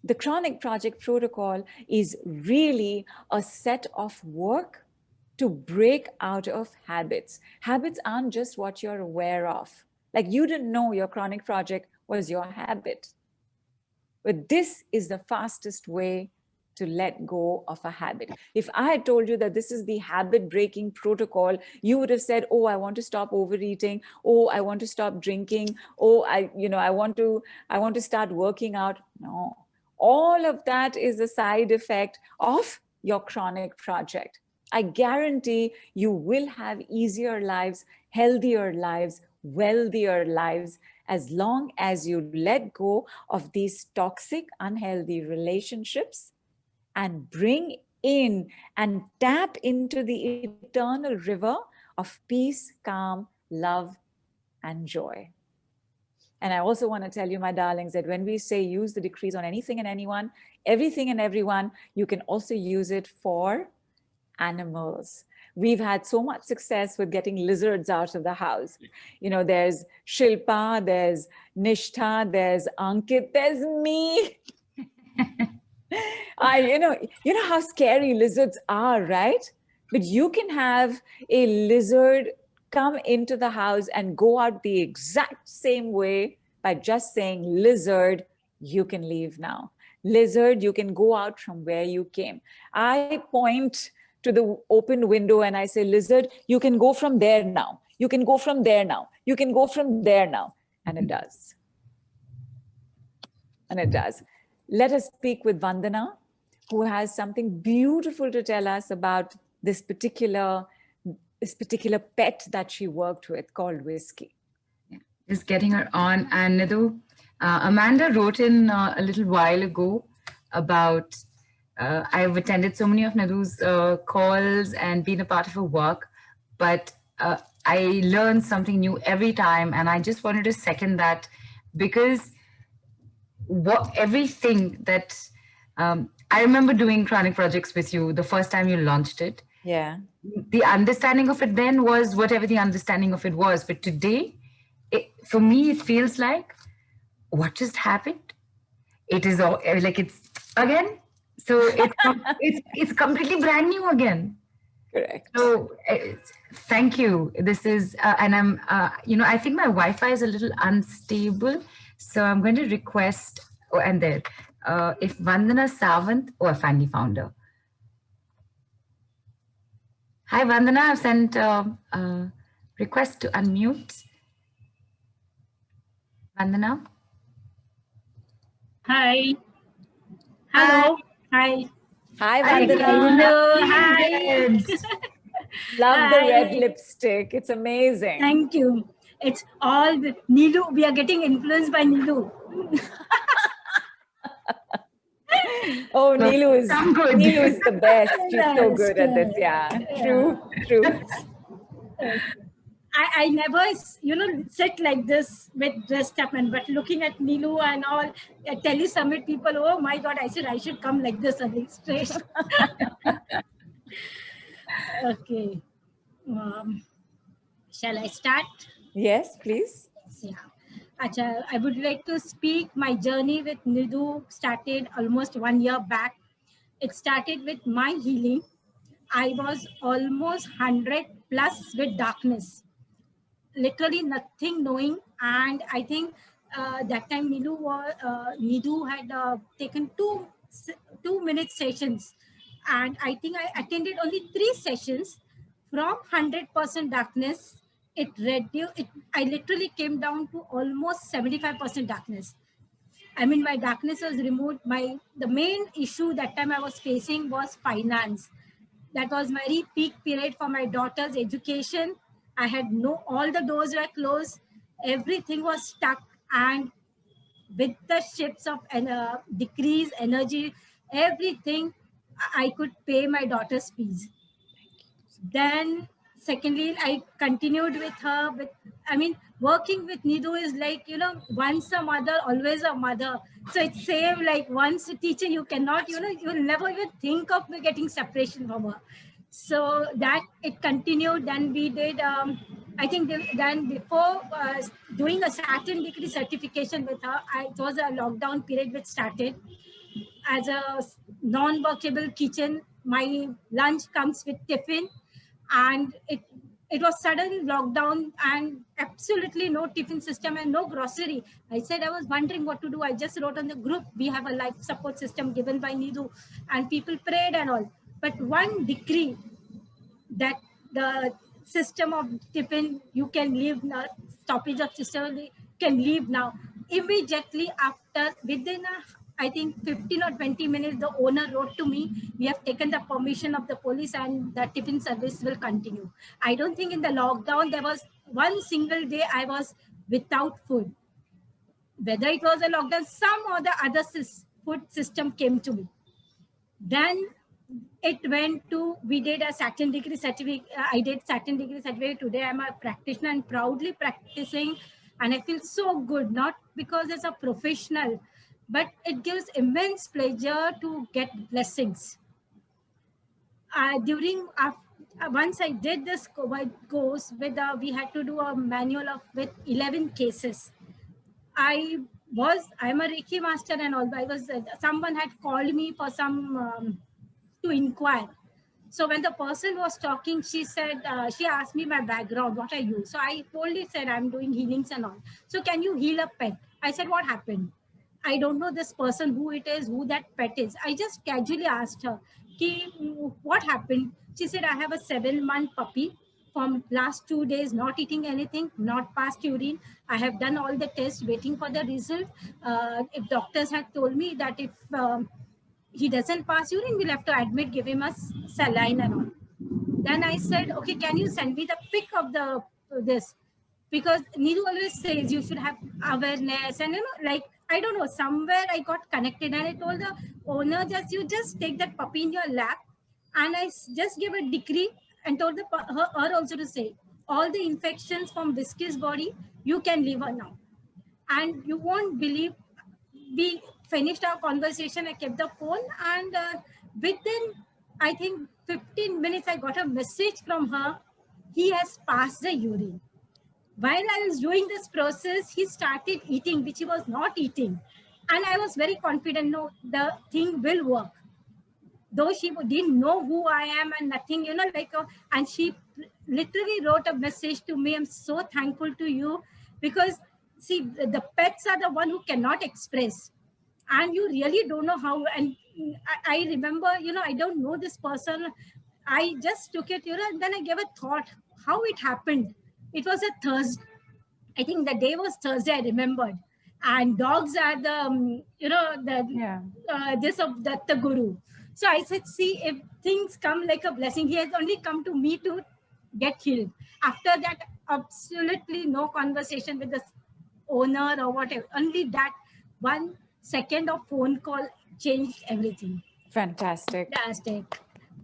Speaker 4: The chronic project protocol is really a set of work to break out of habits. Habits aren't just what you're aware of. Like you didn't know your chronic project was your habit. But this is the fastest way to let go of a habit. If I had told you that this is the habit breaking protocol, you would have said, oh, I want to stop overeating. Oh, I want to stop drinking. Oh, I want to start working out. No, all of that is a side effect of your chronic project. I guarantee you will have easier lives, healthier lives, wealthier lives, as long as you let go of these toxic, unhealthy relationships and bring in and tap into the eternal river of peace, calm, love, and joy. And I also want to tell you, my darlings, that when we say use the decrees on anything and anyone, everything and everyone, you can also use it for animals. We've had so much success with getting lizards out of the house. You know, there's Shilpa, there's Nishtha, there's Ankit, there's me. You know how scary lizards are, right? But you can have a lizard come into the house and go out the exact same way by just saying, lizard, you can leave now. Lizard, you can go out from where you came. I point to the open window and I say, lizard, you can go from there now. You can go from there now. You can go from there now. And it does. And it does. Let us speak with Vandana, who has something beautiful to tell us about this particular pet that she worked with called Whiskey.
Speaker 1: Yeah. Just getting her on. And Nidhu, Amanda wrote in a little while ago about I've attended so many of Nidhu's calls and been a part of her work, but I learn something new every time. And I just wanted to second that, because everything that I remember doing chronic projects with you the first time you launched it.
Speaker 4: Yeah.
Speaker 1: The understanding of it then was whatever the understanding of it was. But today, for me, it feels like, what just happened? It is all like it's again. So it's completely brand new again.
Speaker 4: Correct.
Speaker 1: So thank you. This is, and I'm, I think my Wi-Fi is a little unstable. So I'm going to request, if Vandana Savant, I finally found her. Hi, Vandana, I've sent a request to unmute. Vandana.
Speaker 12: Hi. Hello. Hi.
Speaker 4: Hi, Vandana.
Speaker 12: Hello. Hi.
Speaker 4: Love the red lipstick. It's amazing.
Speaker 12: Thank you. It's all with Nidhu. We are getting influenced by Nidhu.
Speaker 4: Oh, Nidhu is the best. She's so good at this. Yeah, true.
Speaker 12: I never, sit like this with dressed up, but looking at Nidhu and all at telesummit people, oh my God, I said I should come like this and straight. Okay. Shall I start?
Speaker 4: Yes, please.
Speaker 12: Yeah. Achha, I would like to speak. My journey with Nidhu started almost 1 year back. It started with my healing. I was almost 100 plus with darkness. Literally nothing knowing. And I think that time Nidhu had taken two-minute sessions. And I think I attended only 3 sessions. From 100% darkness, I literally came down to almost 75% darkness. I mean, my darkness was removed. The main issue that time I was facing was finance. That was very peak period for my daughter's education. I had all the doors were closed. Everything was stuck. And with the shifts of decreased energy, everything, I could pay my daughter's fees. Then secondly, I continued with her. Working with Nidhu is like, once a mother, always a mother. So it's same like once a teacher, you cannot, you'll never even think of getting separation from her. So that it continued. Then we did, I think then before doing a Saturn degree certification with her, it was a lockdown period which started. As a non-workable kitchen, my lunch comes with tiffin, and it was sudden lockdown and absolutely no tiffin system and no grocery. I said I was wondering what to do. I just wrote on the group, we have a life support system given by Nidhu, and people prayed and all. But one decree that the system of tiffin, you can leave now, stoppage of system, can leave now. Immediately after, within I think 15 or 20 minutes, the owner wrote to me, we have taken the permission of the police and the tiffin service will continue. I don't think in the lockdown, there was one single day I was without food. Whether it was a lockdown, some or the other food system came to me. Then it went to, we did a Saturn degree certificate. I did Saturn degree certificate. Today I'm a practitioner and proudly practicing. And I feel so good, not because as a professional, but it gives immense pleasure to get blessings. Once I did this course with, we had to do a manual with 11 cases. I'm a Reiki master and all. Someone had called me for some, to inquire. So when the person was talking, she said, she asked me my background, what are you? So I boldly said, I'm doing healings and all. So can you heal a pet? I said, what happened? I don't know this person, who it is, who that pet is. I just casually asked her, what happened? She said, I have a 7-month puppy. From last 2 days, not eating anything, not passed urine. I have done all the tests, waiting for the result. If doctors had told me that if he doesn't pass urine, we'll have to admit, give him a saline and all. Then I said, okay, can you send me the pic of this? Because Nidhu always says you should have awareness, and like, I don't know, somewhere I got connected, and I told the owner, you just take that puppy in your lap, and I just gave a decree and told her also to say, all the infections from Whiskey's body, you can leave her now. And you won't believe, we finished our conversation, I kept the phone, and within, I think 15 minutes, I got a message from her, he has passed the urine. While I was doing this process, he started eating, which he was not eating. And I was very confident, no, the thing will work. Though she didn't know who I am and nothing, and she literally wrote a message to me, I'm so thankful to you, because see, the pets are the one who cannot express. And you really don't know how. And I remember, I don't know this person. I just took it, and then I gave a thought, how it happened. It was a Thursday. I think the day was Thursday, I remembered. And dogs are the, this of the Guru. So I said, see, if things come like a blessing, he has only come to me to get healed. After that, absolutely no conversation with the owner or whatever. Only that 1 second of phone call changed everything.
Speaker 4: Fantastic.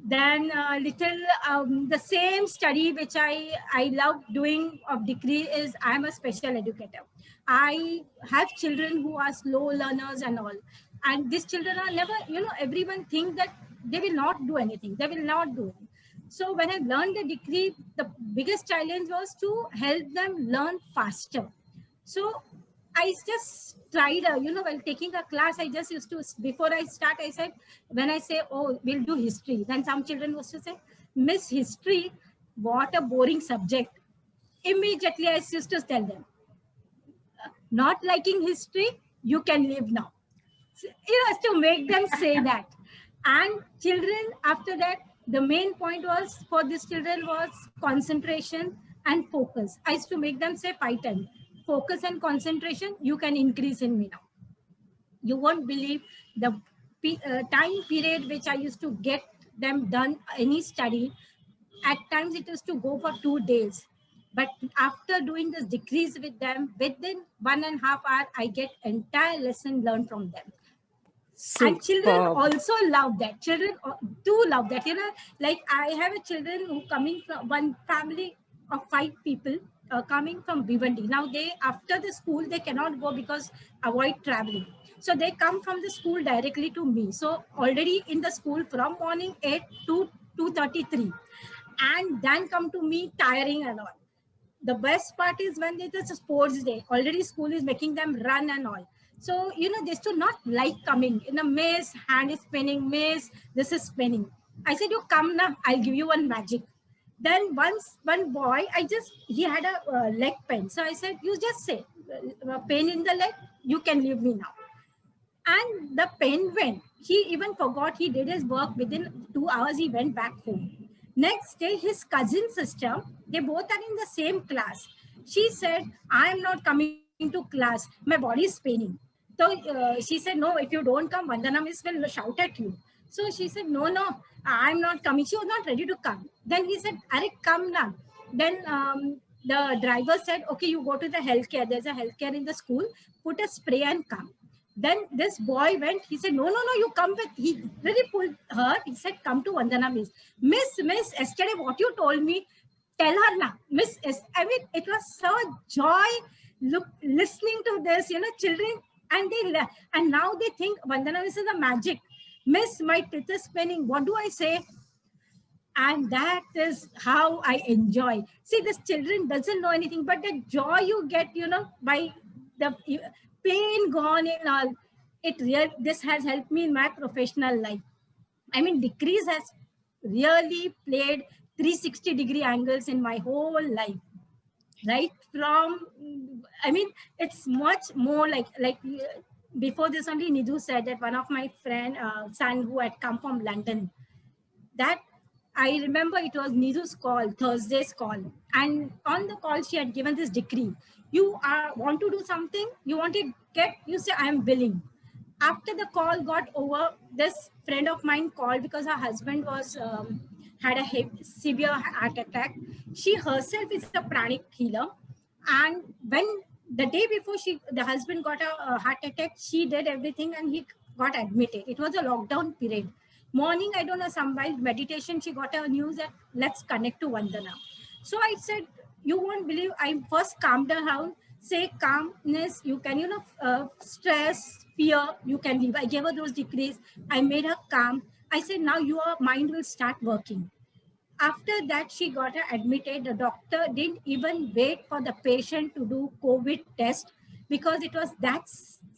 Speaker 12: Then the same study which I love doing of degree is, I'm a special educator. I have children who are slow learners and all. And these children are never, everyone thinks that they will not do anything. They will not do it. So when I learned the degree, the biggest challenge was to help them learn faster. So I just tried, while taking a class, I just used to, before I start, I said, when I say, oh, we'll do history, then some children used to say, Miss History, what a boring subject. Immediately I used to tell them, not liking history, you can leave now. So, to make them say that. And children, after that, the main point was for these children was concentration and focus. I used to make them say 5 times. Focus and concentration, you can increase in me now. You won't believe the time period which I used to get them done any study. At times it is to go for 2 days. But after doing this decrease with them, within 1.5 hours, I get entire lesson learned from them. And children
Speaker 4: Superb.
Speaker 12: also love that. Children do love that. Like I have a children who coming from one family of 5 people coming from Bhiwandi. Now they, after the school, they cannot go because avoid traveling. So they come from the school directly to me. So already in the school from morning 8 to 2:33, and then come to me tiring and all. The best part is when it is a sports day, already school is making them run and all. So, they still not like coming in a maze, hand is spinning, maze, this is spinning. I said, you come now, I'll give you one magic. Then once one boy, he had a leg pain. So I said, you just say, pain in the leg, you can leave me now. And the pain went. He even forgot he did his work. Within 2 hours, he went back home. Next day, his cousin sister, they both are in the same class. She said, I am not coming to class. My body is paining. So she said, no, if you don't come, Vandana miss will shout at you. So she said, no, I'm not coming. She was not ready to come. Then he said, Arik, come now. Then the driver said, okay, you go to the healthcare. There's a healthcare in the school. Put a spray and come. Then this boy went, he said, no, you come with, he really pulled her. He said, come to Vandana miss. Miss, yesterday what you told me, tell her now. Miss, I mean, it was so joy listening to this, children, and now they think Vandana miss is a magic. Miss, my teeth is spinning. What do I say? And that is how I enjoy. See, this children doesn't know anything, but the joy you get, by the pain gone in all, this has helped me in my professional life. I mean, decrease has really played 360-degree angles in my whole life. Right from, I mean, it's much more like before this only Nidhu said that one of my friend, son who had come from London, that I remember it was Nidhu's call, Thursday's call. And on the call, she had given this decree. You want to do something, you want to get, you say, I am willing. After the call got over, this friend of mine called because her husband was had a severe heart attack. She herself is a pranic healer. And when the day before the husband got a heart attack, she did everything and he got admitted. It was a lockdown period. Morning, I don't know, some wild meditation, she got a news that let's connect to Vandana. So I said, you won't believe, I first calmed her down, say calmness, you can, stress, fear, you can leave. I gave her those decrees. I made her calm. I said, now your mind will start working. After that, she got admitted. The doctor didn't even wait for the patient to do COVID test because it was that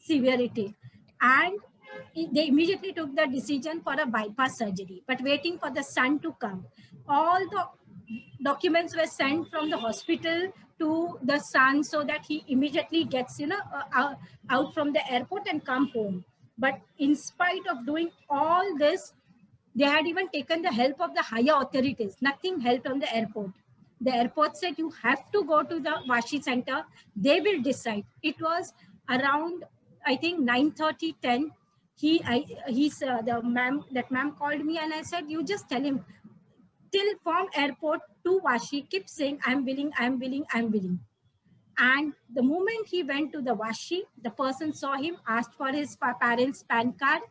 Speaker 12: severity. And they immediately took the decision for a bypass surgery, but waiting for the son to come. All the documents were sent from the hospital to the son so that he immediately gets, out from the airport and come home. But in spite of doing all this, they had even taken the help of the higher authorities. Nothing helped on the airport. The airport said, you have to go to the Vashi center. They will decide. It was around, I think, 9:30, 10. That ma'am called me and I said, you just tell him, till from airport to Vashi, keep saying, I'm willing, I'm willing, I'm willing. And the moment he went to the Vashi, the person saw him, asked for his parents' PAN card,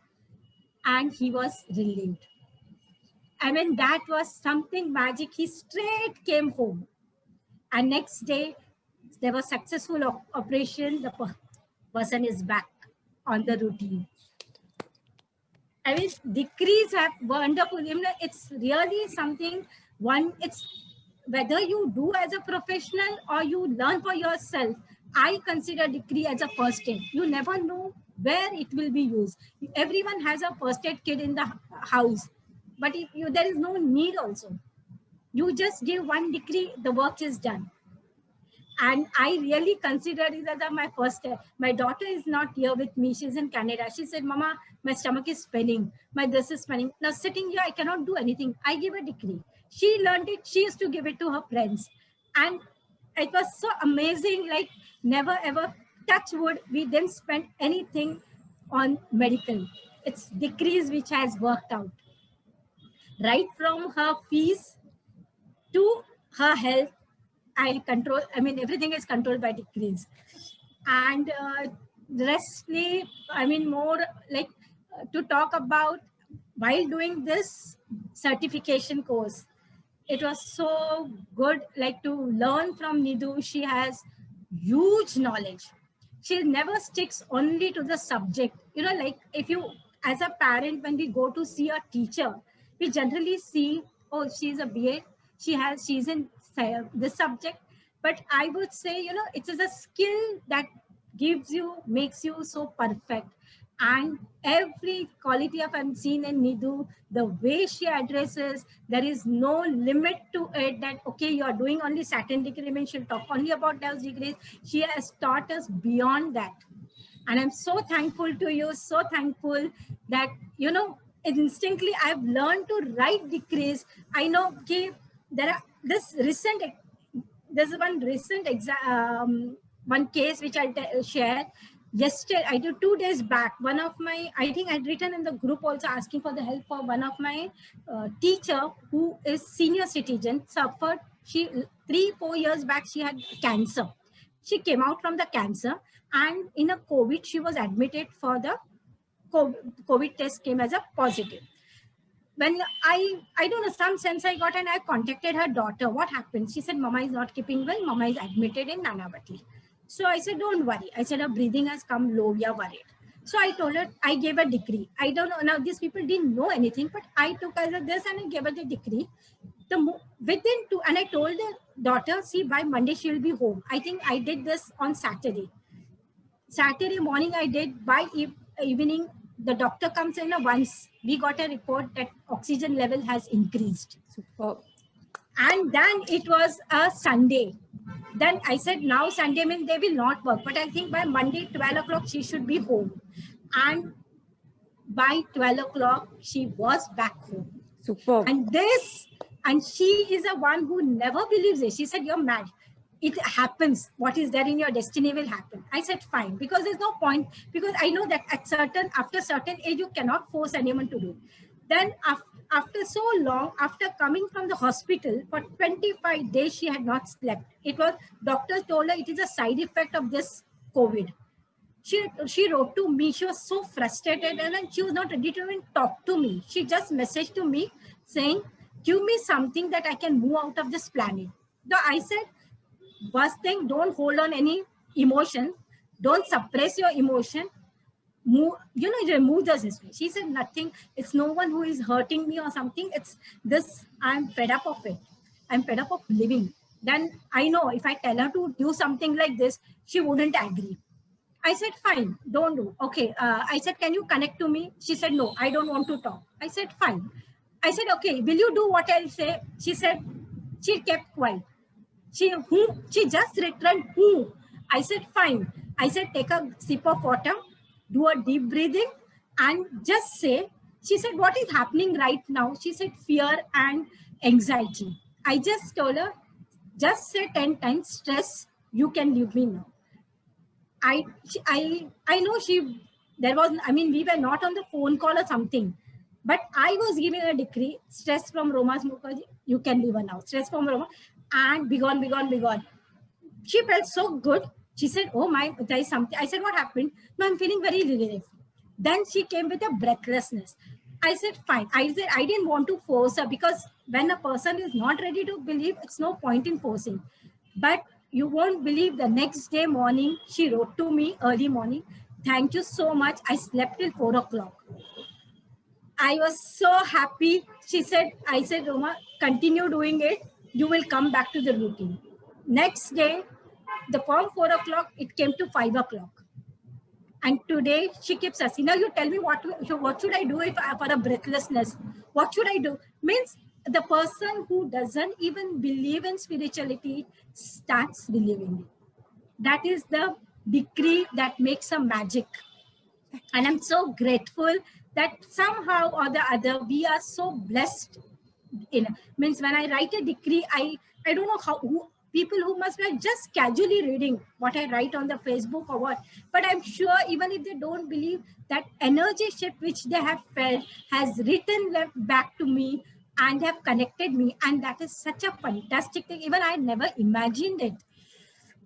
Speaker 12: and he was relieved. I mean, that was something magic. He straight came home. And next day, there was successful operation. The person is back on the routine. I mean, decrees have wonderful. It's really something, it's whether you do as a professional or you learn for yourself. I consider decree as a first aid. You never know where it will be used. Everyone has a first aid kit in the house. But there is no need also. You just give one decree, the work is done. And I really consider it as my first step. My daughter is not here with me. She's in Canada. She said, Mama, my stomach is spinning. This is spinning. Now sitting here, I cannot do anything. I give a decree. She learned it. She used to give it to her friends. And it was so amazing, like never ever, touch wood, we didn't spend anything on medical. It's decrees which has worked out. right from her fees to her health. Everything is controlled by decrees. And restly, more like to talk about while doing this certification course, it was so good, like to learn from Nidhu. She has huge knowledge. She never sticks only to the subject. Like if you, as a parent, when we go to see a teacher, we generally see, oh, she's a BA, she's in this subject. But I would say, it is a skill that makes you so perfect. And every quality of I'm seen in Nidhu, the way she addresses, there is no limit to it that, okay, you are doing only Saturn degree, means she'll talk only about those degrees. She has taught us beyond that. And I'm so thankful to you, so thankful that, instinctively I've learned to write decrees. I know, okay, there's one recent one case which I'll share. Yesterday, I did 2 days back. One of my, I think I'd written in the group also asking for the help for one of my teacher who is senior citizen, suffered. 3-4 years back, she had cancer. She came out from the cancer, and in a COVID, she was admitted for the COVID test came as a positive. When I don't know, some sense I got, and I contacted her daughter. What happened? She said, Mama is not keeping well. Mama is admitted in Nanavati. So I said, don't worry. I said, her breathing has come low. We are worried. So I told her, I gave a decree. I don't know. Now, these people didn't know anything, but I took as this and I gave her the decree. Within 2, and I told the daughter, see, by Monday, she'll be home. I think I did this on Saturday. Saturday morning, I did. By evening, the doctor comes in once. We got a report that oxygen level has increased.
Speaker 4: Superb.
Speaker 12: And then it was a Sunday. Then I said, now Sunday means they will not work. But I think by Monday, 12 o'clock, she should be home. And by 12 o'clock, she was back home.
Speaker 4: Superb.
Speaker 12: And she is the one who never believes it. She said, you're mad. It happens. What is there in your destiny will happen. I said, fine, because there's no point, because I know that after certain age, you cannot force anyone to do it. Then after so long, after coming from the hospital for 25 days, she had not slept. Doctors told her it is a side effect of this COVID. She wrote to me. She was so frustrated, and then she was not ready to even talk to me. She just messaged to me saying, give me something that I can move out of this planet. So I said, first thing, don't hold on any emotion. Don't suppress your emotion. Remove the history. She said, nothing. It's no one who is hurting me or something. It's this. I'm fed up of it. I'm fed up of living. Then I know if I tell her to do something like this, she wouldn't agree. I said, fine, don't do. Okay. I said, can you connect to me? She said, no, I don't want to talk. I said, fine. I said, okay, will you do what I'll say? She said, she kept quiet. She just returned who. I said, fine. I said, take a sip of water, do a deep breathing, and just say, she said, what is happening right now? She said, fear and anxiety. I just told her, just say 10 times, stress, you can leave me now. I know we were not on the phone call or something, but I was giving a decree, stress from Roma Mukherjee, you can leave her now. Stress from Roma, and be gone, be gone, be gone. She felt so good. She said, oh my, there is something. I said, what happened? No, I'm feeling very relieved. Then she came with a breathlessness. I said, fine. I said, I didn't want to force her, because when a person is not ready to believe, it's no point in forcing. But you won't believe, the next day morning, she wrote to me early morning, thank you so much. I slept till 4 o'clock. I was so happy. I said, Roma, continue doing it. You will come back to the routine. Next day, from 4 o'clock, it came to 5 o'clock. And today she keeps asking, now you tell me what should I do for a breathlessness? What should I do? Means the person who doesn't even believe in spirituality starts believing it. That is the decree that makes a magic. And I'm so grateful that somehow or the other, we are so blessed. Means when I write a decree, I don't know people who must be just casually reading what I write on the Facebook or what, but I'm sure even if they don't believe, that energy shift which they have felt has written back to me and have connected me. And that is such a fantastic thing. Even I never imagined it.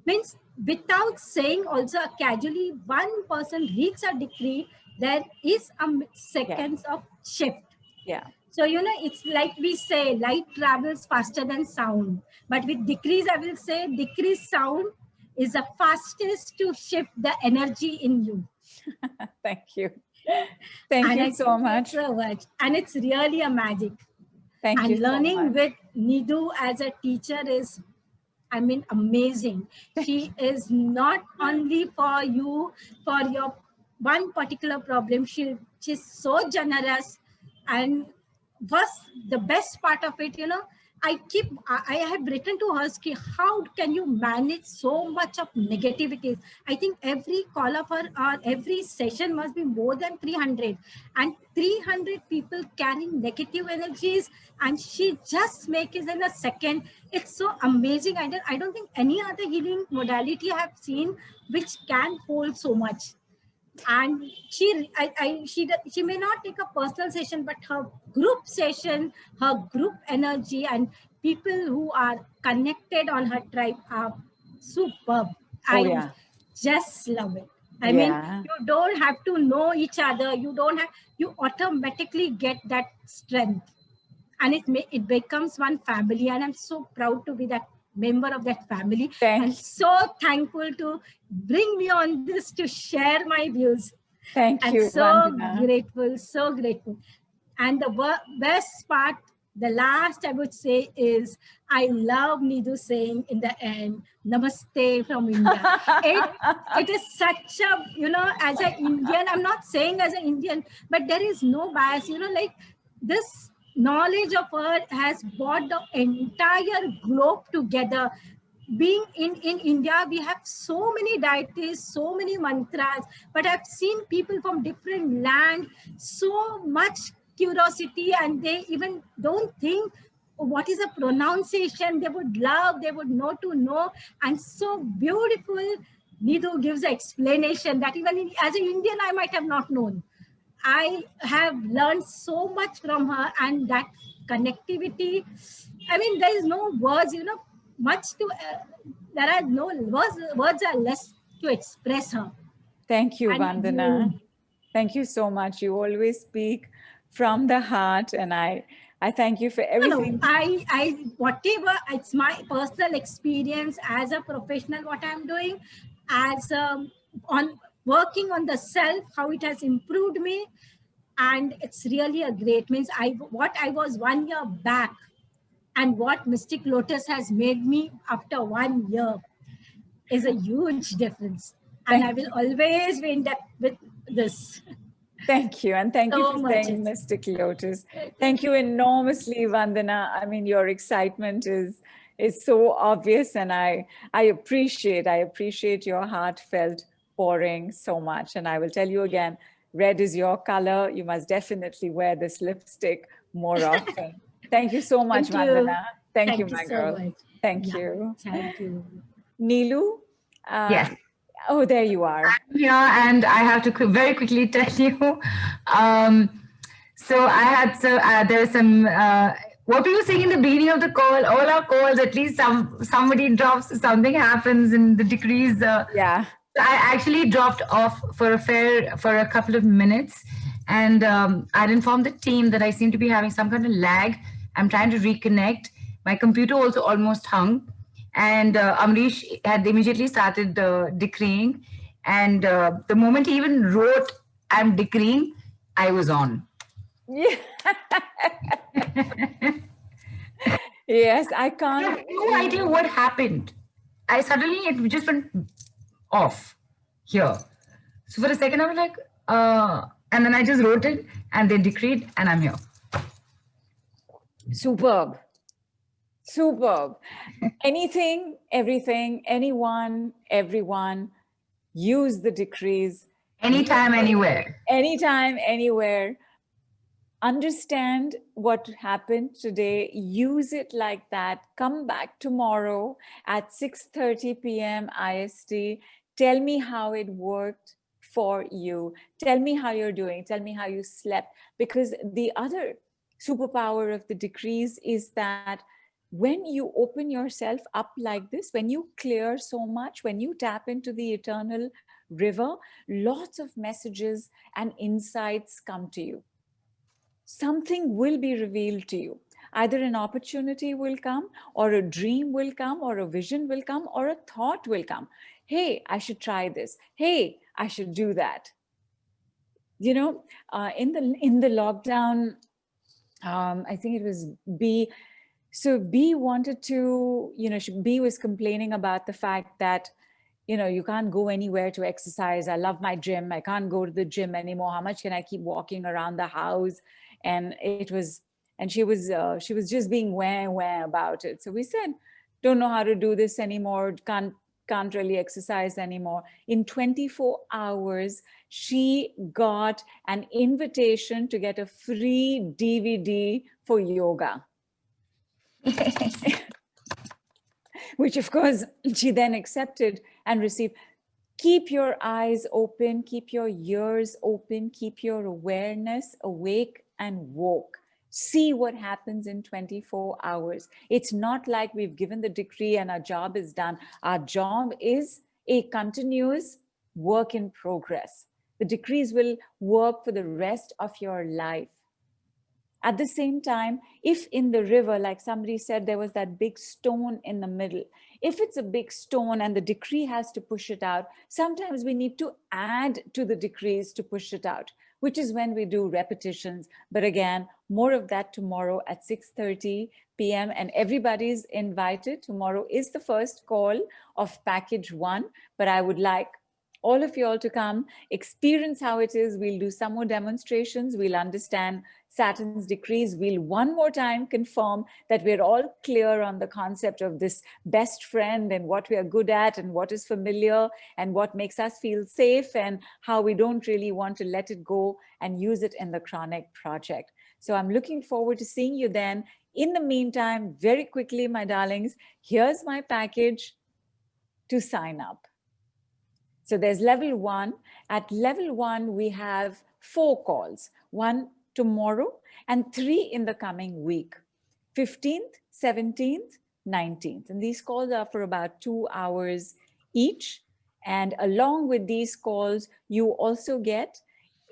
Speaker 12: Means without saying also casually, one person reads a decree, there is a seconds of shift.
Speaker 4: Yeah.
Speaker 12: So, it's like we say, light travels faster than sound. But with decrees, I will say decrease sound is the fastest to shift the energy in you.
Speaker 4: Thank you. Thank you so much.
Speaker 12: So much. And it's really a magic.
Speaker 4: Thank you so
Speaker 12: learning
Speaker 4: much.
Speaker 12: with Nidhu as a teacher is, amazing. She is not only for you, for your one particular problem. She's so generous. And was the best part of it, I have written to her, how can you manage so much of negativities? I think every call of her or every session must be more than 300, and 300 people carrying negative energies, and she just makes it in a second. It's so amazing. I don't think any other healing modality I have seen which can hold so much. And she may not take a personal session, but her group session, her group energy, and people who are connected on her tribe are superb. I just love it. I mean, you don't have to know each other. You automatically get that strength, and it becomes one family. And I'm so proud to be that member of that family. I'm so thankful to bring me on this to share my views.
Speaker 4: Thank you,
Speaker 12: so
Speaker 4: Vandana.
Speaker 12: so grateful. And the best part, the last I would say is, I love Nidhu saying in the end, Namaste from India. It is such a, as an Indian, I'm not saying as an Indian, but there is no bias, like this knowledge of her has brought the entire globe together. Being in India, we have so many deities, so many mantras, but I've seen people from different land, so much curiosity, and they even don't think what is a pronunciation. They would know to know. And so beautiful, Nidhu gives an explanation that even as an Indian, I might have not known. I have learned so much from her, and that connectivity. I mean, there is no words, much to, there are no words are less to express her.
Speaker 4: Thank you, Vandana. Thank you so much. You always speak from the heart, and I thank you for everything.
Speaker 12: I whatever, it's my personal experience as a professional, what I'm doing, as on working on the self, how it has improved me. And it's really a great, means what I was 1 year back, and what Mystic Lotus has made me after 1 year is a huge difference. And I will always be in depth with this.
Speaker 4: Thank you. And thank you for saying Mystic Lotus. Thank you enormously, Vandana. I mean, your excitement is so obvious, and I appreciate your heartfelt pouring so much. And I will tell you again, red is your color. You must definitely wear this lipstick more often. Thank you so much, Vandana. Thank you, my girl.
Speaker 12: So
Speaker 4: Thank you.
Speaker 12: Thank you.
Speaker 4: Nilu?
Speaker 1: Yes.
Speaker 4: Oh, there you are.
Speaker 1: I'm here, and I have to very quickly tell you. There's some, what were you saying in the beginning of the call? All our calls, at least somebody drops, something happens in the decrees.
Speaker 4: Yeah.
Speaker 1: I actually dropped off for a couple of minutes, and I'd informed the team that I seem to be having some kind of lag. I'm trying to reconnect. My computer also almost hung, and Amrish had immediately started decreeing. And the moment he even wrote, "I'm decreeing," I was on.
Speaker 4: Yeah. Yes, I can't.
Speaker 1: I have no idea what happened. It just went off here. So for a second, I was like, and then I just wrote it, and they decreed, and I'm here.
Speaker 4: Superb. Superb. Anything, everything, anyone, everyone, use the decrees.
Speaker 1: Anytime, anywhere.
Speaker 4: Anytime, anywhere. Understand what happened today. Use it like that. Come back tomorrow at 6:30 p.m. IST. Tell me how it worked for you. Tell me how you're doing. Tell me how you slept. Because the other superpower of the decrees is that when you open yourself up like this, when you clear so much, when you tap into the eternal river, lots of messages and insights come to you. Something will be revealed to you. Either an opportunity will come, or a dream will come, or a vision will come, or a thought will come. Hey, I should try this. Hey, I should do that. You know, in the lockdown, I think it was B. So B wanted to, you know, B was complaining about the fact that, you know, you can't go anywhere to exercise. I love my gym. I can't go to the gym anymore. How much can I keep walking around the house? And it was, and she was just being wah about it. So we said, don't know how to do this anymore. Can't really exercise anymore. In 24 hours, she got an invitation to get a free DVD for yoga. Which of course she then accepted and received. Keep your eyes open, keep your ears open, keep your awareness awake and woke. See what happens in 24 hours. It's not like we've given the decree and our job is done. Our job is a continuous work in progress. The decrees will work for the rest of your life. At the same time, if in the river, like somebody said, there was that big stone in the middle, if it's a big stone and the decree has to push it out, sometimes we need to add to the decrees to push it out, which is when we do repetitions. But again, more of that tomorrow at 6:30 p.m. and everybody's invited. Tomorrow is the first call of package 1, but I would like all of you all to come, experience how it is. We'll do some more demonstrations. We'll understand Saturn's decrees. We'll one more time confirm that we're all clear on the concept of this best friend and what we are good at and what is familiar and what makes us feel safe and how we don't really want to let it go and use it in the chronic project. So I'm looking forward to seeing you then. In the meantime, very quickly, my darlings, here's my package to sign up. So there's level 1. At level 1, we have 4 calls, 1 tomorrow and 3 in the coming week, 15th, 17th, 19th. And these calls are for about 2 hours each. And along with these calls, you also get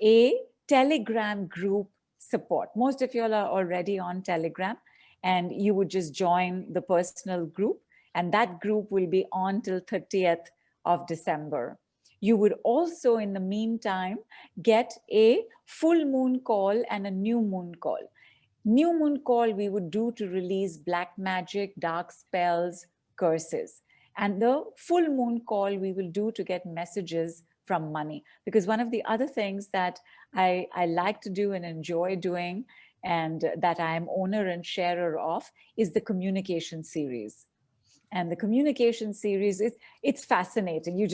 Speaker 4: a Telegram group support. Most of you all are already on Telegram, and you would just join the personal group, and that group will be on till 30th of December. You would also, in the meantime, get a full moon call and a new moon call. New moon call we would do to release black magic, dark spells, curses. And the full moon call we will do to get messages from money. Because one of the other things that I like to do and enjoy doing, and that I am owner and sharer of, is the communication series. And the communication series, it's fascinating. You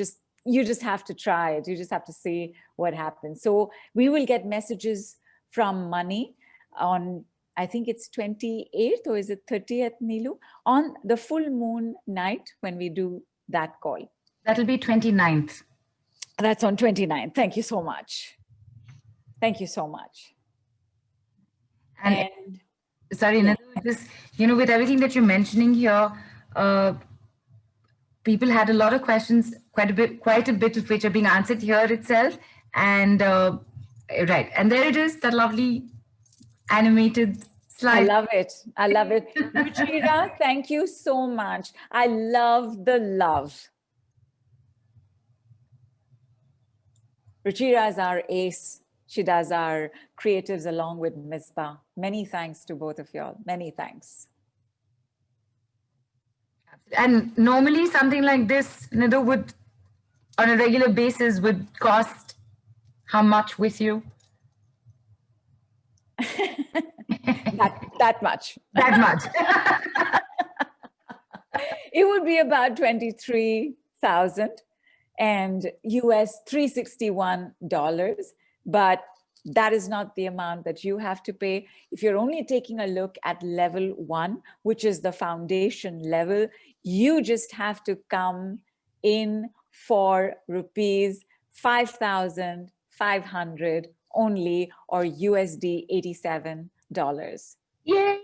Speaker 4: just have to try it. You just have to see what happens. So we will get messages from money on, I think it's 28th or is it 30th, Nilu? On the full moon night when we do that call.
Speaker 1: That'll be 29th.
Speaker 4: That's on 29th. Thank you so much. Thank you so much.
Speaker 1: And sorry, yeah. Just, with everything that you're mentioning here, people had a lot of questions, quite a bit of which are being answered here itself. And right, and there it is, that lovely animated slide.
Speaker 4: I love it. I love it. Ruchira, thank you so much. I love the love. Ruchira is our ace. She does our creatives along with Misbah. Many thanks to both of y'all. Many thanks.
Speaker 1: And normally something like this, Nidhu, would, on a regular basis, would cost how much with you?
Speaker 4: that much.
Speaker 1: That much.
Speaker 4: It would be about $23,000 and US $361, but that is not the amount that you have to pay. If you're only taking a look at level 1, which is the foundation level, you just have to come in for rupees 5,500 only, or USD
Speaker 1: Yay!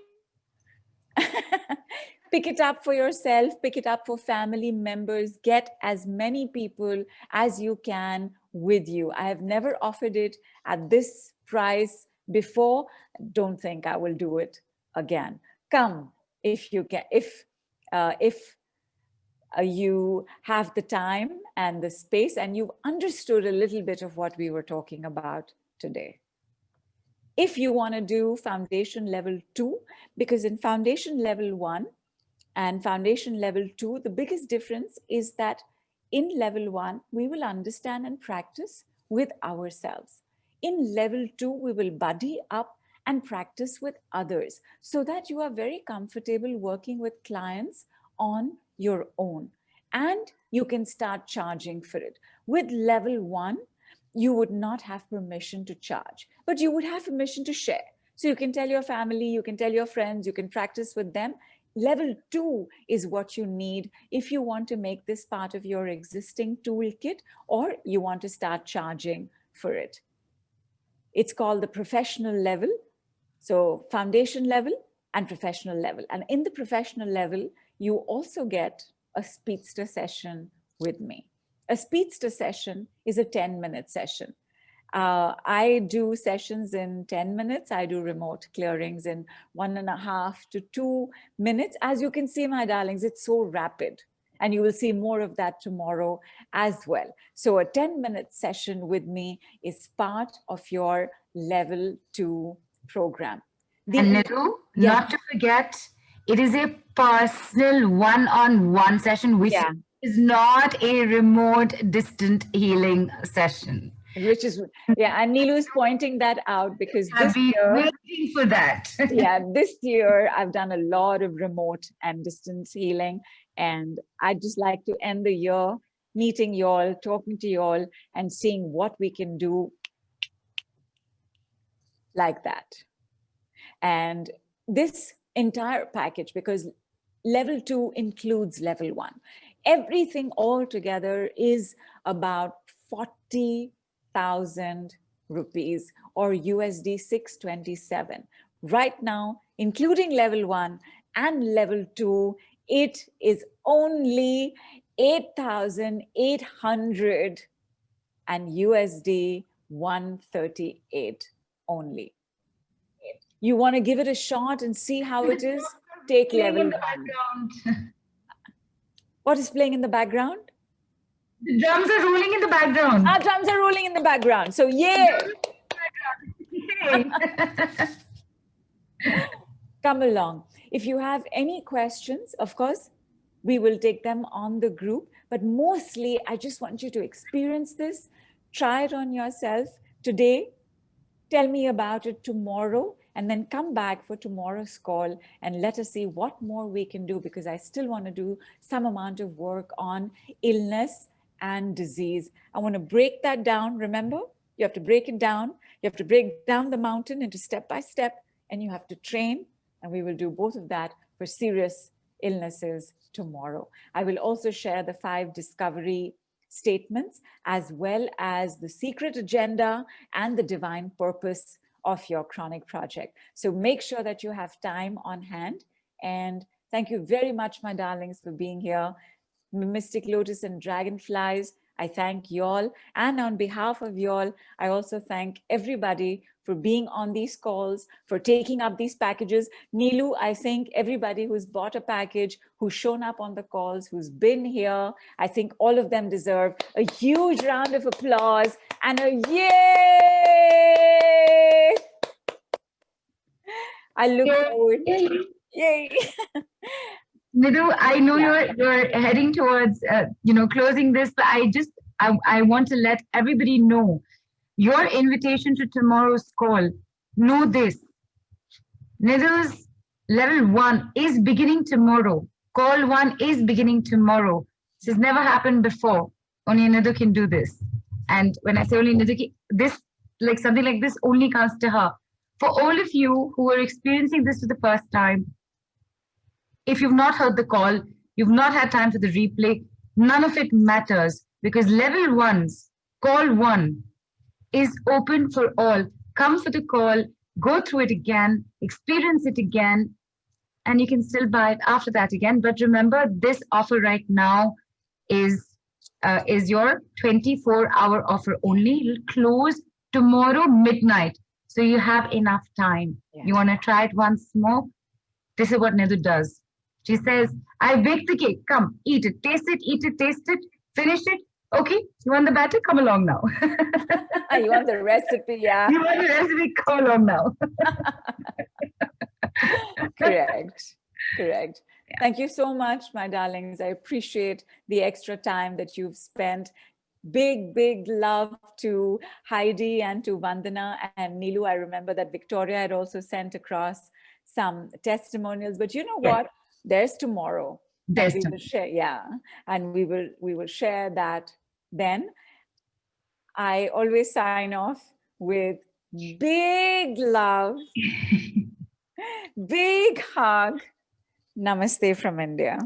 Speaker 4: Pick it up for yourself, pick it up for family members, get as many people as you can with you. I have never offered it at this price before. Don't think I will do it again. Come if you can, if you have the time and the space and you've understood a little bit of what we were talking about today. If you want to do foundation level 2, because in foundation level 1 and foundation level 2, the biggest difference is that in level 1, we will understand and practice with ourselves. In level 2, we will buddy up and practice with others so that you are very comfortable working with clients on your own. And you can start charging for it. With level 1, you would not have permission to charge, but you would have permission to share. So you can tell your family, you can tell your friends, you can practice with them. Level 2 is what you need if you want to make this part of your existing toolkit or you want to start charging for it. It's called the professional level. So foundation level and professional level. And in the professional level, you also get a speedster session with me. A speedster session is a 10-minute session. I do sessions in 10 minutes. I do remote clearings in 1.5 to 2 minutes. As you can see, my darlings, it's so rapid. And you will see more of that tomorrow as well. So a 10-minute session with me is part of your level 2 program.
Speaker 1: And Nidhu, not to forget, it is a personal one-on-one session, which is not a remote, distant healing session.
Speaker 4: Which is, and Nilu is pointing that out because
Speaker 1: I've been waiting for that.
Speaker 4: This year I've done a lot of remote and distance healing, and I'd just like to end the year meeting you all, talking to you all, and seeing what we can do like that. And this entire package, because level 2 includes level 1. Everything all together is about 40,000 rupees or USD 627. Right now, including level 1 and level 2, it is only 8,800 and USD 138 only. You want to give it a shot and see how it is? Take level 1. What is playing in the background?
Speaker 1: The drums are rolling in the background.
Speaker 4: Our drums are rolling in the background. So yay! Come along. If you have any questions, of course, we will take them on the group. But mostly, I just want you to experience this. Try it on yourself today. Tell me about it tomorrow. And then come back for tomorrow's call and let us see what more we can do, because I still want to do some amount of work on illness and disease. I want to break that down. Remember, you have to break it down. You have to break down the mountain into step by step, and you have to train. And we will do both of that for serious illnesses tomorrow. I will also share the 5 discovery statements, as well as the secret agenda and the divine purpose of your chronic project. So make sure that you have time on hand. And thank you very much, my darlings, for being here. Mystic Lotus and Dragonflies, I thank you all. And on behalf of you all, I also thank everybody for being on these calls, for taking up these packages. Nilu, I think everybody who's bought a package, who's shown up on the calls, who's been here, I think all of them deserve a huge round of applause and a yay! I look forward. Yay!
Speaker 1: Nidhu, I know you're heading towards closing this, but I want to let everybody know your invitation to tomorrow's call. Know this: Nidhu's level 1 is beginning tomorrow. Call 1 is beginning tomorrow. This has never happened before. Only Nidhu can do this. And when I say only Nidhu, something like this only comes to her. For all of you who are experiencing this for the first time, if you've not heard the call, you've not had time for the replay, none of it matters, because level 1's call 1 is open for all. Come for the call, go through it again, experience it again, and you can still buy it after that again. But remember, this offer right now is your 24-hour offer only. It'll close tomorrow midnight. So you have enough time.
Speaker 4: Yeah.
Speaker 1: You want to try it once more? This is what Nidhu does. She says, I baked the cake. Come, eat it, taste it, finish it. Okay, you want the batter? Come along now.
Speaker 4: You want the recipe, yeah.
Speaker 1: You want the recipe? Come along now.
Speaker 4: Correct. Yeah. Thank you so much, my darlings. I appreciate the extra time that you've spent. Big love to Heidi and to Vandana and Neelu. I remember that Victoria had also sent across some testimonials, but you know what? There's tomorrow.
Speaker 1: There's
Speaker 4: we will share, yeah, and we will share that then. I always sign off with big love, big hug. Namaste from India.